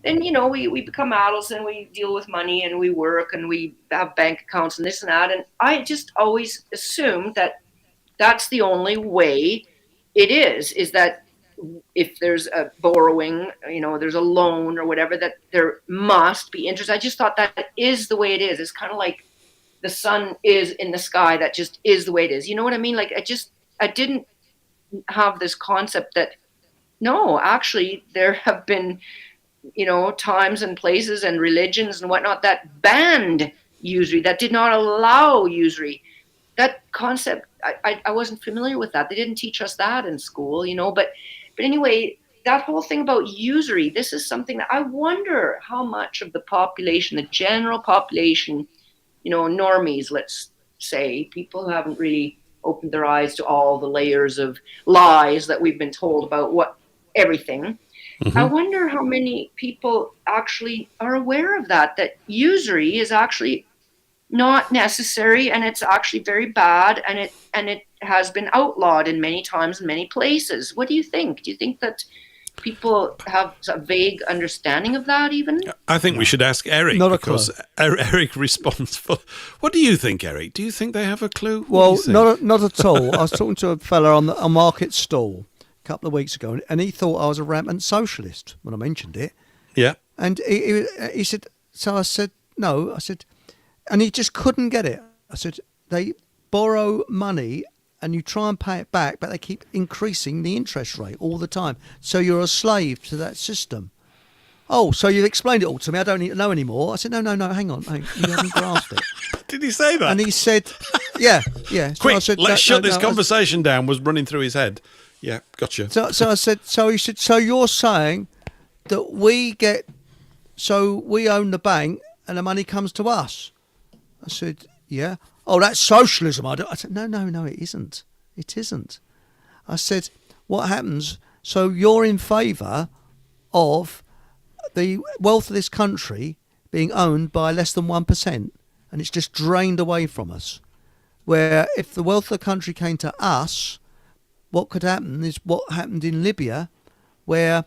Speaker 5: then we become adults and we deal with money and we work and we have bank accounts and this and that. And I just always assumed that that's the only way it is that if there's a borrowing, there's a loan or whatever, that there must be interest. I just thought that is the way it is. It's kind of like the sun is in the sky. That just is the way it is. You know what I mean? Like, I didn't have this concept that, no, actually there have been, times and places and religions and whatnot that banned usury, that did not allow usury. That concept, I wasn't familiar with that. They didn't teach us that in school, but anyway, that whole thing about usury, this is something that I wonder how much of the population, the general population, normies, let's say, people who haven't really opened their eyes to all the layers of lies that we've been told about everything. Mm-hmm. I wonder how many people actually are aware of that usury is actually not necessary, and it's actually very bad, and it has been outlawed in many times in many places. What do you think? Do you think that people have a vague understanding of that even?
Speaker 1: I think we should ask Eric,
Speaker 2: not
Speaker 1: because Eric responds for... What do you think, Eric? Do you think they have a clue?
Speaker 2: Well, not at all. I was talking to a fella on a market stall a couple of weeks ago, and he thought I was a rampant socialist when I mentioned it.
Speaker 1: Yeah.
Speaker 2: And he said, so I said, no. I said, and he just couldn't get it. I said, they borrow money and you try and pay it back, but they keep increasing the interest rate all the time. So you're a slave to that system. Oh, so you've explained it all to me. I don't need to know anymore. I said, no, hang on. You haven't grasped it.
Speaker 1: Did he say that?
Speaker 2: And he said, yeah. So
Speaker 1: quick,
Speaker 2: I said,
Speaker 1: let's shut this conversation down, was running through his head. Yeah, gotcha.
Speaker 2: So I said, he said, so you're saying that we own the bank and the money comes to us? I said, yeah. Oh, that's socialism. I said, no, it isn't. It isn't. I said, what happens? So you're in favour of the wealth of this country being owned by less than 1%, and it's just drained away from us. Where if the wealth of the country came to us, what could happen is what happened in Libya, where,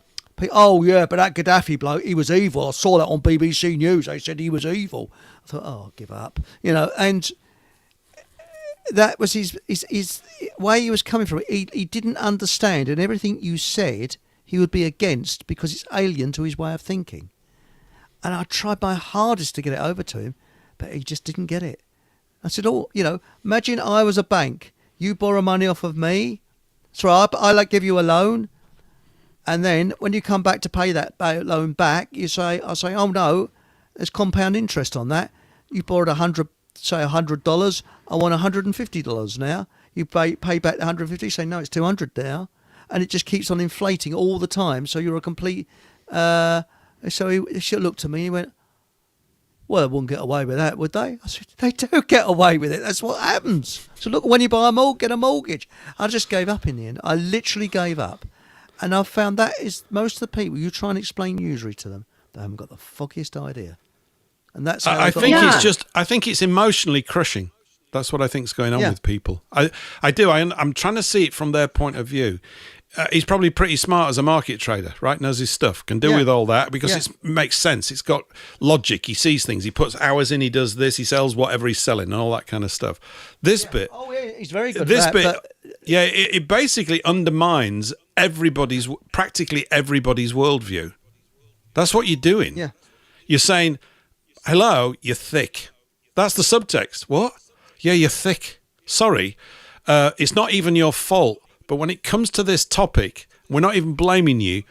Speaker 2: oh yeah, but that Gaddafi bloke, he was evil. I saw that on BBC News. They said he was evil. I thought, oh, I'll give up. And that was his way he was coming from. He didn't understand, and everything you said he would be against because it's alien to his way of thinking. And I tried my hardest to get it over to him, but he just didn't get it. I said, imagine I was a bank. You borrow money off of me. So I give you a loan. And then when you come back to pay that loan back, I say, oh no, there's compound interest on that. You borrowed $100. I want $150 now. You pay back the $150. Say no, it's $200 now, and it just keeps on inflating all the time. So you're a complete. So he looked at me. And he went, "Well, they wouldn't get away with that, would they?" I said, "They do get away with it. That's what happens. So look, when you buy a mortgage, get a mortgage." I just gave up in the end. I literally gave up, And I've found that is most of the people, you try and explain usury to them, they haven't got the foggiest idea. And that's how
Speaker 1: I
Speaker 2: they've got
Speaker 1: think
Speaker 2: away.
Speaker 1: it's just. I think it's emotionally crushing. That's what I think's going on with people. I do. I'm trying to see it from their point of view. He's probably pretty smart as a market trader, right? Knows his stuff, can do with all that because it makes sense. It's got logic. He sees things. He puts hours in. He does this. He sells whatever he's selling and all that kind of stuff. This bit.
Speaker 2: Oh, yeah, he's very good
Speaker 1: This
Speaker 2: at
Speaker 1: bit.
Speaker 2: that, but
Speaker 1: It basically undermines practically everybody's worldview. That's what you're doing.
Speaker 2: Yeah.
Speaker 1: You're saying, hello, you're thick. That's the subtext. What? Yeah, you're thick. Sorry. It's not even your fault. But when it comes to this topic, we're not even blaming you.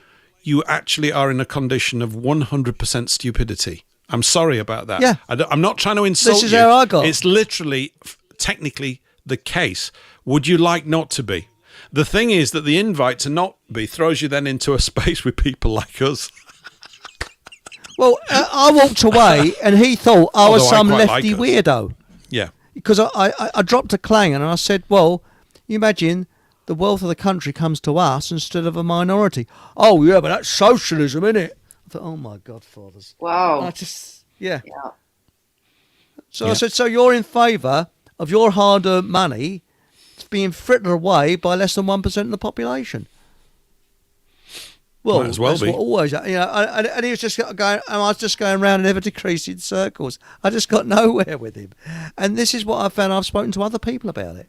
Speaker 1: You actually are in a condition of 100% stupidity. I'm sorry about that.
Speaker 2: Yeah.
Speaker 1: I'm not trying to insult you.
Speaker 2: This is how I got.
Speaker 1: It's literally, technically, the case. Would you like not to be? The thing is that the invite to not be throws you then into a space with people like us.
Speaker 2: well, I walked away and he thought I was
Speaker 1: Although I
Speaker 2: some
Speaker 1: quite
Speaker 2: lefty
Speaker 1: like us.
Speaker 2: weirdo.
Speaker 1: Yeah.
Speaker 2: Because I dropped a clang and I said, well, you imagine the wealth of the country comes to us instead of a minority. Oh, yeah, but that's socialism, isn't it? I thought, oh, my God, fathers.
Speaker 5: Wow.
Speaker 2: I just, yeah.
Speaker 5: Yeah.
Speaker 2: So I said, so you're in favour of your hard-earned money being frittered away by less than 1% of the population? Well,
Speaker 1: Might as well
Speaker 2: that's
Speaker 1: be.
Speaker 2: what always, and he was just going, and I was just going around in ever decreasing circles. I just got nowhere with him. And this is what I found. I've spoken to other people about it.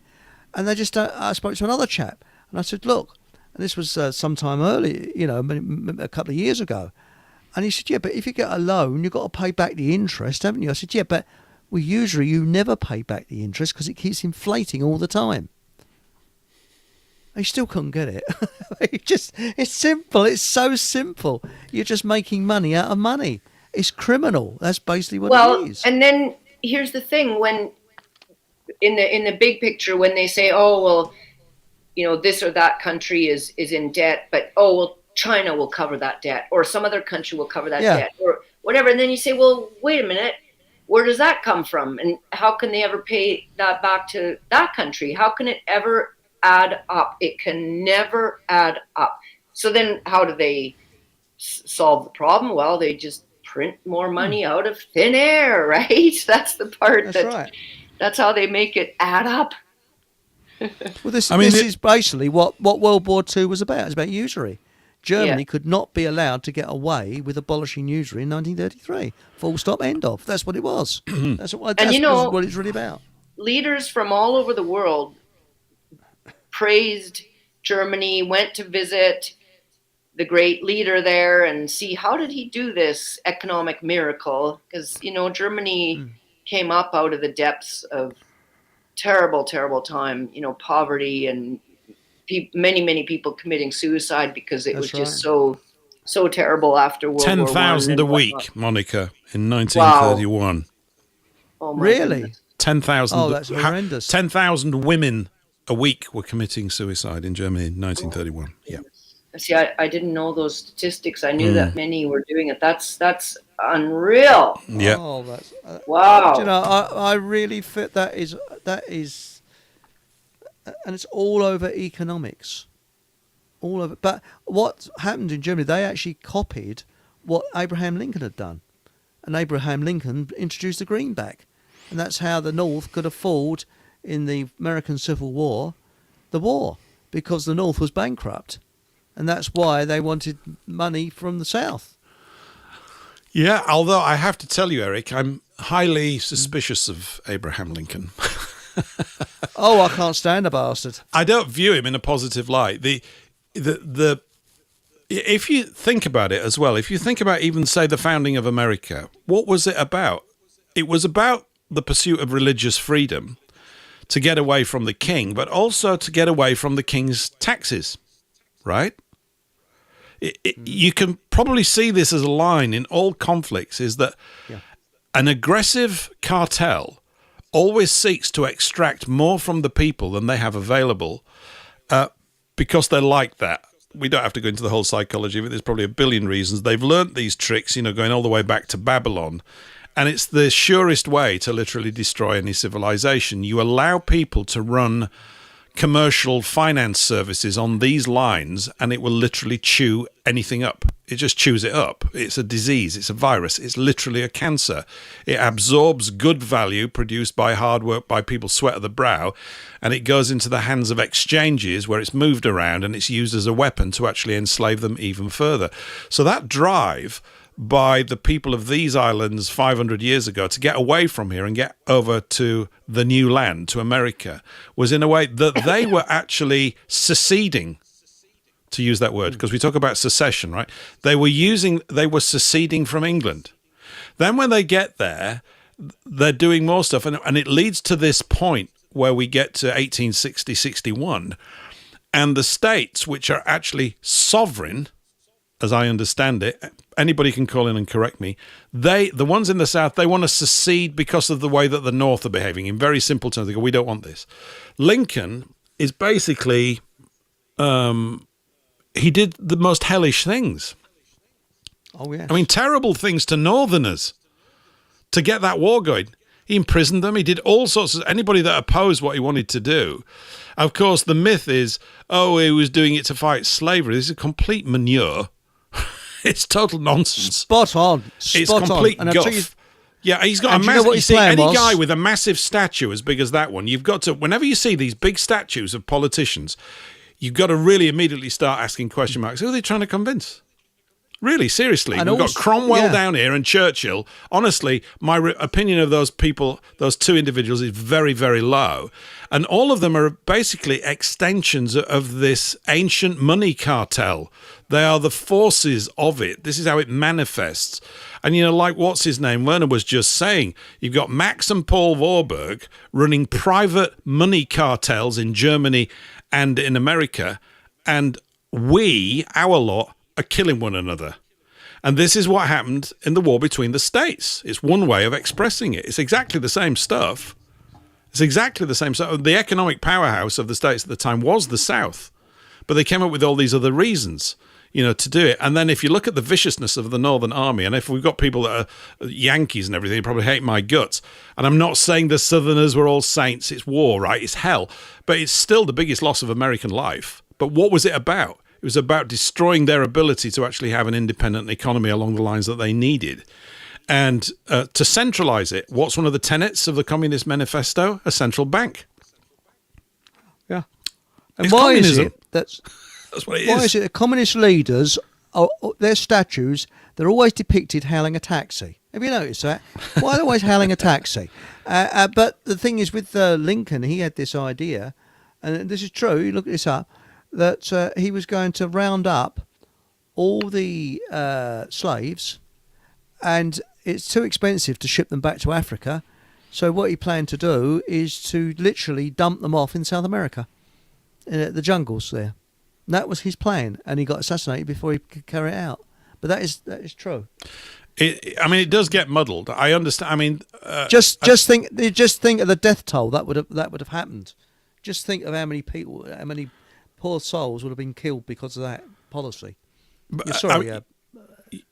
Speaker 2: And they just, I spoke to another chap, and I said, look, and this was sometime early, a couple of years ago. And he said, yeah, but if you get a loan, you've got to pay back the interest, haven't you? I said, yeah, but usually you never pay back the interest because it keeps inflating all the time. He still couldn't get it. It's simple. It's so simple. You're just making money out of money. It's criminal. That's basically what it is.
Speaker 5: And then here's the thing: when in the big picture, when they say, "Oh well, this or that country is in debt," but oh well, China will cover that debt, or some other country will cover that debt, or whatever, and then you say, "Well, wait a minute." Where does that come from? And how can they ever pay that back to that country? How can it ever add up? It can never add up. So then how do they solve the problem? Well, they just print more money out of thin air, right? That's the part that's how they make it add up.
Speaker 2: Well, this is basically what World War II was about. It's about usury. Germany could not be allowed to get away with abolishing usury in 1933. Full stop, end of. That's what it was. That's what it's really about.
Speaker 5: Leaders from all over the world praised Germany, went to visit the great leader there and see how did he do this economic miracle? Because, Germany came up out of the depths of terrible, terrible time, poverty and many people committing suicide because it was just so terrible after World War I.
Speaker 1: 10,000 a week, Monica, in 1931.
Speaker 5: Wow. Oh my
Speaker 2: Really?
Speaker 5: goodness.
Speaker 1: 10,000.
Speaker 2: Oh, that's horrendous.
Speaker 1: 10,000 women a week were committing suicide in Germany in 1931. Yeah.
Speaker 5: See, I didn't know those statistics. I knew that many were doing it. That's unreal.
Speaker 1: Yeah.
Speaker 2: Oh, that's
Speaker 5: Wow.
Speaker 2: I really fit that is, and it's all over economics, all over. But what happened in Germany? They actually copied what Abraham Lincoln had done, and Abraham Lincoln introduced the greenback, and that's how the North could afford in the American Civil War, the war, because the North was bankrupt, and that's why they wanted money from the South.
Speaker 1: Yeah, although I have to tell you, Eric, I'm highly suspicious of Abraham Lincoln.
Speaker 2: Oh, I can't stand the bastard.
Speaker 1: I don't view him in a positive light. If you think about it as well, if you think about even, say, the founding of America, what was it about? It was about the pursuit of religious freedom to get away from the king, but also to get away from the king's taxes, right? You can probably see this as a line in all conflicts, is that an aggressive cartel always seeks to extract more from the people than they have available because they're like that. We don't have to go into the whole psychology of it. There's probably a billion reasons. They've learnt these tricks, going all the way back to Babylon. And it's the surest way to literally destroy any civilization. You allow people to run commercial finance services on these lines, and it will literally chew anything up. It just chews it up. It's a disease. It's a virus. It's literally a cancer. It absorbs good value produced by hard work, by people's sweat of the brow, and it goes into the hands of exchanges where it's moved around and it's used as a weapon to actually enslave them even further. So that drive by the people of these islands 500 years ago to get away from here and get over to the new land, to America, was in a way that they were actually seceding, to use that word, because we talk about secession, right? They were seceding from England. Then when they get there, they're doing more stuff, and it leads to this point where we get to 1860, 61, and the states, which are actually sovereign, as I understand it, anybody can call in and correct me, the ones in the South, they want to secede because of the way that the North are behaving. In very simple terms, they go, we don't want this. Lincoln is basically, he did the most hellish things.
Speaker 2: Oh, yes.
Speaker 1: I mean, terrible things to Northerners to get that war going. He imprisoned them. He did all sorts of, anybody that opposed what he wanted to do. Of course, the myth is, oh, he was doing it to fight slavery. This is a complete manure. It's total nonsense.
Speaker 2: Spot on.
Speaker 1: It's complete guff. Yeah, he's got a massive. You see, any guy with a massive statue as big as that one, you've got to. Whenever you see these big statues of politicians, you've got to really immediately start asking question marks. Who are they trying to convince? Really, seriously. We've got Cromwell down here and Churchill. Honestly, my opinion of those people, those two individuals, is very, very low. And all of them are basically extensions of this ancient money cartel. They are the forces of it. This is how it manifests. And, like what's his name? Werner was just saying, you've got Max and Paul Warburg running private money cartels in Germany and in America. And our lot, are killing one another. And this is what happened in the war between the states. It's one way of expressing it. It's exactly the same stuff. It's exactly the same stuff. The economic powerhouse of the states at the time was the South. But they came up with all these other reasons, to do it. And then if you look at the viciousness of the Northern Army, and if we've got people that are Yankees and everything, they probably hate my guts. And I'm not saying the Southerners were all saints. It's war, right? It's hell. But it's still the biggest loss of American life. But what was it about? It was about destroying their ability to actually have an independent economy along the lines that they needed. And to centralize it, what's one of the tenets of the Communist Manifesto? A central bank.
Speaker 2: Yeah. And
Speaker 1: it's
Speaker 2: why
Speaker 1: communism.
Speaker 2: Is it that's
Speaker 1: what it is.
Speaker 2: Why is it that communist leaders, their statues, they're always depicted hailing a taxi? Have you noticed that? Why are they always hailing a taxi? But the thing is, with Lincoln, he had this idea, and this is true, you look this up, that he was going to round up all the slaves, and it's too expensive to ship them back to Africa. So what he planned to do is to literally dump them off in South America, in the jungles there. And that was his plan, and he got assassinated before he could carry it out. But that is true.
Speaker 1: It does get muddled. I understand. I mean,
Speaker 2: just think of the death toll that would have happened. Just think of how many people, how many poor souls would have been killed because of that policy.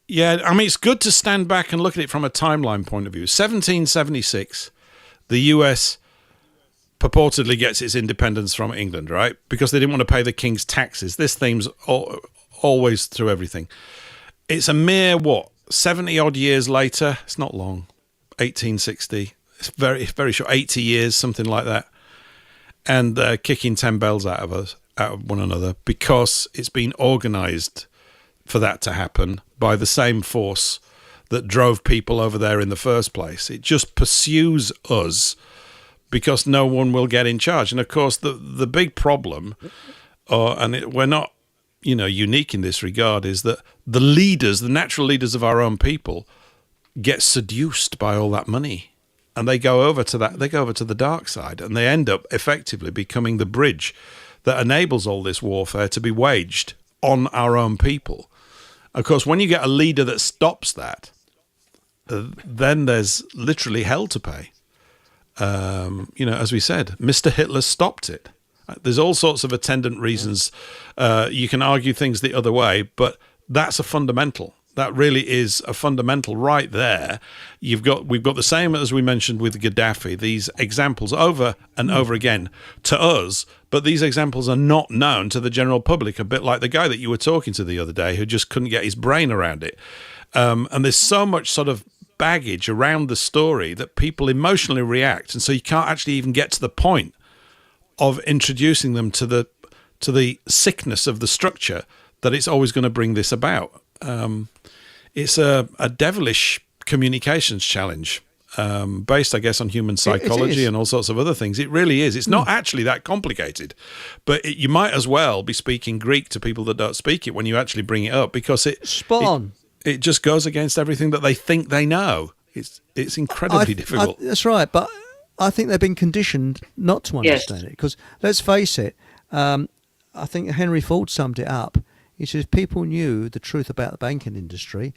Speaker 1: It's good to stand back and look at it from a timeline point of view. 1776, the US purportedly gets its independence from England, right? Because they didn't want to pay the king's taxes. This theme's always through everything. It's a mere, 70-odd years later? It's not long. 1860. It's very, very short. 80 years, something like that. And they're kicking 10 bells out of one another because it's been organised for that to happen by the same force that drove people over there in the first place. It just pursues us because no one will get in charge. And of course, the big problem, we're not unique in this regard, is that the natural leaders of our own people, get seduced by all that money. And they go over to the dark side, and they end up effectively becoming the bridge that enables all this warfare to be waged on our own people. Of course, when you get a leader that stops that, then there's literally hell to pay. As we said, Mr. Hitler stopped it. There's all sorts of attendant reasons. You can argue things the other way, but that's a fundamental. That really is a fundamental right there. We've got the same as we mentioned with Gaddafi, these examples over and over again to us, but these examples are not known to the general public, a bit like the guy that you were talking to the other day who just couldn't get his brain around it. And there's so much sort of baggage around the story that people emotionally react, and so you can't actually even get to the point of introducing them to the sickness of the structure that it's always going to bring this about. It's a devilish communications challenge based, I guess, on human psychology and all sorts of other things. It really is. It's not actually that complicated, but you might as well be speaking Greek to people that don't speak it when you actually bring it up, because it just goes against everything that they think they know. It's incredibly difficult.
Speaker 2: That's right, but I think they've been conditioned not to understand it, because let's face it, I think Henry Ford summed it up. He says, if people knew the truth about the banking industry,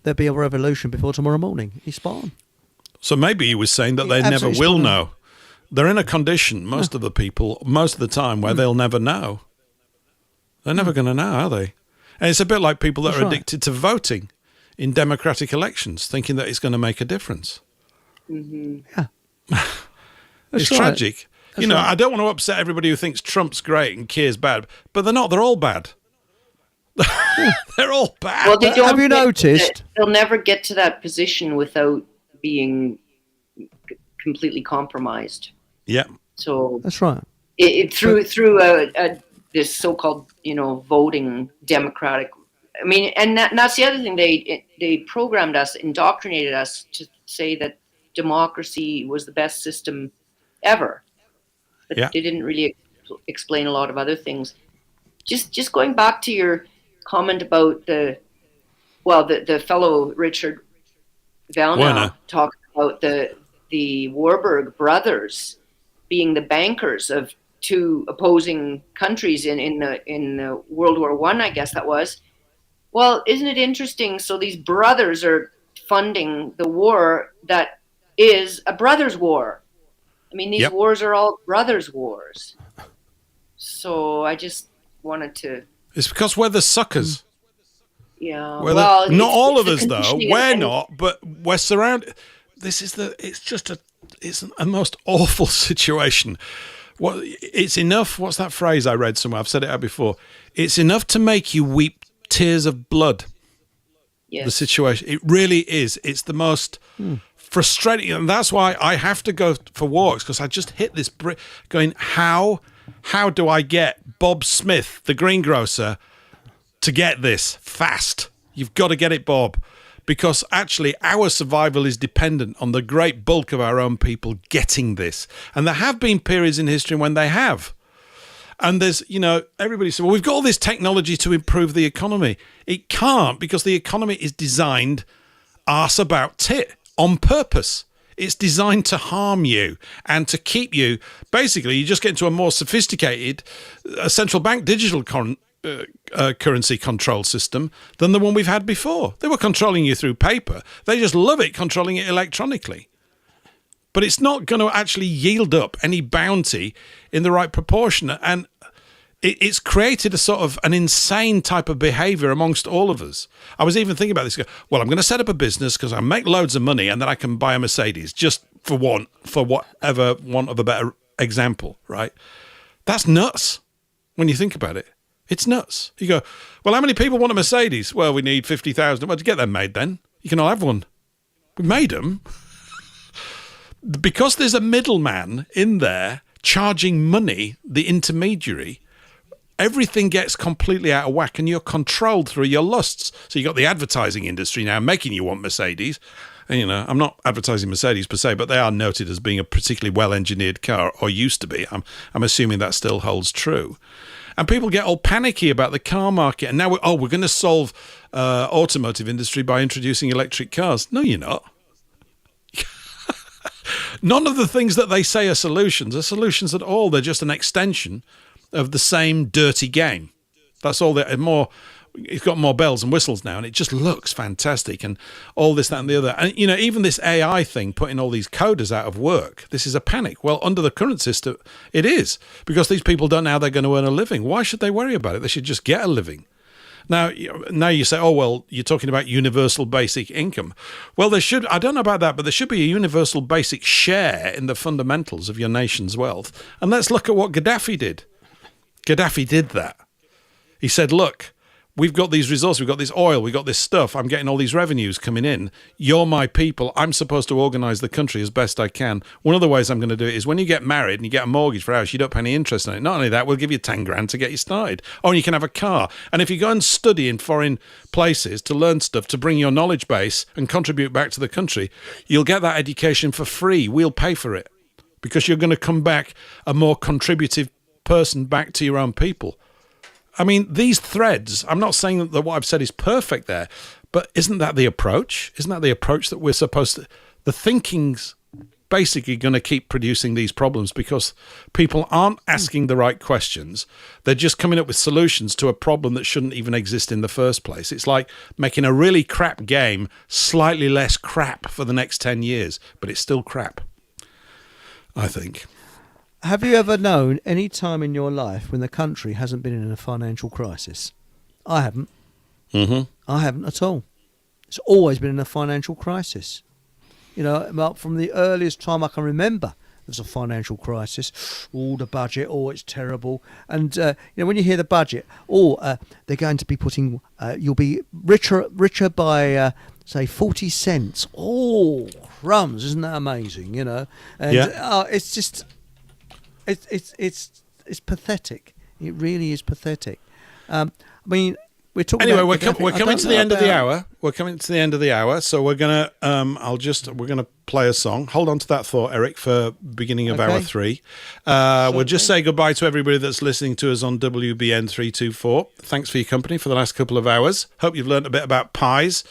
Speaker 2: there'd be a revolution before tomorrow morning. He's spot on.
Speaker 1: So maybe he was saying that they never will know. They're in a condition, most of the people, most of the time, where they'll never know. They're never going to know, are they? And it's a bit like people that are addicted to voting in democratic elections, thinking that it's going to make a difference.
Speaker 5: Mm-hmm.
Speaker 2: Yeah.
Speaker 1: It's tragic.
Speaker 2: That's
Speaker 1: I don't want to upset everybody who thinks Trump's great and Keir's bad, but they're not. They're all bad. They're all bad.
Speaker 5: Well,
Speaker 2: have you noticed?
Speaker 5: They'll never get to that position without being completely compromised.
Speaker 1: Yeah.
Speaker 5: So
Speaker 2: that's right.
Speaker 5: Through this so-called voting democratic. I mean, and that's the other thing. They programmed us, indoctrinated us to say that democracy was the best system ever, but they didn't really explain a lot of other things. Just going back to your comment about the fellow Richard Valnow talked about the Warburg brothers being the bankers of two opposing countries in the World War I, I guess that was. Well, isn't it interesting? So these brothers are funding the war that is a brothers' war. I mean, these wars are all brothers' wars. So I just wanted to... It's
Speaker 1: because we're the suckers.
Speaker 5: Yeah.
Speaker 1: Well, not all of us, though. We're not, but we're surrounded... It's a most awful situation. It's enough... What's that phrase I read somewhere? I've said it out before. It's enough to make you weep tears of blood.
Speaker 5: Yes.
Speaker 1: The situation. It really is. It's the most frustrating. And that's why I have to go for walks, because I just hit this brick going, how do I get Bob Smith, the greengrocer, to get this fast? You've got to get it, Bob. Because actually our survival is dependent on the great bulk of our own people getting this. And there have been periods in history when they have. And there's, everybody says, well, we've got all this technology to improve the economy. It can't, because the economy is designed arse about tit on purpose. It's designed to harm you and to keep you. Basically, you just get into a more sophisticated central bank digital currency control system than the one we've had before. They were controlling you through paper. They just love it controlling it electronically. But it's not going to actually yield up any bounty in the right proportion. And it's created a sort of an insane type of behavior amongst all of us. I was even thinking about this. Well, I'm going to set up a business because I make loads of money and then I can buy a Mercedes, just for want of a better example, right? That's nuts when you think about it. It's nuts. You go, well, how many people want a Mercedes? Well, we need 50,000. Well, to get them made then. You can all have one. We made them. Because there's a middleman in there charging money, the intermediary, everything gets completely out of whack and you're controlled through your lusts. So you've got the advertising industry now making you want Mercedes. And, I'm not advertising Mercedes per se, but they are noted as being a particularly well-engineered car, or used to be. I'm assuming that still holds true. And people get all panicky about the car market. And now we're going to solve automotive industry by introducing electric cars. No, you're not. None of the things that they say are solutions at all. They're just an extension of the same dirty game. That's all. It's got more bells and whistles now, and it just looks fantastic, and all this, that, and the other. And even this AI thing, putting all these coders out of work. This is a panic. Well, under the current system, it is, because these people don't know how they're going to earn a living. Why should they worry about it? They should just get a living. Now you say, oh, well, you're talking about universal basic income. Well, there should, I don't know about that, but there should be a universal basic share in the fundamentals of your nation's wealth. And let's look at what Gaddafi did. Gaddafi did that. He said, look, we've got these resources, we've got this oil, we've got this stuff, I'm getting all these revenues coming in. You're my people. I'm supposed to organise the country as best I can. One of the ways I'm going to do it is when you get married and you get a mortgage for a house, you don't pay any interest on it. Not only that, we'll give you 10 grand to get you started. Oh, and you can have a car. And if you go and study in foreign places to learn stuff, to bring your knowledge base and contribute back to the country, you'll get that education for free. We'll pay for it because you're going to come back a more contributive person back to your own people. I mean, these threads, I'm not saying that what I've said is perfect there, but isn't that the approach? Isn't that the approach that we're supposed to... The thinking's basically going to keep producing these problems because people aren't asking the right questions. They're just coming up with solutions to a problem that shouldn't even exist in the first place. It's like making a really crap game slightly less crap for the next 10 years, but it's still crap, I think.
Speaker 2: Have you ever known any time in your life when the country hasn't been in a financial crisis? I haven't.
Speaker 1: Mm-hmm.
Speaker 2: I haven't at all. It's always been in a financial crisis. You know, from the earliest time I can remember, there's a financial crisis. Oh, the budget. Oh, it's terrible. And you know, when you hear the budget, they're going to be putting. You'll be richer by say 40 cents. Oh, crumbs! Isn't that amazing? You know, and it's just. It's pathetic. It really is pathetic. I mean, we're talking.
Speaker 1: Anyway,
Speaker 2: about
Speaker 1: we're coming to the end of the hour. We're coming to the end of the hour, so we're gonna we're gonna play a song. Hold on to that thought, Eric, for beginning of hour 3. We'll just say goodbye to everybody that's listening to us on WBN 324. Thanks for your company for the last couple of hours. Hope you've learned a bit about pies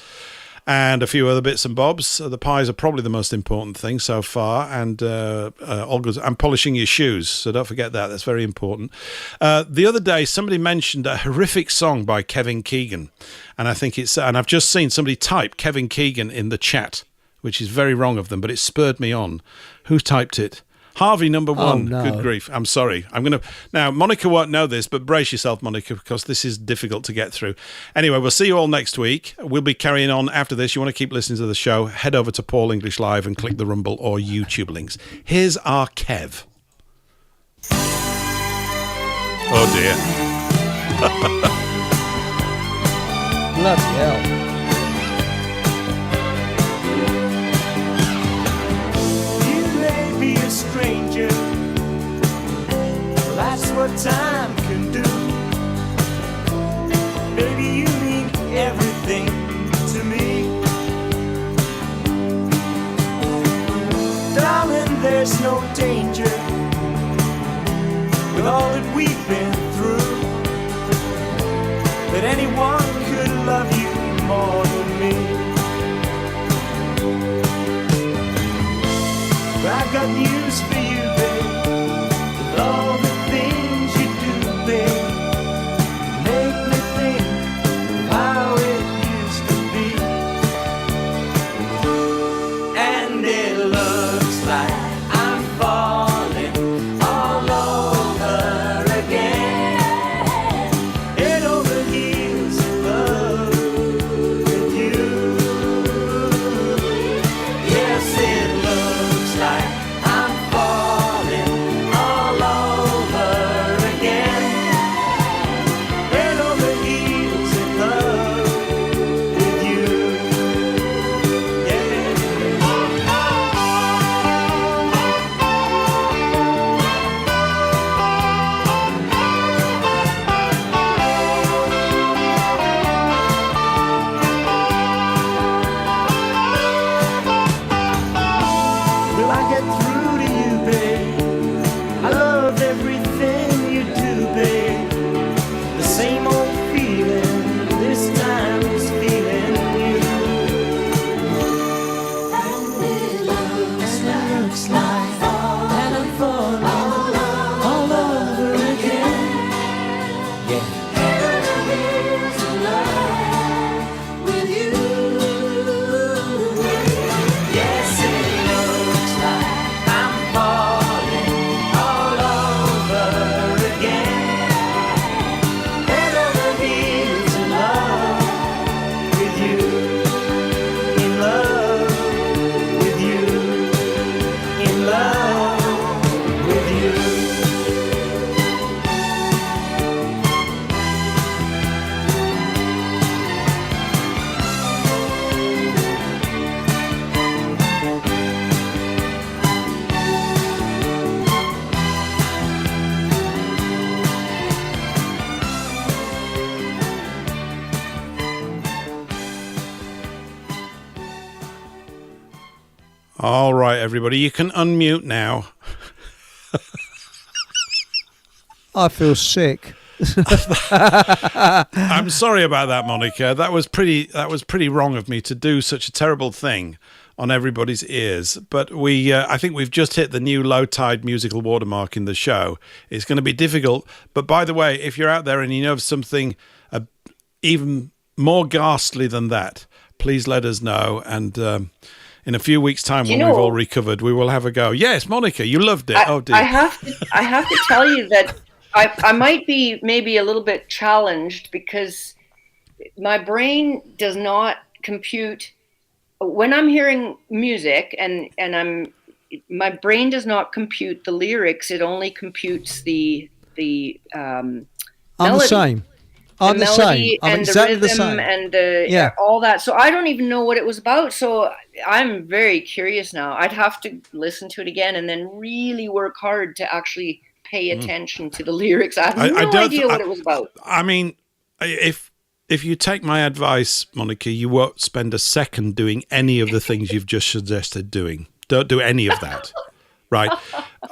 Speaker 1: and a few other bits and bobs. The pies are probably the most important thing so far, and all good. And polishing your shoes, so don't forget that. That's very important. The other day, somebody mentioned a horrific song by Kevin Keegan, and I think and I've just seen somebody type Kevin Keegan in the chat, which is very wrong of them, but it spurred me on. Who typed it? Harvey number 1.
Speaker 2: Oh, no.
Speaker 1: Good grief. I'm sorry. Now, Monika won't know this, but brace yourself, Monika, because this is difficult to get through. Anyway, we'll see you all next week. We'll be carrying on after this. You want to keep listening to the show, head over to Paul English Live and click the Rumble or YouTube links. Here's our Kev. Oh, dear.
Speaker 2: Bloody hell.
Speaker 9: Stranger, well, that's what time can do. Baby, you mean everything to me. Darling, there's no danger with all that we've been through, that anyone could love you more than me. I got news for you, babe. With all the things you do, babe, make me think how it used to be. And it looks like I'm falling all over again, head over heels in love with you. Yes, it looks like I'm
Speaker 1: All right, everybody, you can unmute now.
Speaker 2: I feel sick.
Speaker 1: I'm sorry about that, Monika. That was pretty wrong of me to do such a terrible thing on everybody's ears. But I think we've just hit the new low tide musical watermark in the show. It's going to be difficult. But by the way, if you're out there and you know of something even more ghastly than that, please let us know. And in a few weeks' time, when we've all recovered, we will have a go. Yes, Monika, you loved it. Oh dear.
Speaker 5: I have to tell you that I might be maybe a little bit challenged because my brain does not compute when I'm hearing music, and my brain does not compute the lyrics. It only computes the melody.
Speaker 2: I'm the same. I'm the same. I'm exactly the same.
Speaker 5: And all that. So I don't even know what it was about. So I'm very curious now. I'd have to listen to it again and then really work hard to actually pay attention to the lyrics. I have no idea what it was about.
Speaker 1: I mean, if you take my advice, Monika, you won't spend a second doing any of the things you've just suggested doing. Don't do any of that, right?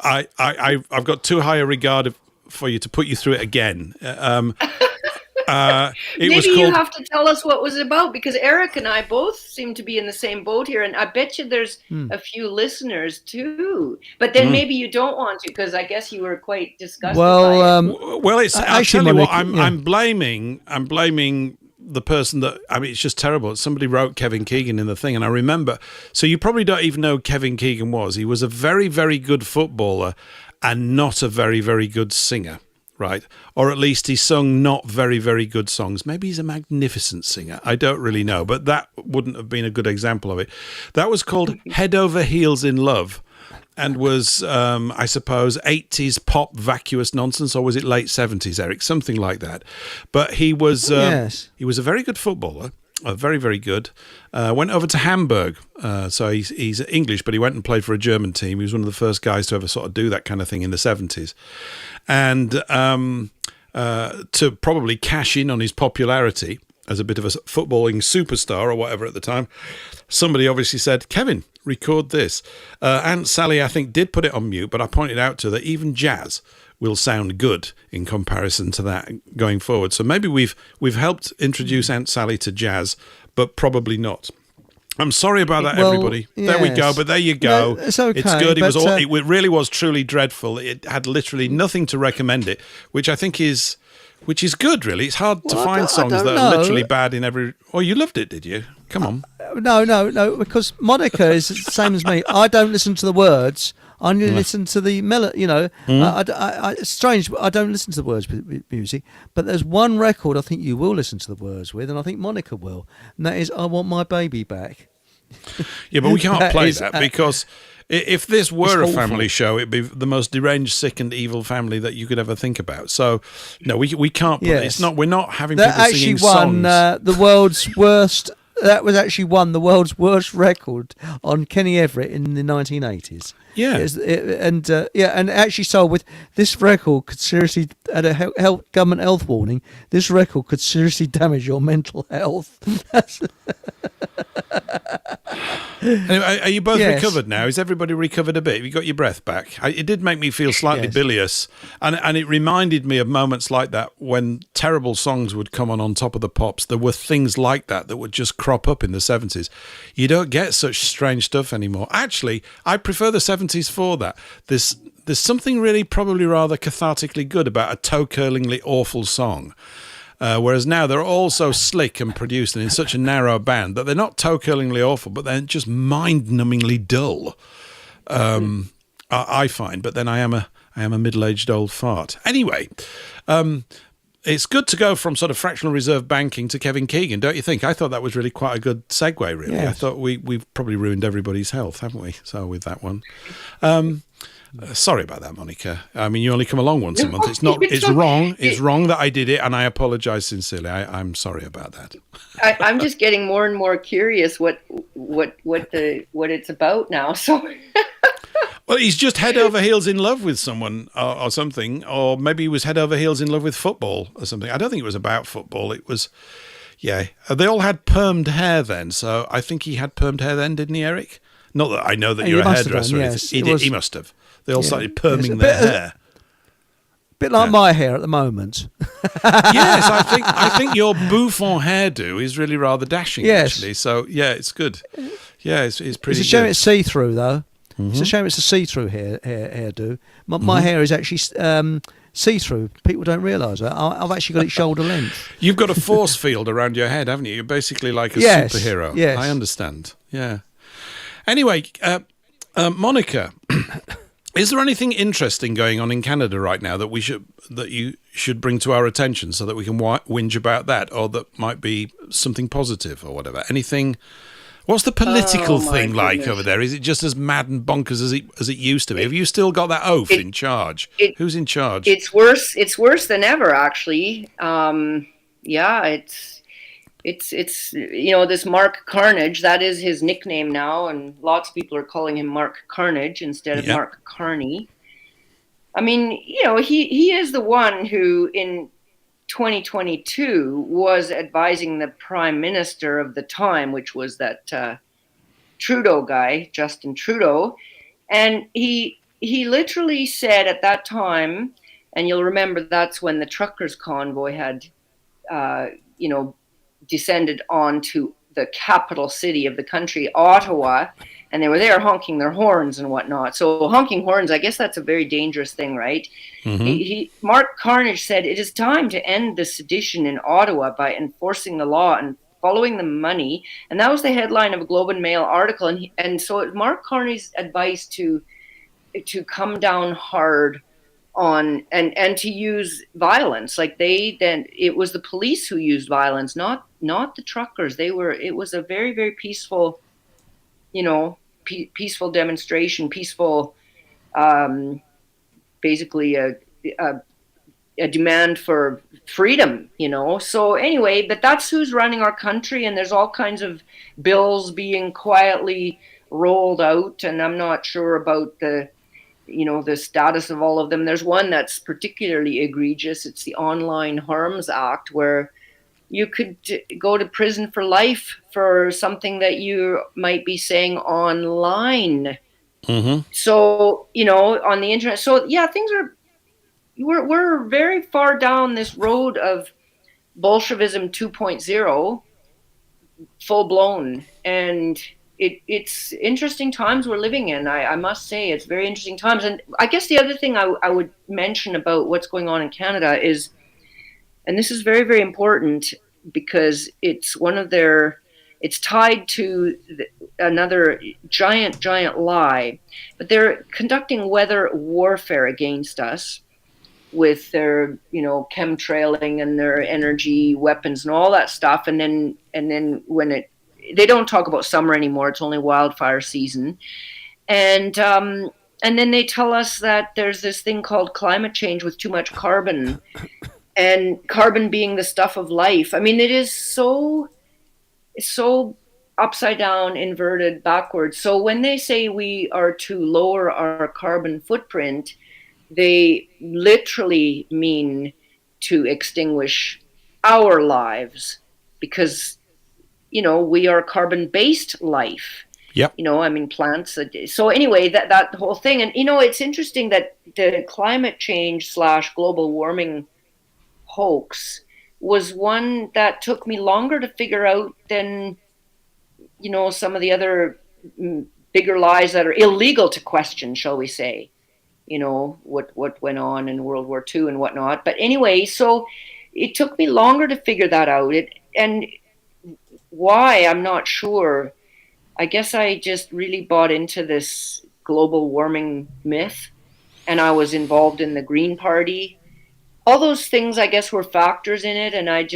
Speaker 1: I've got too high a regard for you to put you through it again.
Speaker 5: Maybe you have to tell us what it was about, because Eric and I both seem to be in the same boat here, and I bet you there's a few listeners too. But then maybe you don't want to, because I guess you were quite disgusted.
Speaker 1: Well, it's. I'll tell you what. I'm blaming the person that. I mean, it's just terrible. Somebody wrote Kevin Keegan in the thing, and I remember. So you probably don't even know who Kevin Keegan was. He was a very, very good footballer, and not a very, very good singer. Right, or at least he sung not very, very good songs. Maybe he's a magnificent singer. I don't really know, but that wouldn't have been a good example of it. That was called Head Over Heels in Love, and was, I suppose, 80s pop vacuous nonsense, or was it late 70s, Eric? Something like that. But he was he was a very good footballer. Very, very good. Went over to Hamburg. So he's English, but he went and played for a German team. He was one of the first guys to ever sort of do that kind of thing in the 70s. And to probably cash in on his popularity as a bit of a footballing superstar or whatever at the time, somebody obviously said, Kevin, record this. Aunt Sally, I think, did put it on mute, but I pointed out to her that even jazz will sound good in comparison to that going forward. So maybe we've helped introduce Aunt Sally to jazz, but probably not. I'm sorry about that, everybody. Yes. There we go, but there you go.
Speaker 2: No, it's okay.
Speaker 1: It's good. It really was truly dreadful. It had literally nothing to recommend it, which I think is good, really. It's hard to find songs that are literally bad in every... Oh, you loved it, did you? Come on.
Speaker 2: No, because Monika is the same as me. I don't listen to the words. I only listen to the melody, you know. It's strange, but I don't listen to the words with music. But there's one record I think you will listen to the words with, and I think Monika will. And that is I Want My Baby Back.
Speaker 1: Yeah, but we can't play that because if this were a family show, it'd be the most deranged, sick and evil family that you could ever think about. So, no, we can't put it. It's not. We're not having people singing songs.
Speaker 2: That actually won the world's worst... That was actually won the world's worst record on Kenny Everett in the 1980s.
Speaker 1: Yeah,
Speaker 2: and actually sold with this record could seriously, at a government health warning, this record could seriously damage your mental health.
Speaker 1: Anyway, are you both recovered now? Is everybody recovered a bit? Have you got your breath back? It did make me feel slightly bilious, and it reminded me of moments like that when terrible songs would come on top of the pops. There were things like that would just crop up in the 70s. You don't get such strange stuff anymore. Actually, I prefer the 70s for that. There's something really probably rather cathartically good about a toe-curlingly awful song. Whereas now they're all so slick and produced and in such a narrow band that they're not toe-curlingly awful, but they're just mind-numbingly dull. I find, but then I am a middle-aged old fart. Anyway, it's good to go from sort of fractional reserve banking to Kevin Keegan, don't you think? I thought that was really quite a good segue, really. Yes. I thought we've probably ruined everybody's health, haven't we? So with that one. Sorry about that, Monika. I mean, you only come along once a month. It's not. It's wrong. It's wrong that I did it, and I apologise sincerely. I'm sorry about that.
Speaker 5: I'm just getting more and more curious what it's about now. So.
Speaker 1: Well, he's just head over heels in love with someone or something, or maybe he was head over heels in love with football or something. I don't think it was about football. It was, they all had permed hair then. So I think he had permed hair then, didn't he, Eric? Not that I know that
Speaker 2: And
Speaker 1: you're
Speaker 2: you
Speaker 1: a
Speaker 2: must have
Speaker 1: hairdresser.
Speaker 2: done,
Speaker 1: or
Speaker 2: yes.
Speaker 1: anything. He must have. They all
Speaker 2: Yeah.
Speaker 1: started perming
Speaker 2: Yes,
Speaker 1: their hair.
Speaker 2: bit like
Speaker 1: Yeah.
Speaker 2: my hair at the moment.
Speaker 1: Yes, I think your bouffant hairdo is really rather dashing,
Speaker 2: Yes.
Speaker 1: actually. So, yeah, it's good. Yeah, it's pretty
Speaker 2: It's a shame
Speaker 1: good.
Speaker 2: it's see-through, though.
Speaker 1: Mm-hmm.
Speaker 2: It's a shame it's a see-through hairdo. My hair is actually see-through. People don't realise that. I've actually got it shoulder length.
Speaker 1: You've got a force field around your head, haven't you? You're basically like a
Speaker 2: Yes,
Speaker 1: superhero.
Speaker 2: yes.
Speaker 1: I understand. Yeah. Anyway, Monika, is there anything interesting going on in Canada right now that you should bring to our attention so that we can whinge about that, or that might be something positive or whatever? Anything? What's the political thing like over there? Is it just as mad and bonkers as it used to be? Have you still got that oaf in charge? Who's in charge?
Speaker 5: It's worse. It's worse than ever, actually. Yeah, it's this Mark Carnage. That is his nickname now, and lots of people are calling him Mark Carnage instead of Mark Carney. I mean, he is the one who in 2022 was advising the prime minister of the time, which was that Trudeau guy, Justin Trudeau, and he literally said at that time, and you'll remember that's when the truckers convoy had descended onto the capital city of the country, Ottawa, and they were there honking their horns and whatnot. So honking horns, I guess that's a very dangerous thing, right? Mm-hmm. Mark Carnage said, "It is time to end the sedition in Ottawa by enforcing the law and following the money." And that was the headline of a Globe and Mail article. And so it was Mark Carney's advice to come down hard on and to use violence. Like it was the police who used violence, not the truckers. It was a very, very peaceful, peaceful demonstration, peaceful, basically a demand for freedom, So anyway, but that's who's running our country, and there's all kinds of bills being quietly rolled out, and I'm not sure about the status of all of them. There's one that's particularly egregious. It's the Online Harms Act, where you could go to prison for life for something that you might be saying online. Mm-hmm. So, on the internet. So, yeah, we're very far down this road of Bolshevism 2.0, full blown. And it's interesting times we're living in. I must say, it's very interesting times. And I guess the other thing I would mention about what's going on in Canada is, and this is very, very important because it's it's tied to another giant lie, but they're conducting weather warfare against us with their, chemtrailing and their energy weapons and all that stuff. And then when they don't talk about summer anymore, it's only wildfire season. And then they tell us that there's this thing called climate change with too much carbon, and carbon being the stuff of life. I mean, it is so upside down, inverted, backwards. So when they say we are to lower our carbon footprint, they literally mean to extinguish our lives, because we are carbon-based life. Yep. Plants. So anyway, that whole thing. And, it's interesting that the climate change / global warming hoax was one that took me longer to figure out than, some of the other bigger lies that are illegal to question, shall we say, what went on in World War II and whatnot. But anyway, so it took me longer to figure that out. And why, I'm not sure. I guess I just really bought into this global warming myth, and I was involved in the Green Party. All those things, I guess, were factors in it, and I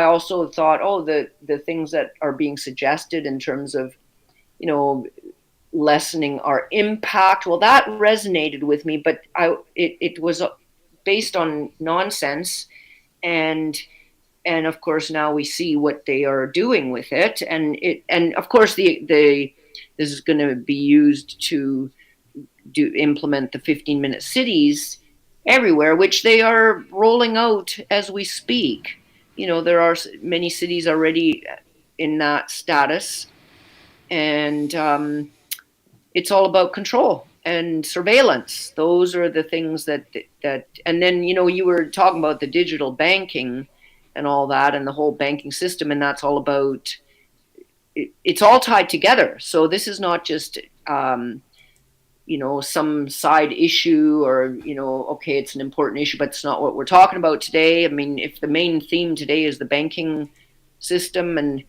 Speaker 5: also thought, the things that are being suggested in terms of, lessening our impact, well, that resonated with me, but it was based on nonsense, and of course now we see what they are doing with it, and of course this is going to be used to implement the 15-minute cities everywhere, which they are rolling out as we speak. There are many cities already in that status, and it's all about control and surveillance. Those are the things that, and then, you were talking about the digital banking and all that and the whole banking system. And that's all about, it's all tied together. So this is not just, some side issue or, okay, it's an important issue, but it's not what we're talking about today. I mean, if the main theme today is the banking system and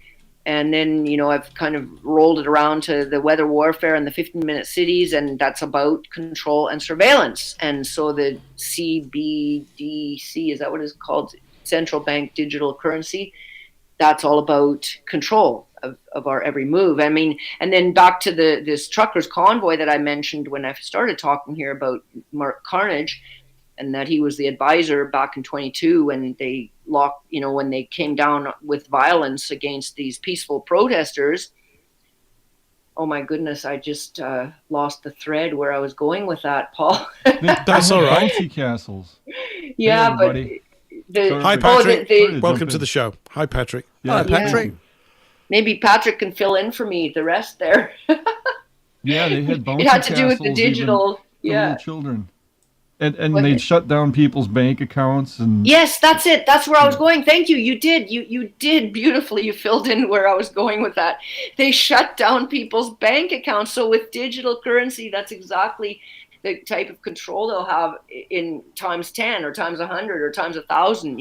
Speaker 5: then, I've kind of rolled it around to the weather warfare and the 15-minute cities, and that's about control and surveillance. And so the CBDC, is that what it's called? Central Bank Digital Currency. That's all about control of our every move. I mean, and then back to this truckers convoy that I mentioned when I started talking here about Mark Carnage, and that he was the advisor back in 22 when they when they came down with violence against these peaceful protesters. Oh my goodness, I just lost the thread where I was going with that, Paul.
Speaker 1: That's all right.
Speaker 10: Bouncy castles.
Speaker 5: Yeah,
Speaker 10: hey,
Speaker 5: but
Speaker 1: hi, Patrick. Welcome to the show. Hi, Patrick.
Speaker 10: Yeah,
Speaker 2: Hello, Patrick.
Speaker 5: Maybe Patrick can fill in for me the rest there.
Speaker 10: Yeah, they had bouncy
Speaker 5: it had to do with the
Speaker 10: castles,
Speaker 5: digital.
Speaker 10: even for little children. And they'd shut down people's bank accounts and
Speaker 5: yes, that's it. That's where I was going. Thank you. You did beautifully. You filled in where I was going with that. They shut down people's bank accounts. So with digital currency, that's exactly the type of control they'll have in times 10 or times 100 or times 1,000.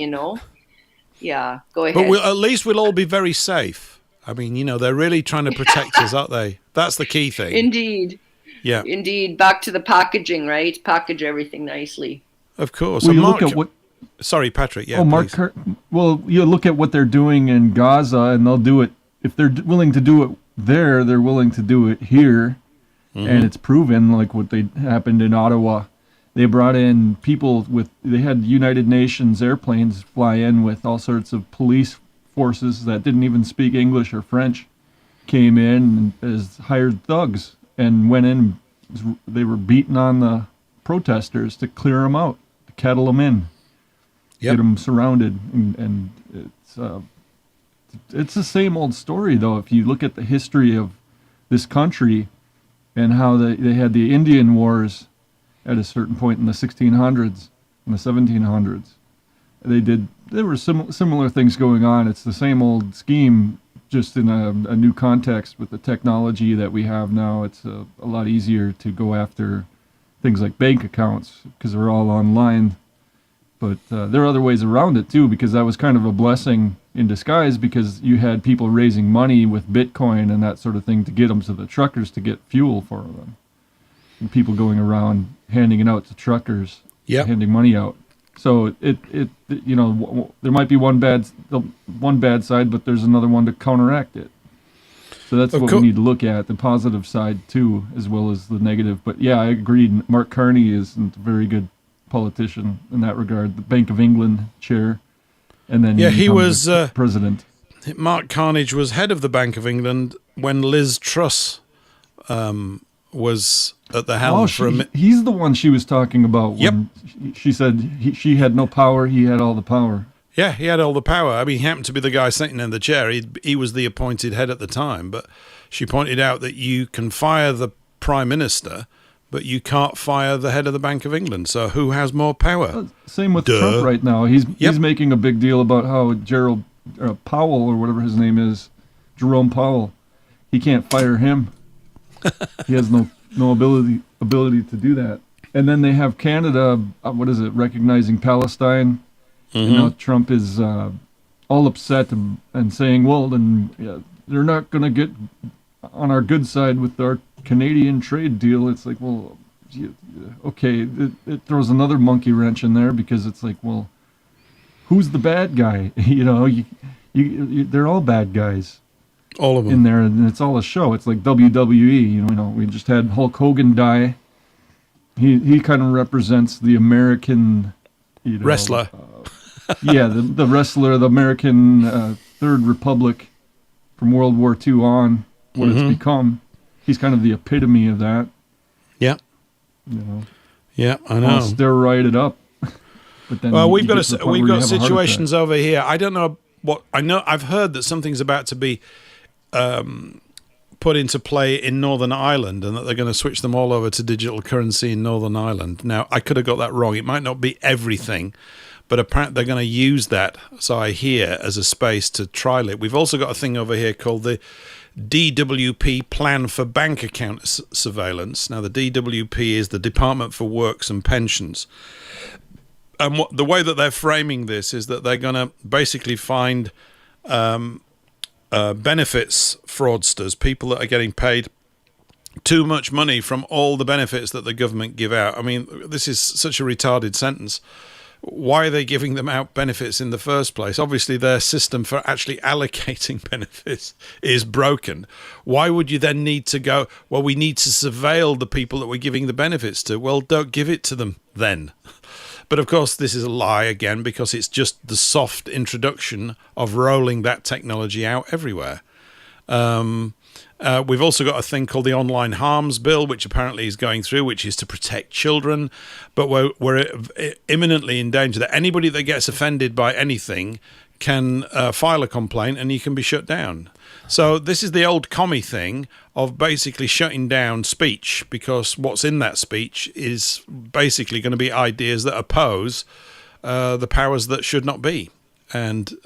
Speaker 5: Yeah, go ahead.
Speaker 1: But at least we'll all be very safe. I mean, they're really trying to protect us, aren't they? That's the key thing.
Speaker 5: Indeed.
Speaker 1: Yeah.
Speaker 5: Indeed. Back to the packaging, right? Package everything nicely.
Speaker 1: Of course.
Speaker 10: Well, you look at what.
Speaker 1: Sorry, Patrick. Yeah.
Speaker 10: Oh, Mark. Well, you look at what they're doing in Gaza, and they'll do it if they're willing to do it there. They're willing to do it here, and it's proven. Like what happened in Ottawa, they brought in people they had United Nations airplanes fly in with all sorts of police forces that didn't even speak English or French, came in as hired thugs. And went in, they were beating on the protesters to clear them out, to kettle them in, get them surrounded. And it's the same old story, though. If you look at the history of this country and how they had the Indian Wars at a certain point in the 1600s and the 1700s, there were similar things going on. It's the same old scheme, just in a new context with the technology that we have now. It's a lot easier to go after things like bank accounts because they're all online. But there are other ways around it too, because that was kind of a blessing in disguise, because you had people raising money with Bitcoin and that sort of thing to get them to the truckers to get fuel for them. And people going around handing it out to truckers, handing money out. So there might be one bad side, but there's another one to counteract it. So that's what we need to look at, the positive side too, as well as the negative. But yeah, I agree. Mark Carney isn't a very good politician in that regard. The Bank of England chair, and then he was president.
Speaker 1: Mark Carnage was head of the Bank of England when Liz Truss was at the helm
Speaker 10: he's the one she was talking about when she said she had no power, he had all the power.
Speaker 1: Yeah, he had all the power. I mean, he happened to be the guy sitting in the chair. He was the appointed head at the time, but she pointed out that you can fire the Prime Minister, but you can't fire the head of the Bank of England. So who has more power?
Speaker 10: Same with Trump right now. He's making a big deal about how Gerald Powell, or whatever his name is, Jerome Powell, he can't fire him. He has no ability to do that. And then they have Canada, recognizing Palestine. And now Trump is all upset and saying, well, then they're not going to get on our good side with our Canadian trade deal. It's like, well, okay, it throws another monkey wrench in there, because it's like, well, who's the bad guy? They're all bad guys.
Speaker 1: All of them
Speaker 10: in there, and it's all a show. It's like WWE. We just had Hulk Hogan die. He kind of represents the American
Speaker 1: wrestler.
Speaker 10: The wrestler, the American Third Republic from World War II on, what it's become. He's kind of the epitome of that.
Speaker 1: Yeah. Yeah, I know.
Speaker 10: All steroided up. But then
Speaker 1: we've got situations over here. I don't know what I know. I've heard that something's about to be put into play in Northern Ireland, and that they're going to switch them all over to digital currency in Northern Ireland. Now, I could have got that wrong. It might not be everything, but apparently they're going to use that, so I hear, as a space to trial it. We've also got a thing over here called the DWP Plan for Bank Account Surveillance. Now, the DWP is the Department for Works and Pensions. And the way that they're framing this is that they're going to basically find benefits fraudsters, people that are getting paid too much money from all the benefits that the government give out. I mean, this is such a retarded sentence. Why are they giving them out benefits in the first place? Obviously, their system for actually allocating benefits is broken. Why would you then need to go, well, we need to surveil the people that we're giving the benefits to? Well, don't give it to them then. But of course, this is a lie again, because it's just the soft introduction of rolling that technology out everywhere. We've also got a thing called the Online Harms Bill, which apparently is going through, which is to protect children. But we're imminently in danger that anybody that gets offended by anything can file a complaint and you can be shut down. So this is the old commie thing of basically shutting down speech, because what's in that speech is basically going to be ideas that oppose the powers that should not be. And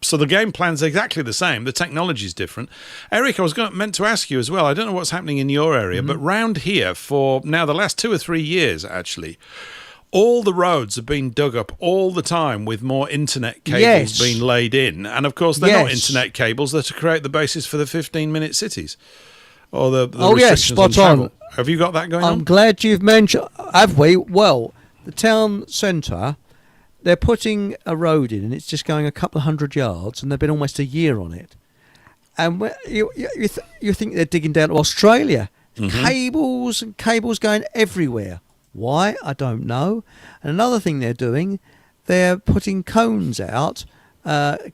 Speaker 1: so the game plan's exactly the same. The technology's different. Eric, I was meant to ask you as well. I don't know what's happening in your area, but round here for now the last 2 or 3 years, actually, all the roads have been dug up all the time with more internet cables being laid in. And, of course, they're not internet cables. They're to create the basis for the 15-minute cities or the restrictions on travel. Have you got that going on?
Speaker 2: I'm glad you've mentioned... Have we? Well, the town centre, they're putting a road in and it's just going a couple of 100 yards, and they've been almost a year on it. And you think they're digging down to Australia. Cables and cables going everywhere. Why? I don't know. And another thing they're doing, they're putting cones out,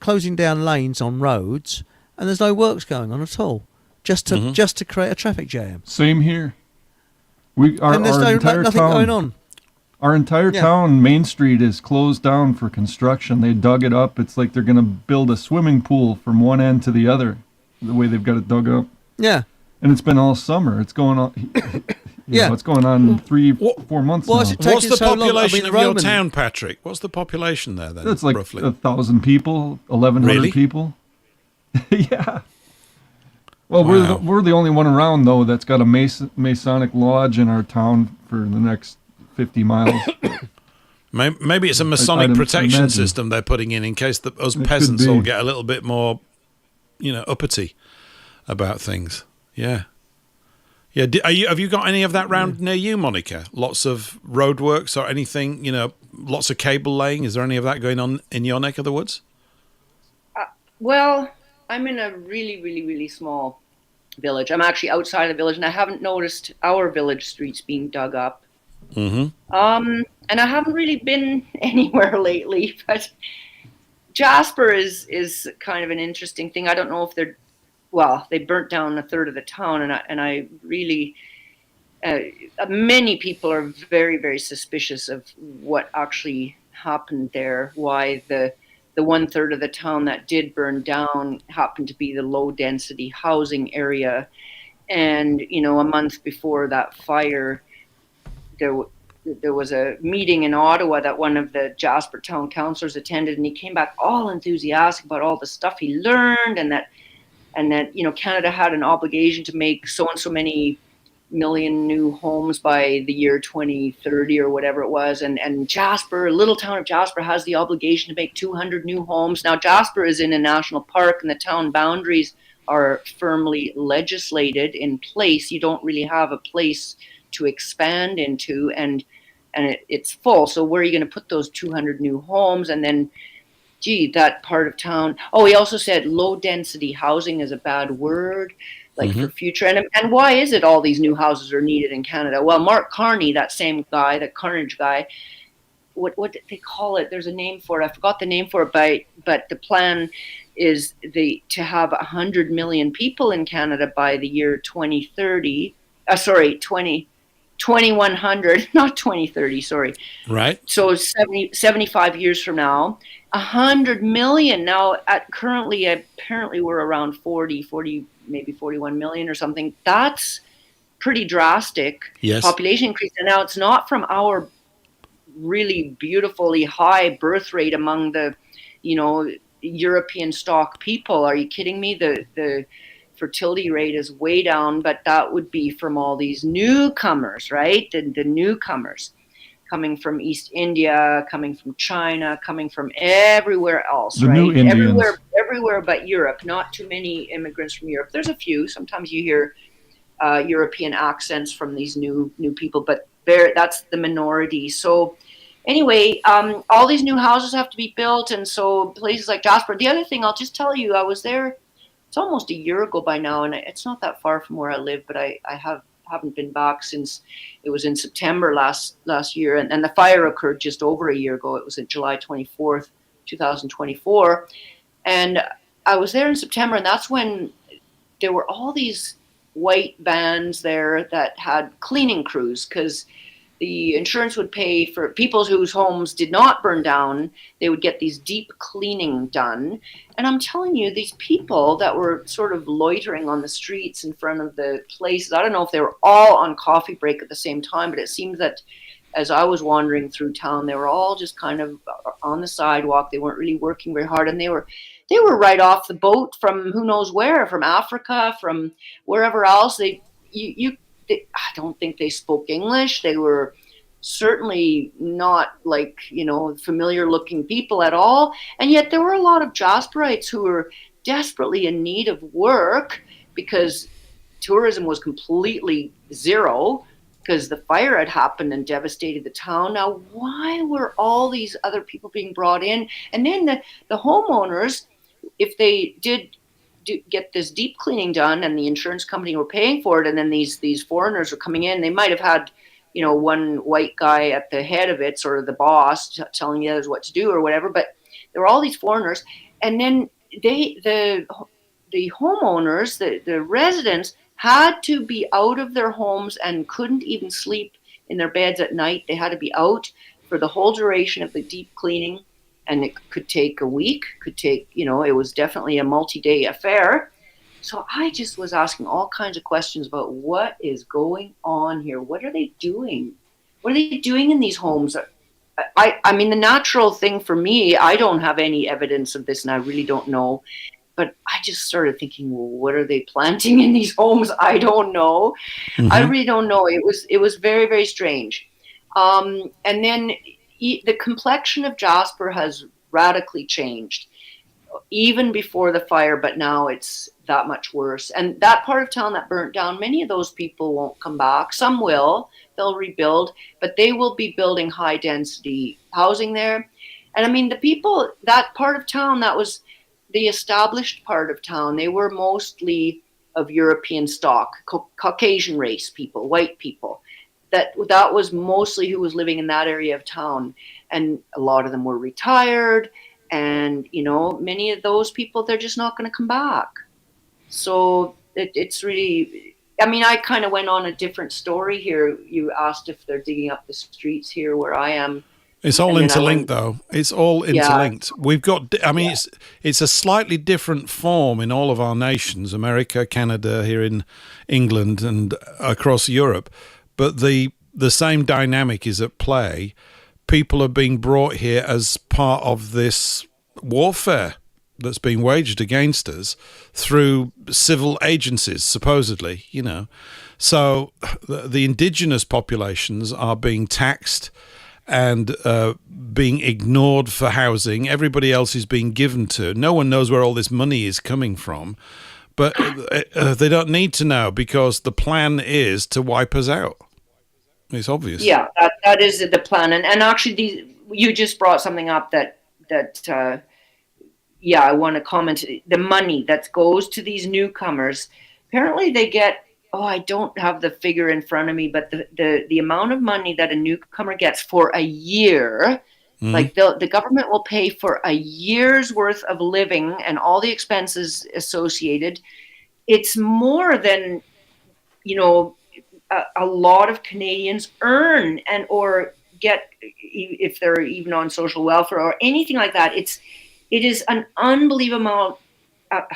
Speaker 2: closing down lanes on roads, and there's no works going on at all, just to create a traffic jam.
Speaker 10: Same here. There's
Speaker 2: nothing going on.
Speaker 10: Our entire town, Main Street, is closed down for construction. They dug it up. It's like they're going to build a swimming pool from one end to the other, the way they've got it dug up.
Speaker 2: Yeah.
Speaker 10: And it's been all summer. It's going on... It's going on 3-4 months now.
Speaker 2: What's the
Speaker 1: population of your town, Patrick? What's the population there then?
Speaker 10: It's like
Speaker 1: roughly
Speaker 10: 1,000 people, 1,100 people. Yeah. Well, we're the only one around though that's got a Masonic lodge in our town for the next 50 miles.
Speaker 1: Maybe it's a Masonic protection system they're putting in case us peasants all get a little bit more, uppity about things. Yeah. Yeah, have you got any of that round near you, Monika? Lots of roadworks or anything, lots of cable laying? Is there any of that going on in your neck of the woods?
Speaker 5: Well, I'm in a really, really, really small village. I'm actually outside of the village, and I haven't noticed our village streets being dug up. And I haven't really been anywhere lately, but Jasper is kind of an interesting thing. I don't know if they burnt down a third of the town, and I really, many people are very, very suspicious of what actually happened there. Why the 1/3 of the town that did burn down happened to be the low density housing area, and a month before that fire, there was a meeting in Ottawa that one of the Jasper town councillors attended, and he came back all enthusiastic about all the stuff he learned, and that Canada had an obligation to make so and so many million new homes by the year 2030 or whatever it was, and Jasper, little town of Jasper, has the obligation to make 200 new homes. Now Jasper is in a national park, and the town boundaries are firmly legislated in place. You don't really have a place to expand into, and it's full. So where are you going to put those 200 new homes? And then that part of town. Oh, he also said low density housing is a bad word, for future. And why is it all these new houses are needed in Canada? Well, Mark Carney, that same guy, the Carnage guy, what did they call it? There's a name for it. I forgot the name for it, but the plan is to have 100 million people in Canada by the year 2030. 2100, not 2030, sorry.
Speaker 1: Right.
Speaker 5: So 75 years from now, 100 million. Now, currently, apparently we're around 40 maybe 41 million or something. That's pretty drastic
Speaker 1: Yes.
Speaker 5: population increase. And now it's not from our really beautifully high birth rate among the, European stock people. Are you kidding me? The fertility rate is way down, but that would be from all these newcomers, right? The newcomers coming from East India, coming from China, coming from everywhere else,
Speaker 10: The
Speaker 5: right?
Speaker 10: new Indians.
Speaker 5: Everywhere but Europe. Not too many immigrants from Europe. There's a few. Sometimes you hear European accents from these new people, but that's the minority. So anyway, all these new houses have to be built, and so places like Jasper. The other thing, I'll just tell you, I was there. It's almost a year ago by now, and it's not that far from where I live, but I haven't been back since it was in September last year, and the fire occurred just over a year ago. It was at July 24th, 2024, and I was there in September, and that's when there were all these white vans there that had cleaning crews, because the insurance would pay for people whose homes did not burn down. They would get these deep cleaning done. And I'm telling you, these people that were sort of loitering on the streets in front of the places, I don't know if they were all on coffee break at the same time, but it seems that as I was wandering through town, they were all just kind of on the sidewalk. They weren't really working very hard, and they were right off the boat from who knows where, from Africa, from wherever else. I don't think they spoke English. They were certainly not like, familiar looking people at all. And yet there were a lot of Jasperites who were desperately in need of work because tourism was completely zero because the fire had happened and devastated the town. Now, why were all these other people being brought in? And then the homeowners, if they did get this deep cleaning done and the insurance company were paying for it, and then these foreigners were coming in, they might have had one white guy at the head of it, sort of the boss, telling the others what to do or whatever, but there were all these foreigners, and then the homeowners, the residents, had to be out of their homes and couldn't even sleep in their beds at night. They had to be out for the whole duration of the deep cleaning. And it could take a week, it was definitely a multi-day affair. So I just was asking all kinds of questions about what is going on here. What are they doing? What are they doing in these homes? I mean, the natural thing for me, I don't have any evidence of this and I really don't know. But I just started thinking, well, what are they planting in these homes? I don't know. Mm-hmm. I really don't know. It was very, very strange. And then the complexion of Jasper has radically changed, even before the fire, but now it's that much worse. And that part of town that burnt down, many of those people won't come back. Some will. They'll rebuild, but they will be building high-density housing there. And I mean, the people, that part of town, that was the established part of town, they were mostly of European stock, Caucasian race people, white people. That was mostly who was living in that area of town. And a lot of them were retired. And, many of those people, they're just not going to come back. So it's really, I mean, I kind of went on a different story here. You asked if they're digging up the streets here where I am.
Speaker 1: It's all interlinked, though. It's all interlinked. Yeah. We've got, it's a slightly different form in all of our nations, America, Canada, here in England and across Europe. But the same dynamic is at play. People are being brought here as part of this warfare that's being waged against us through civil agencies, supposedly, So the indigenous populations are being taxed and being ignored for housing. Everybody else is being given to. No one knows where all this money is coming from. But they don't need to know because the plan is to wipe us out. It's obvious.
Speaker 5: Yeah, that is the plan. And actually, you just brought something up that I want to comment. The money that goes to these newcomers, apparently they get, I don't have the figure in front of me, but the amount of money that a newcomer gets for a year, like the government will pay for a year's worth of living and all the expenses associated. It's more than, a lot of Canadians earn or get if they're even on social welfare or anything like that. It is an unbelievable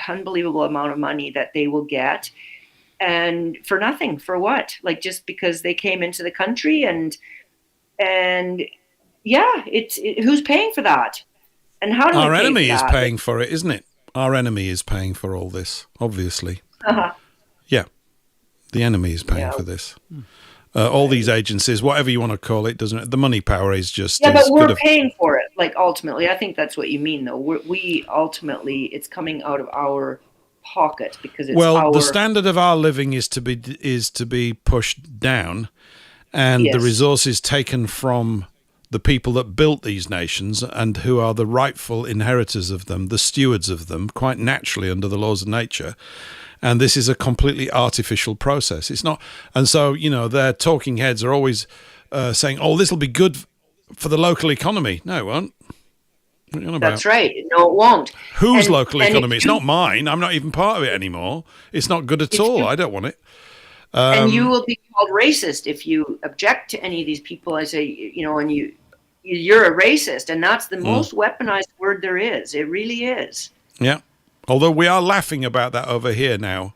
Speaker 5: unbelievable amount of money that they will get, and for nothing, for what? Like, just because they came into the country, and yeah, who's paying for that? And how do
Speaker 1: our
Speaker 5: we pay
Speaker 1: enemy
Speaker 5: for
Speaker 1: is
Speaker 5: that?
Speaker 1: paying for it, isn't it? Our enemy is paying for all this, obviously.
Speaker 5: Uh-huh.
Speaker 1: Yeah, the enemy is paying for this. All these agencies, whatever you want to call it, doesn't it? The money power is just...
Speaker 5: Yeah, but we're paying for it. Like, ultimately, I think that's what you mean, though. We ultimately, it's coming out of our pocket because it's
Speaker 1: the standard of our living is to be pushed down, and the resources taken from the people that built these nations and who are the rightful inheritors of them, the stewards of them, quite naturally under the laws of nature. And this is a completely artificial process. It's not, and so their talking heads are always saying, "Oh, this will be good for the local economy." No, it won't. What are you on about?
Speaker 5: That's right. No, it won't.
Speaker 1: Whose local economy? It's not mine. I'm not even part of it anymore. It's not good at all. I don't want it.
Speaker 5: And you will be called racist if you object to any of these people. I say, and you're a racist, and that's the most weaponized word there is. It really is.
Speaker 1: Yeah. Although we are laughing about that over here now.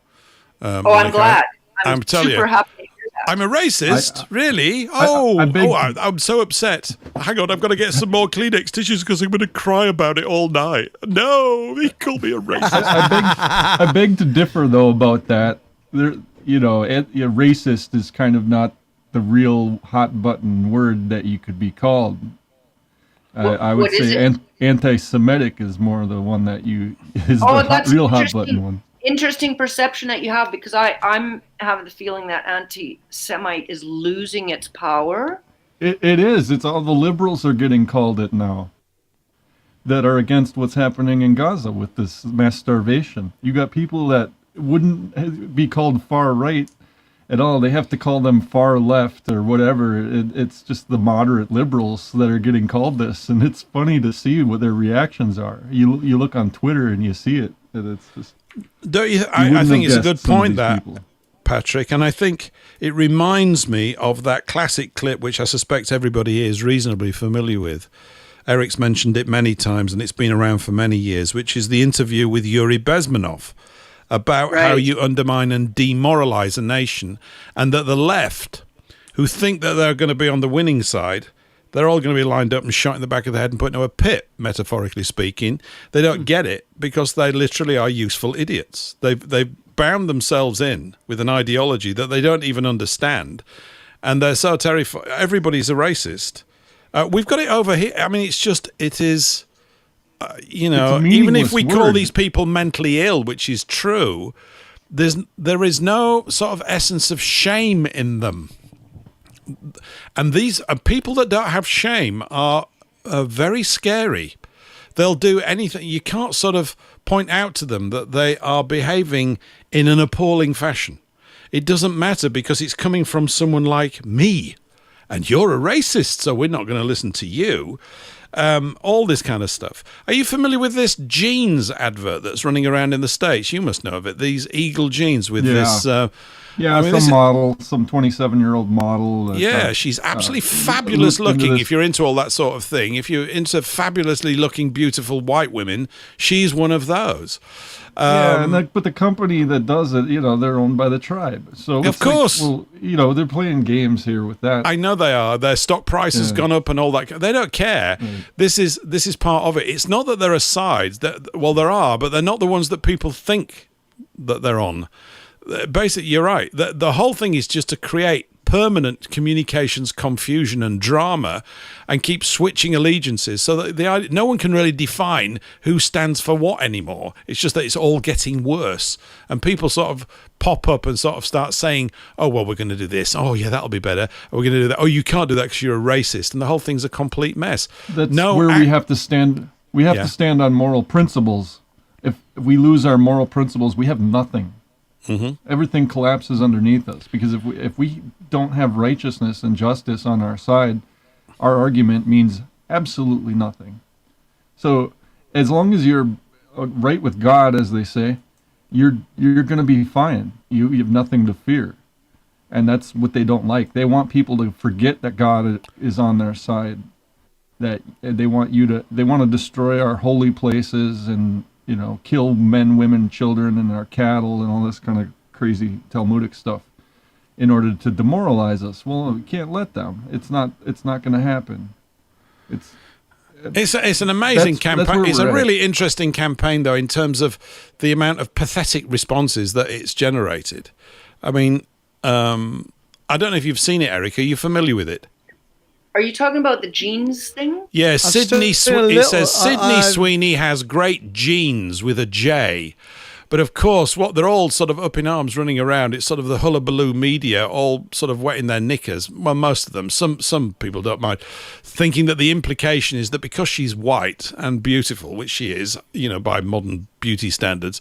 Speaker 5: I'm
Speaker 1: Monika.
Speaker 5: glad. I'm
Speaker 1: telling
Speaker 5: super
Speaker 1: you.
Speaker 5: happy to hear that.
Speaker 1: I'm a racist? Really? I'm so upset. Hang on, I've got to get some more Kleenex tissues because I'm going to cry about it all night. No, he called me a racist.
Speaker 10: I beg to differ, though, about that. Racist is kind of not the real hot-button word that you could be called. I would say anti-Semitic is more the one that is the real hot-button one.
Speaker 5: Interesting perception that you have, because I'm having the feeling that anti-Semite is losing its power.
Speaker 10: It is. It's all the liberals are getting called it now that are against what's happening in Gaza with this mass starvation. You got people that wouldn't be called far right at all. They have to call them far left or whatever. It's just the moderate liberals that are getting called this, and it's funny to see what their reactions are. You look on Twitter and you see it, and it's just...
Speaker 1: Don't you? I think it's a good point, that, Patrick, and I think it reminds me of that classic clip, which I suspect everybody is reasonably familiar with. Eric's mentioned it many times, and it's been around for many years, which is the interview with Yuri Bezmenov about how you undermine and demoralize a nation, and that the left, who think that they're going to be on the winning side, they're all going to be lined up and shot in the back of the head and put into a pit, metaphorically speaking. They don't get it because they literally are useful idiots. They've bound themselves in with an ideology that they don't even understand, and they're so terrified. Everybody's a racist. We've got it over here. I mean, it is... even if we call these people mentally ill, which is true, there is no sort of essence of shame in them. And these people that don't have shame are very scary. They'll do anything. You can't sort of point out to them that they are behaving in an appalling fashion. It doesn't matter because it's coming from someone like me. And you're a racist, so we're not going to listen to you. All this kind of stuff. Are you familiar with this jeans advert that's running around in the States? You must know of it. These Eagle jeans with this...
Speaker 10: model, some 27-year-old model.
Speaker 1: She's absolutely fabulous looking if you're into all that sort of thing. If you're into fabulously looking, beautiful white women, she's one of those.
Speaker 10: But the company that does it, they're owned by the tribe. So
Speaker 1: of course,
Speaker 10: they're playing games here with that.
Speaker 1: I know they are. Their stock price has gone up and all that. They don't care. This is part of it. It's not that there are sides. There are, but they're not the ones that people think that they're on. Basically, you're right. The whole thing is just to create permanent communications confusion and drama and keep switching allegiances so that no one can really define who stands for what anymore. It's just that it's all getting worse. And people sort of pop up and sort of start saying, oh, well, we're going to do this. Oh, yeah, that'll be better. We're going to do that. Oh, you can't do that because you're a racist. And the whole thing's a complete mess.
Speaker 10: That's where we have to stand. We have to stand on moral principles. If we lose our moral principles, we have nothing. Mm-hmm. Everything collapses underneath us, because if we don't have righteousness and justice on our side, our argument means absolutely nothing. So as long as you're right with God, as they say, you're going to be fine. You have nothing to fear. And that's what they don't like. They want people to forget that God is on their side. That they want to destroy our holy places and kill men, women, children, and our cattle and all this kind of crazy Talmudic stuff in order to demoralize us. Well, we can't let them. It's not going to happen.
Speaker 1: It's an amazing campaign. It's a really interesting campaign, though, in terms of the amount of pathetic responses that it's generated. I mean, I don't know if you've seen it, Eric. Are you familiar with it?
Speaker 5: Are you talking about the jeans thing?
Speaker 1: Yeah, Sydney. It says Sydney Sweeney has great genes with a J. But of course, what they're all sort of up in arms running around, it's sort of the hullabaloo media all sort of wetting their knickers. Well, most of them, some people don't mind, thinking that the implication is that because she's white and beautiful, which she is, by modern beauty standards,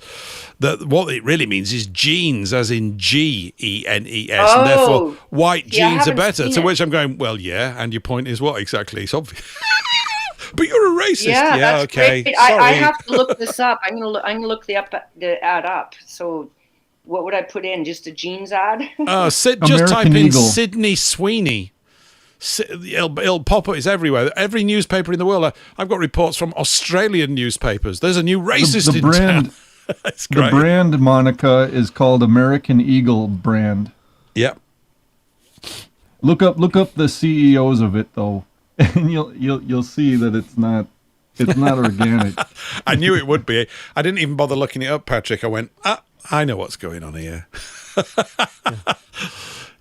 Speaker 1: that what it really means is genes, as in Genes, and therefore white genes are better. To which I'm going, well, yeah, and your point is what exactly? It's obvious. But you're a racist.
Speaker 5: Yeah, that's
Speaker 1: okay.
Speaker 5: Great. I have to look this up. I'm gonna look the ad up. So, what would I put in? Just a jeans ad?
Speaker 1: Just type in Sydney Sweeney. It'll pop up. It's everywhere. Every newspaper in the world. I've got reports from Australian newspapers. There's a new racist in town. That's great.
Speaker 10: The brand Monika is called American Eagle brand.
Speaker 1: Yep.
Speaker 10: Look up the CEOs of it though. And you'll see that it's not organic.
Speaker 1: I knew it would be. I didn't even bother looking it up, Patrick. I went, I know what's going on here.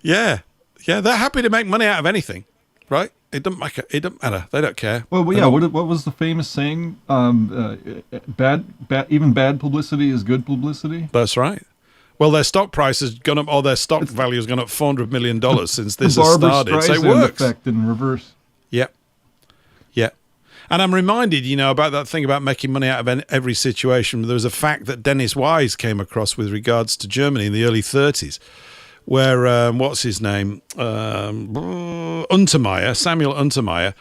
Speaker 1: Yeah, they're happy to make money out of anything, right? It doesn't matter. They don't care.
Speaker 10: Well, yeah. What was the famous saying? Even bad publicity is good publicity.
Speaker 1: That's right. Well, their stock price has gone up, or their stock value has gone up $400 million since this has started. So it works.
Speaker 10: Effect in reverse.
Speaker 1: Yep. And I'm reminded, about that thing about making money out of every situation. There was a fact that Dennis Wise came across with regards to Germany in the early 30s, where, what's his name? Samuel Untermeyer,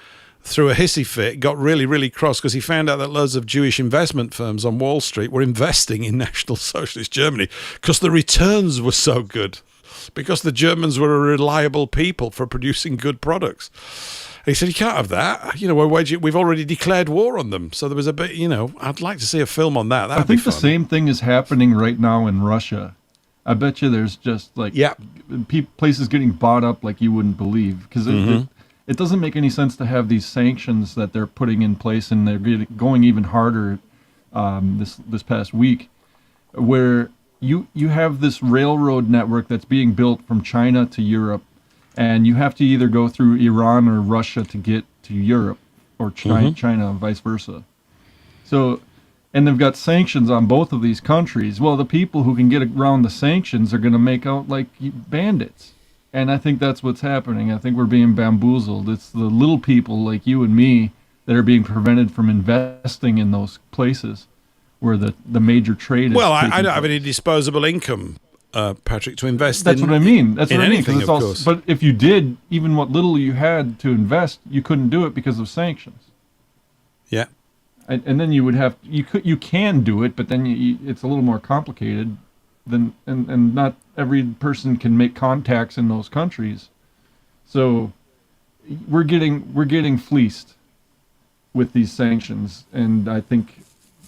Speaker 1: through a hissy fit, got really, really cross because he found out that loads of Jewish investment firms on Wall Street were investing in National Socialist Germany because the returns were so good, because the Germans were a reliable people for producing good products. He said, you can't have that. We've already declared war on them. So there was a bit, I'd like to see a film on that.
Speaker 10: I think the same thing is happening right now in Russia. I bet you there's just places getting bought up like you wouldn't believe. Because it doesn't make any sense to have these sanctions that they're putting in place, and they're going even harder this past week, where you have this railroad network that's being built from China to Europe. And you have to either go through Iran or Russia to get to Europe, or China, vice versa. So, and they've got sanctions on both of these countries. Well, the people who can get around the sanctions are going to make out like bandits. And I think that's what's happening. I think we're being bamboozled. It's the little people like you and me that are being prevented from investing in those places where the major trade is.
Speaker 1: Well, I don't have any disposable income, Patrick, to invest
Speaker 10: That's what I mean. That's what I mean.
Speaker 1: Anything, of course.
Speaker 10: But if you did, even what little you had to invest, you couldn't do it because of sanctions.
Speaker 1: Yeah.
Speaker 10: And then you would have, you can do it, but then it's a little more complicated than, and not every person can make contacts in those countries. So we're getting fleeced with these sanctions, and I think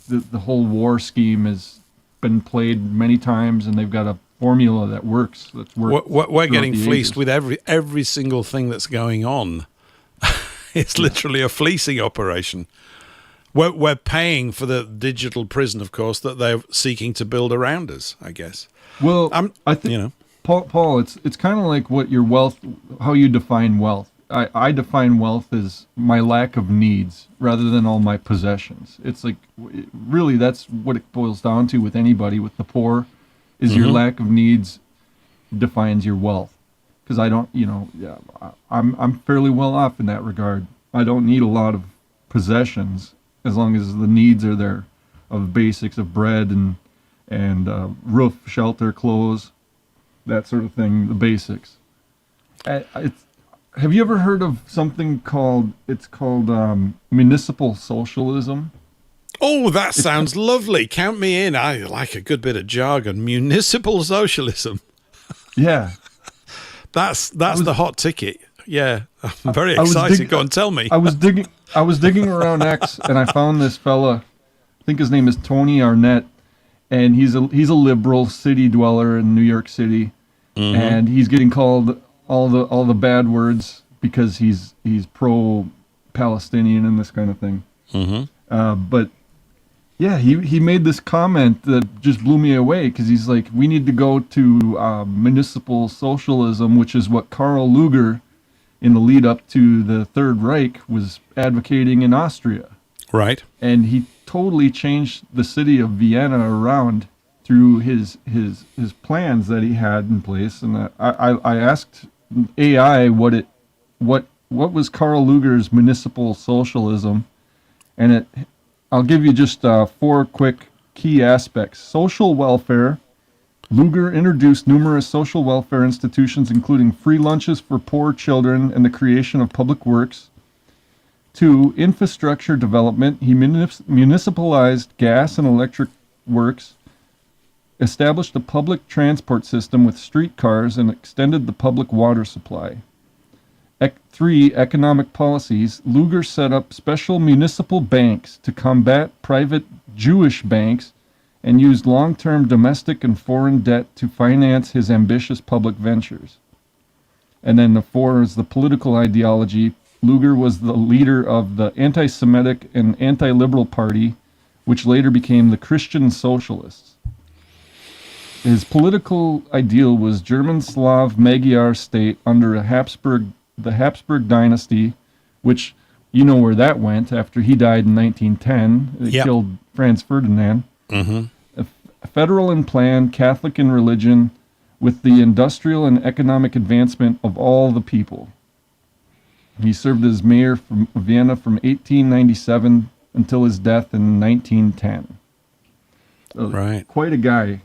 Speaker 10: the whole war scheme has been played many times, and they've got a formula that works. That's worked.
Speaker 1: We're getting fleeced with every single thing that's going on. It's literally a fleecing operation. We're paying for the digital prison, of course, that they're seeking to build around us, I guess.
Speaker 10: Well, I think, Paul, it's kind of like what your wealth, how you define wealth. I define wealth as my lack of needs rather than all my possessions. It's like, really, that's what it boils down to with anybody, with the poor, is your lack of needs defines your wealth. Because I don't, I'm fairly well off in that regard. I don't need a lot of possessions as long as the needs are there, of basics of bread and roof, shelter, clothes, that sort of thing, the basics. Have you ever heard of something called municipal socialism?
Speaker 1: Oh, that sounds lovely. Count me in. I like a good bit of jargon. Municipal socialism.
Speaker 10: Yeah.
Speaker 1: That's the hot ticket. Yeah. I'm very excited. Go on, tell me.
Speaker 10: I was digging around X, and I found this fella think his name is Tony Arnett, and he's a liberal city dweller in New York City, and he's getting called all the bad words because he's pro-Palestinian and this kind of thing. But yeah, he made this comment that just blew me away, because he's like, we need to go to municipal socialism, which is what Karl Lueger, in the lead up to the Third Reich, was advocating in Austria.
Speaker 1: Right.
Speaker 10: And he totally changed the city of Vienna around through his plans that he had in place. And I asked AI what was Karl Lueger's municipal socialism, and I'll give you just 4 quick key aspects. Social welfare. Lueger introduced numerous social welfare institutions, including free lunches for poor children and the creation of public works. 2, infrastructure development. He municipalized gas and electric works, established a public transport system with streetcars, and extended the public water supply. 3, economic policies. Lueger set up special municipal banks to combat private Jewish banks and used long-term domestic and foreign debt to finance his ambitious public ventures. And then the 4 is the political ideology. Lueger was the leader of the anti-Semitic and anti-liberal party, which later became the Christian Socialists. His political ideal was German Slav Magyar state under the Habsburg dynasty, which you know where that went after he died in 1910. They killed Franz Ferdinand. A federal in plan, Catholic in religion, with the industrial and economic advancement of all the people. He served as mayor of Vienna from 1897 until his death in 1910. So
Speaker 1: right.
Speaker 10: Quite a guy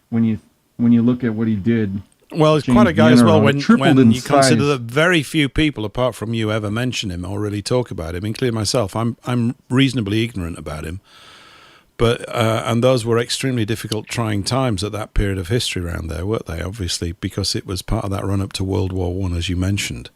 Speaker 10: when you look at what he did.
Speaker 1: Well, it's quite a guy as well when you
Speaker 10: size.
Speaker 1: consider that very few people, apart from you, ever mention him or really talk about him, including myself. I'm reasonably ignorant about him. But and those were extremely difficult, trying times at that period of history around there, weren't they? Obviously, because it was part of that run-up to World War I, as you mentioned.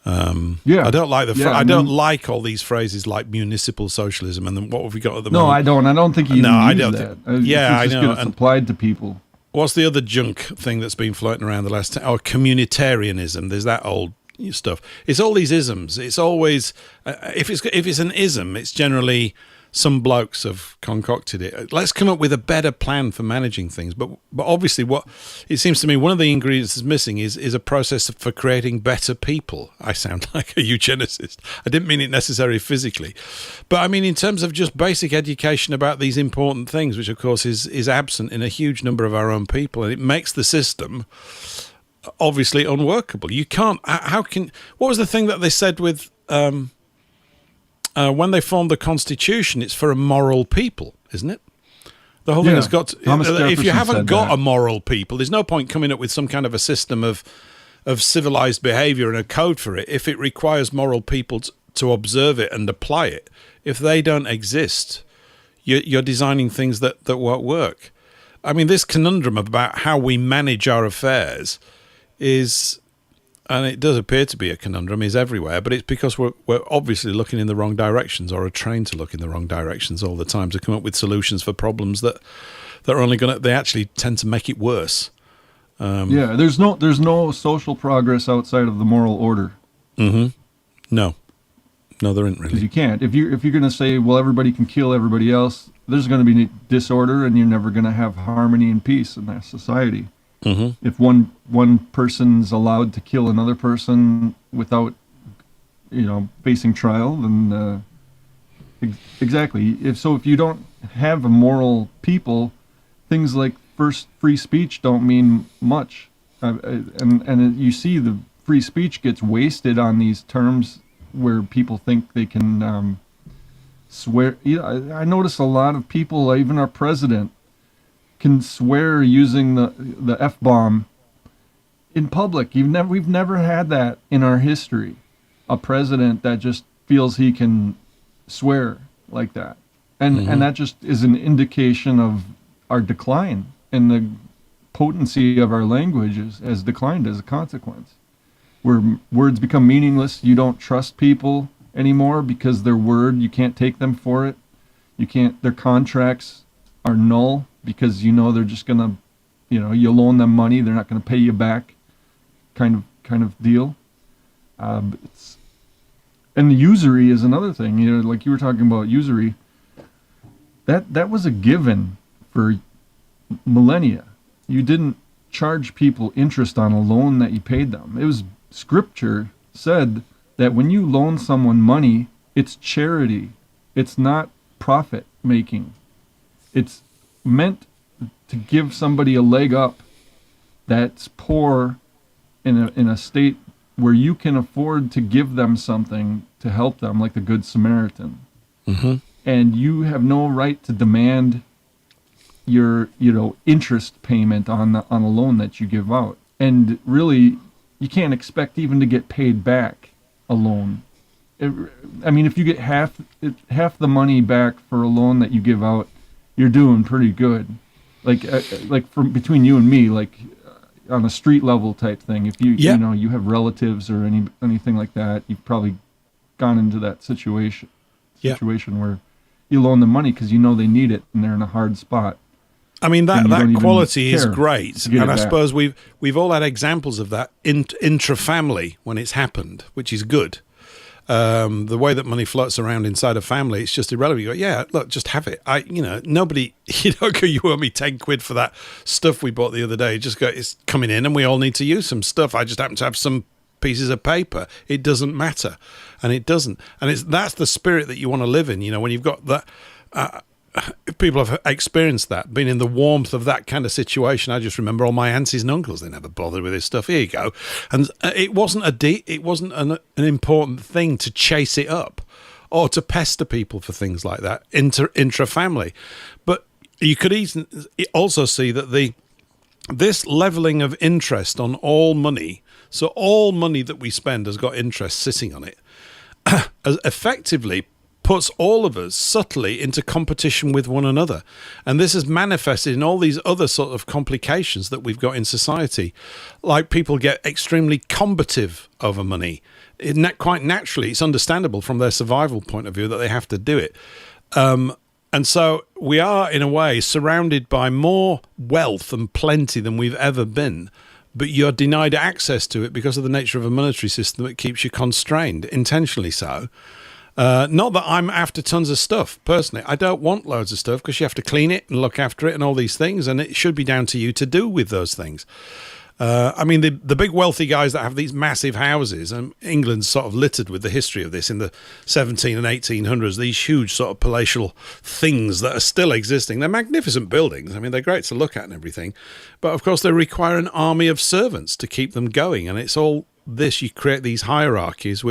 Speaker 1: I don't like I don't like all these phrases like municipal socialism, and then what have we got at the moment?
Speaker 10: No, I don't. I don't think you use
Speaker 1: I don't
Speaker 10: that.
Speaker 1: I know.
Speaker 10: It's applied to people.
Speaker 1: What's the other junk thing that's been floating around the last time? Oh, communitarianism. There's that old stuff. It's all these isms. It's always if it's an ism, it's generally some blokes have concocted it. Let's come up with a better plan for managing things. But obviously, what it seems to me one of the ingredients that's missing is a process for creating better people. I sound like a eugenicist. I didn't mean it necessarily physically, but I mean in terms of just basic education about these important things, which of course is absent in a huge number of our own people, and it makes the system obviously unworkable. You can't. What was the thing that they said with? When they formed the Constitution, it's for a moral people, isn't it? The whole thing has got if you haven't got a moral people, there's no point coming up with some kind of a system of civilized behavior and a code for it if it requires moral people to observe it and apply it. If they don't exist, you're designing things that won't work. I mean, this conundrum about how we manage our affairs is... And it does appear to be a conundrum, is everywhere, but it's because we're obviously looking in the wrong directions, or are trained to look in the wrong directions all the time to come up with solutions for problems that are only they actually tend to make it worse.
Speaker 10: There's no social progress outside of the moral order.
Speaker 1: No, there isn't really.
Speaker 10: Because you can't. If you're going to say, well, everybody can kill everybody else, there's going to be disorder, and you're never going to have harmony and peace in that society. If one person's allowed to kill another person without, facing trial, then exactly. If you don't have a moral people, things like free speech don't mean much, and you see the free speech gets wasted on these terms where people think they can swear. I notice a lot of people, even our president, can swear using the F-bomb in public. We've never had that in our history. A president that just feels he can swear like that. And that just is an indication of our decline, and the potency of our language has declined as a consequence. Where words become meaningless, you don't trust people anymore because their word, you can't take them for it. You can't. Their contracts are null because they're just gonna, you loan them money, they're not gonna pay you back, kind of deal. And the usury is another thing. Like you were talking about usury. That was a given for millennia. You didn't charge people interest on a loan that you paid them. It was scripture said that when you loan someone money, it's charity. It's not profit making. It's meant to give somebody a leg up that's poor in a state where you can afford to give them something to help them, like the Good Samaritan.
Speaker 1: Mm-hmm.
Speaker 10: And you have no right to demand your interest payment on a loan that you give out. And really, you can't expect even to get paid back a loan. If you get half the money back for a loan that you give out, you're doing pretty good. Like from between you and me, like on a street level type thing. If you you have relatives or anything like that, you've probably gone into that situation where you loan them money because they need it and they're in a hard spot.
Speaker 1: That quality is great, and I suppose we've all had examples of that intra-family when it's happened, which is good. The way that money floats around inside a family, it's just irrelevant. You go, look, just have it. Nobody, you owe me 10 quid for that stuff we bought the other day. Just go, it's coming in, and we all need to use some stuff. I just happen to have some pieces of paper. It doesn't matter, and it doesn't. And that's the spirit that you want to live in. When you've got that. People have experienced that, been in the warmth of that kind of situation. I just remember all my aunties and uncles, they never bothered with this stuff. Here you go. And it wasn't an important thing to chase it up or to pester people for things like that intra-family. But you could also see that this leveling of interest on all money, so all money that we spend has got interest sitting on it, as effectively puts all of us subtly into competition with one another. And this is manifested in all these other sort of complications that we've got in society. Like people get extremely combative over money. Quite naturally, it's understandable from their survival point of view that they have to do it. And so we are, in a way, surrounded by more wealth and plenty than we've ever been. But you're denied access to it because of the nature of a monetary system that keeps you constrained, intentionally so. Not that I'm after tons of stuff, personally. I don't want loads of stuff because you have to clean it and look after it and all these things, and it should be down to you to do with those things. The big wealthy guys that have these massive houses, and England's sort of littered with the history of this in the 17 and 1800s, these huge sort of palatial things that are still existing. They're magnificent buildings. They're great to look at and everything. But, of course, they require an army of servants to keep them going, and it's all this. You create these hierarchies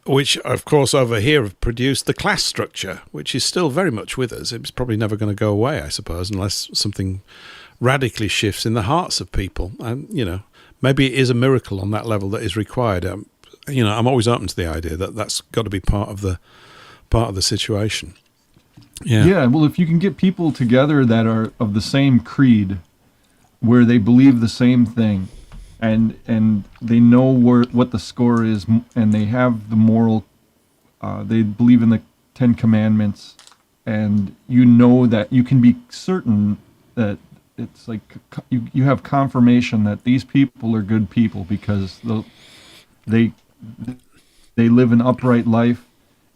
Speaker 1: which of course over here have produced the class structure, which is still very much with us. It's probably never going to go away, I suppose, unless something radically shifts in the hearts of people. And maybe it is a miracle on that level that is required. I'm always open to the idea that that's got to be part of the situation.
Speaker 10: Yeah. Well, if you can get people together that are of the same creed, where they believe the same thing, and they know what the score is, and they have the moral, they believe in the 10 Commandments, and that you can be certain that it's like you have confirmation that these people are good people because they live an upright life,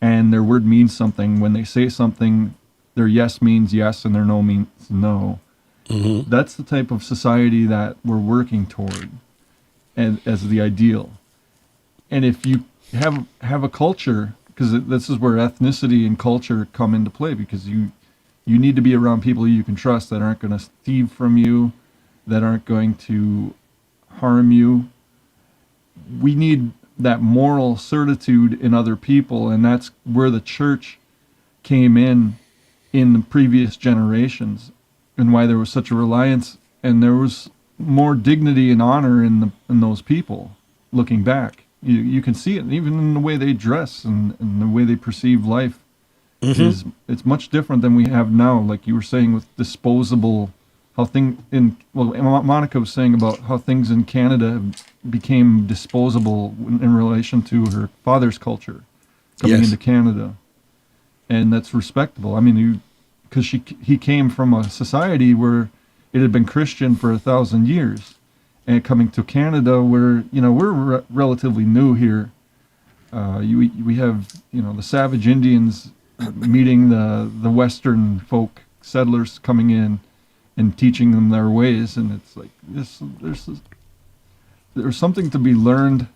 Speaker 10: and their word means something. When they say something, their yes means yes and their no means no. Mm-hmm. That's the type of society that we're working toward, and as the ideal. And if you have a culture, because this is where ethnicity and culture come into play, because you need to be around people you can trust that aren't going to steal from you, that aren't going to harm you. We need that moral certitude in other people, and that's where the church came in the previous generations, and why there was such a reliance, and there was more dignity and honor in those people. Looking back, you can see it even in the way they dress and the way they perceive life. Mm-hmm. It's much different than we have now. Like you were saying with disposable, Monika was saying about how things in Canada became disposable in relation to her father's culture coming into Canada. and that's respectable. I mean, because he came from a society where it had been Christian for 1,000 years, and coming to Canada, where we're relatively new here. We have the savage Indians meeting the Western folk settlers coming in and teaching them their ways, and it's like there's something to be learned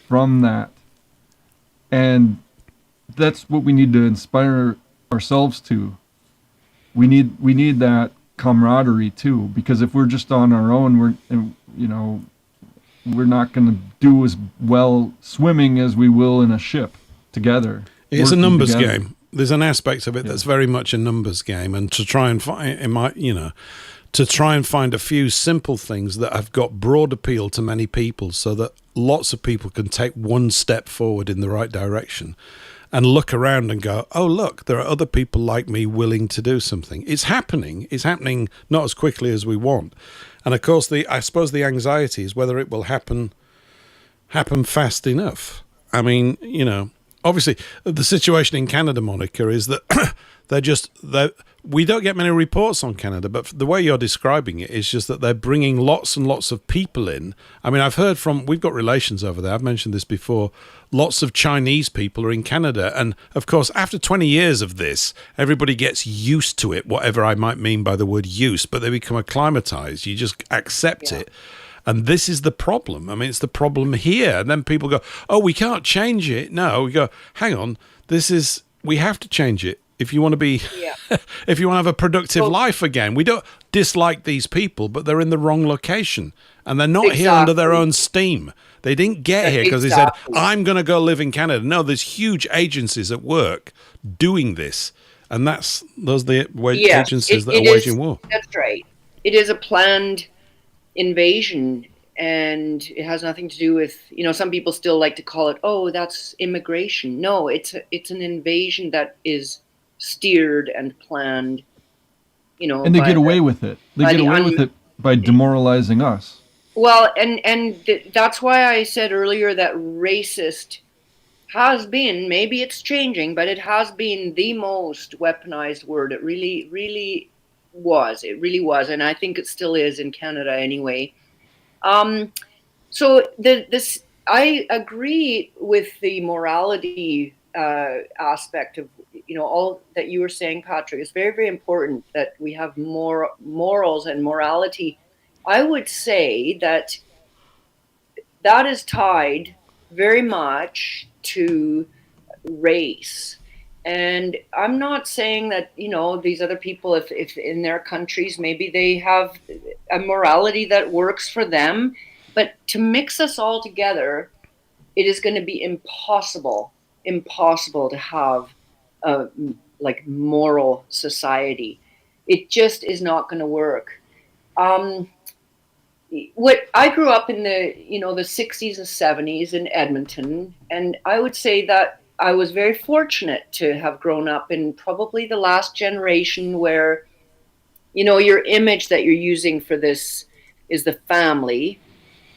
Speaker 10: from that, and that's what we need to inspire ourselves to. We need that camaraderie too, because if we're just on our own, we're not going to do as well swimming as we will in a ship together.
Speaker 1: It's a numbers game. There's an aspect of it that's very much a numbers game, and to try and find a few simple things that have got broad appeal to many people, so that lots of people can take one step forward in the right direction and look around and go, oh, look, there are other people like me willing to do something. It's happening. It's happening not as quickly as we want. And of course, I suppose the anxiety is whether it will happen fast enough. I mean, obviously the situation in Canada, Monika, is that we don't get many reports on Canada, but the way you're describing it is just that they're bringing lots and lots of people in. I mean, we've got relations over there. I've mentioned this before. Lots of Chinese people are in Canada. And of course, after 20 years of this, everybody gets used to it, whatever I might mean by the word use, but they become acclimatized. You just accept it. And this is the problem. I mean, it's the problem here. And then people go, oh, we can't change it. No, we go, hang on, we have to change it. If you want to be, if you want to have a productive life again, we don't dislike these people, but they're in the wrong location, and they're not here under their own steam. They didn't get here because they said, I'm going to go live in Canada. No, there's huge agencies at work doing this, and those are the agencies that are waging war.
Speaker 5: That's right. It is a planned invasion, and it has nothing to do with, some people still like to call it, oh, that's immigration. No, it's an invasion that is steered and planned,
Speaker 10: and they get away with it. They get away with it by demoralizing us.
Speaker 5: Well, and that's why I said earlier that racist has been, maybe it's changing, but it has been the most weaponized word. It really, really was. It really was, and I think it still is in Canada anyway. So I agree with the morality aspect of all that you were saying, Patrick. It's very, very important that we have more morals and morality. I would say that is tied very much to race. And I'm not saying that, these other people, if in their countries, maybe they have a morality that works for them, but to mix us all together, it is going to be impossible to have a moral society. It just is not going to work. What I grew up in the 60s and 70s in Edmonton, and I would say that I was very fortunate to have grown up in probably the last generation where, your image that you're using for this is the family,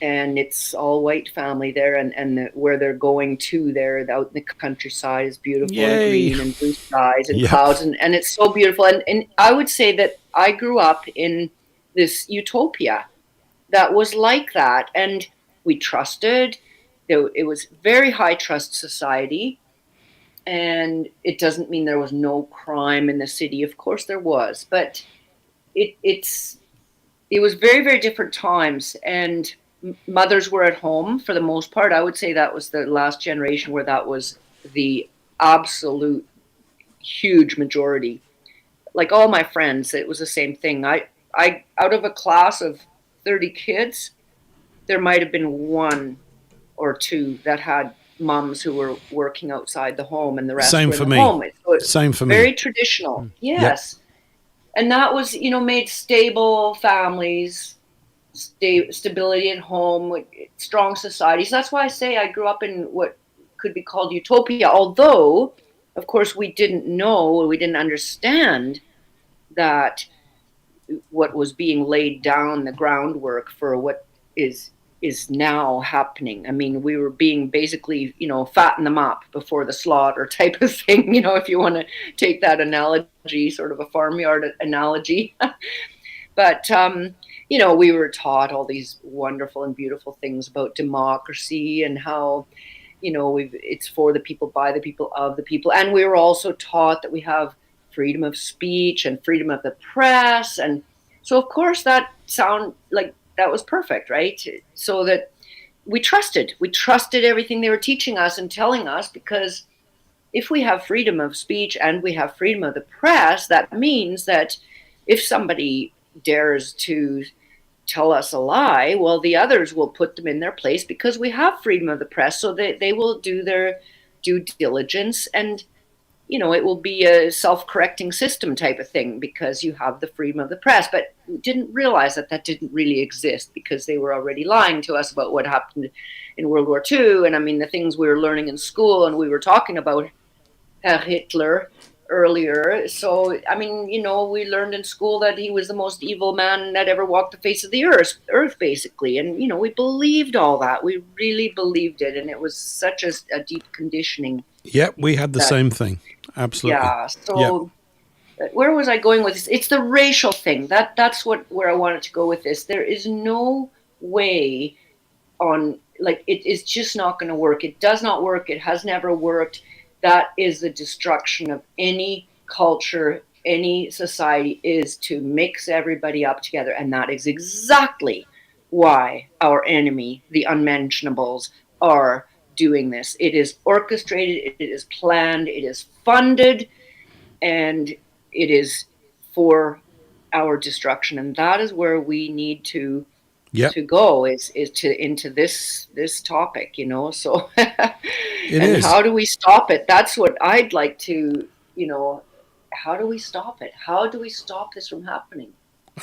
Speaker 5: and it's all white family there, and where they're going to there out in the countryside is beautiful. And green and blue skies and clouds, and it's so beautiful. And I would say that I grew up in this utopia that was like that, and we trusted. It was very high trust society, and it doesn't mean there was no crime in the city. Of course there was, but it was very, very different times, and mothers were at home for the most part. I would say that was the last generation where that was the absolute huge majority. Like all my friends, it was the same thing. I out of a class of 30 kids, there might have been one or two that had moms who were working outside the home, and the rest were in the home.
Speaker 1: Same for me.
Speaker 5: Very traditional. Yes. Yep. And that was, made stable families, stability at home, strong societies. That's why I say I grew up in what could be called utopia, although, of course, we didn't understand that what was being laid down, the groundwork for what is is now happening. I mean, we were being basically, fatten them up before the slaughter type of thing, if you want to take that analogy, sort of a farmyard analogy. But, we were taught all these wonderful and beautiful things about democracy and how, it's for the people, by the people, of the people. And we were also taught that we have freedom of speech and freedom of the press. And so, of course, that was perfect, right? So that we trusted everything they were teaching us and telling us, because if we have freedom of speech and we have freedom of the press, that means that if somebody dares to tell us a lie, well, the others will put them in their place because we have freedom of the press, so they will do their due diligence, and it will be a self-correcting system type of thing because you have the freedom of the press. But we didn't realize that didn't really exist because they were already lying to us about what happened in World War II. And I mean, the things we were learning in school, and we were talking about Hitler earlier. So, I mean, we learned in school that he was the most evil man that ever walked the face of the earth basically. And, we believed all that. We really believed it. And it was such a deep conditioning.
Speaker 1: Yep, we had the same thing. Absolutely.
Speaker 5: Yeah. So where was I going with this? It's the racial thing. That's where I wanted to go with this. There is no way it is just not going to work. It does not work. It has never worked. That is the destruction of any culture, any society, is to mix everybody up together. And that is exactly why our enemy, the unmentionables, are doing this. It is orchestrated, it is planned, it is funded, and it is for our destruction. And that is where we need to go is into this topic, So how do we stop it? That's what I'd like to, how do we stop it? How do we stop this from happening?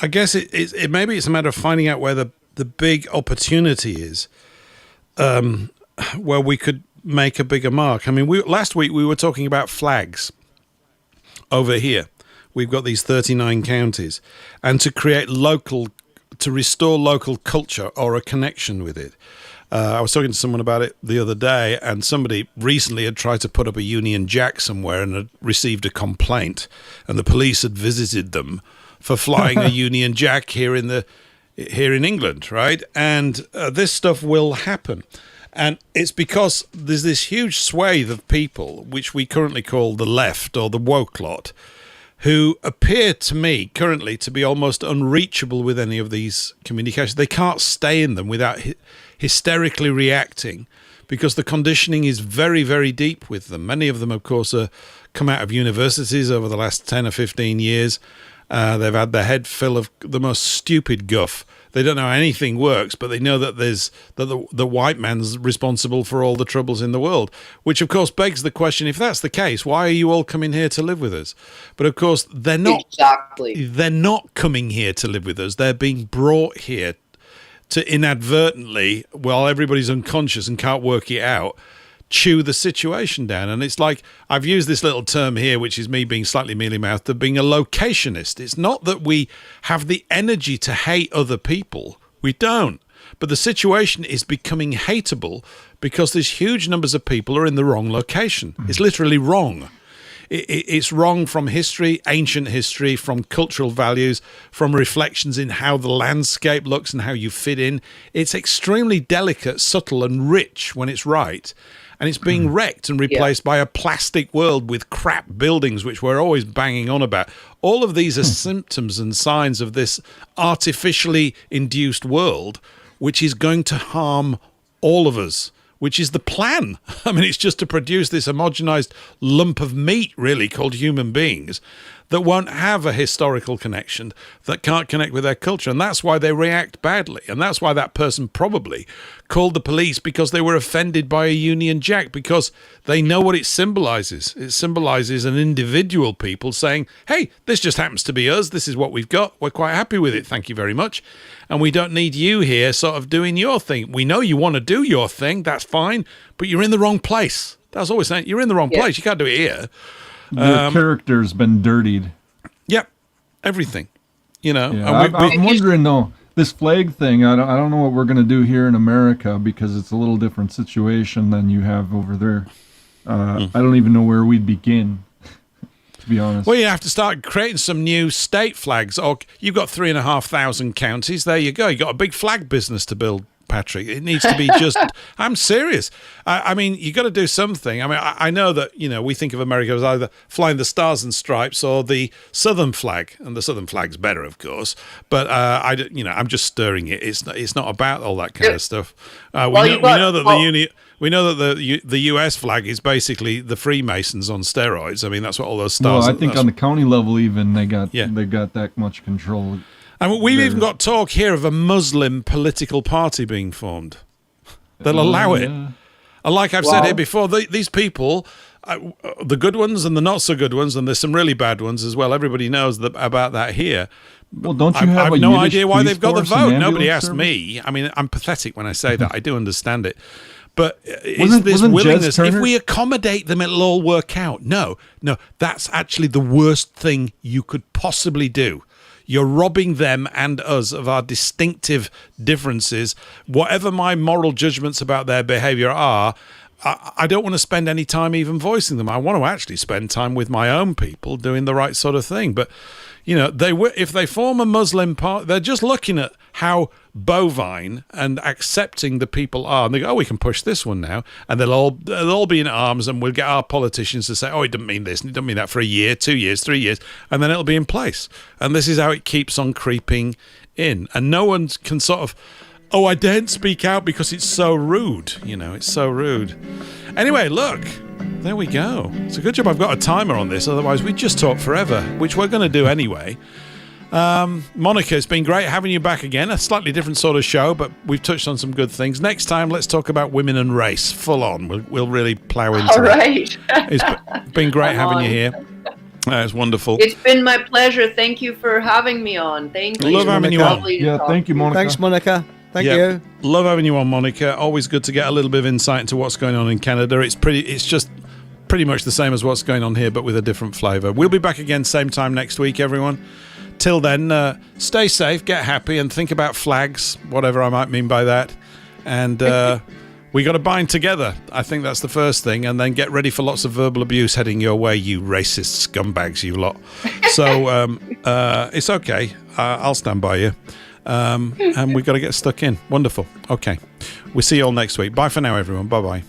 Speaker 1: I guess it maybe it's a matter of finding out where the big opportunity is, where we could make a bigger mark. I mean, last week we were talking about flags over here. We've got these 39 counties, and to restore local culture or a connection with it. I was talking to someone about it the other day, and somebody recently had tried to put up a Union Jack somewhere and had received a complaint, and the police had visited them for flying a Union Jack here in England, right? And this stuff will happen. And it's because there's this huge swathe of people, which we currently call the left or the woke lot, who appear to me currently to be almost unreachable with any of these communications. They can't stay in them without hysterically reacting, because the conditioning is very, very deep with them. Many of them, of course, come out of universities over the last 10 or 15 years. They've had their head full of the most stupid guff. They don't know how anything works, but they know that the white man's responsible for all the troubles in the world, which of course begs the question, if that's the case, why are you all coming here to live with us? But of course, they're not.
Speaker 5: Exactly.
Speaker 1: They're not coming here to live with us. They're being brought here to inadvertently, while everybody's unconscious and can't work it out, chew the situation down. And it's like, I've used this little term here, which is me being slightly mealy-mouthed, of being a locationist. It's not that we have the energy to hate other people. We don't. But the situation is becoming hateable because there's huge numbers of people are in the wrong location. It's literally wrong. It's wrong from history, ancient history, from cultural values, from reflections in how the landscape looks and how you fit in. It's extremely delicate, subtle, and rich when it's right. And it's being wrecked and replaced by a plastic world with crap buildings, which we're always banging on about. All of these are symptoms and signs of this artificially induced world, which is going to harm all of us, which is the plan. I mean, it's just to produce this homogenized lump of meat, really, called human beings, that won't have a historical connection, that can't connect with their culture. And that's why they react badly. And that's why that person probably called the police, because they were offended by a Union Jack, because they know what it symbolizes. It symbolizes an individual people saying, hey, this just happens to be us. This is what we've got. We're quite happy with it. Thank you very much. And we don't need you here sort of doing your thing. We know you want to do your thing. That's fine. But you're in the wrong place. That's always saying, you're in the wrong place. You can't do it here.
Speaker 10: Your character's been dirtied.
Speaker 1: Yep, everything. You know,
Speaker 10: yeah, I'm wondering though. this flag thing, I don't know what we're going to do here in America because it's a little different situation than you have over there. I don't even know where we'd begin, to be honest.
Speaker 1: Well, you have to start creating some new state flags. Or you've got 3,500 counties. There you go. You got a big flag business to build, Patrick. It needs to be just. I'm serious. I mean, you got to do something. I mean, I know that we think of America as either flying the stars and stripes or the Southern flag, and the Southern flag's better, of course. But I'm just stirring it. It's not about all that kind of stuff. We know that the U.S. flag is basically the Freemasons on steroids. I mean, that's what all those stars.
Speaker 10: Well, I think on the county level, even they got that much control.
Speaker 1: And we've even got talk here of a Muslim political party being formed. They'll allow it. And like I've said here before, these people, the good ones and the not so good ones, and there's some really bad ones as well. Everybody knows about that here.
Speaker 10: Well, don't you have
Speaker 1: I have no
Speaker 10: Yiddish
Speaker 1: idea why they've got the
Speaker 10: police force
Speaker 1: vote.
Speaker 10: and
Speaker 1: Nobody
Speaker 10: ambulance
Speaker 1: asked
Speaker 10: service?
Speaker 1: me. I mean, I'm pathetic when I say that. I do understand it. But
Speaker 10: Wasn't
Speaker 1: this
Speaker 10: Jez
Speaker 1: willingness, if
Speaker 10: Turner-
Speaker 1: we accommodate them, it'll all work out. No, that's actually the worst thing you could possibly do. You're robbing them and us of our distinctive differences. Whatever my moral judgments about their behavior are, I don't want to spend any time even voicing them. I want to actually spend time with my own people doing the right sort of thing. But, if they form a Muslim party, they're just looking at how bovine and accepting the people are. And they go, we can push this one now. And they'll all be in arms, and we'll get our politicians to say, he didn't mean this, and he didn't mean that for a year, 2 years, 3 years. And then it'll be in place. And this is how it keeps on creeping in. And no one can sort of, I daren't speak out because it's so rude. It's so rude. Anyway, look, there we go. It's a good job I've got a timer on this. Otherwise, we'd just talk forever, which we're going to do anyway. Monika, it's been great having you back again. A slightly different sort of show, but we've touched on some good things. Next time, let's talk about women and race. Full on. We'll really plow into
Speaker 5: All right.
Speaker 1: It's been great having you here. It's wonderful.
Speaker 5: It's been my pleasure. Thank you for having me on. Thank you.
Speaker 1: Love having you on.
Speaker 10: Yeah, thank you, Monika.
Speaker 2: Thanks, Monika. Thank you.
Speaker 1: Love having you on, Monika. Always good to get a little bit of insight into what's going on in Canada. It's just pretty much the same as what's going on here, but with a different flavour. We'll be back again same time next week, everyone. Till then, stay safe, get happy, and think about flags, whatever I might mean by that. And we got to bind together. I think that's the first thing. And then get ready for lots of verbal abuse heading your way, you racist scumbags, you lot. So it's okay. I'll stand by you. And we got to get stuck in. Wonderful. Okay. We'll see you all next week. Bye for now, everyone. Bye-bye.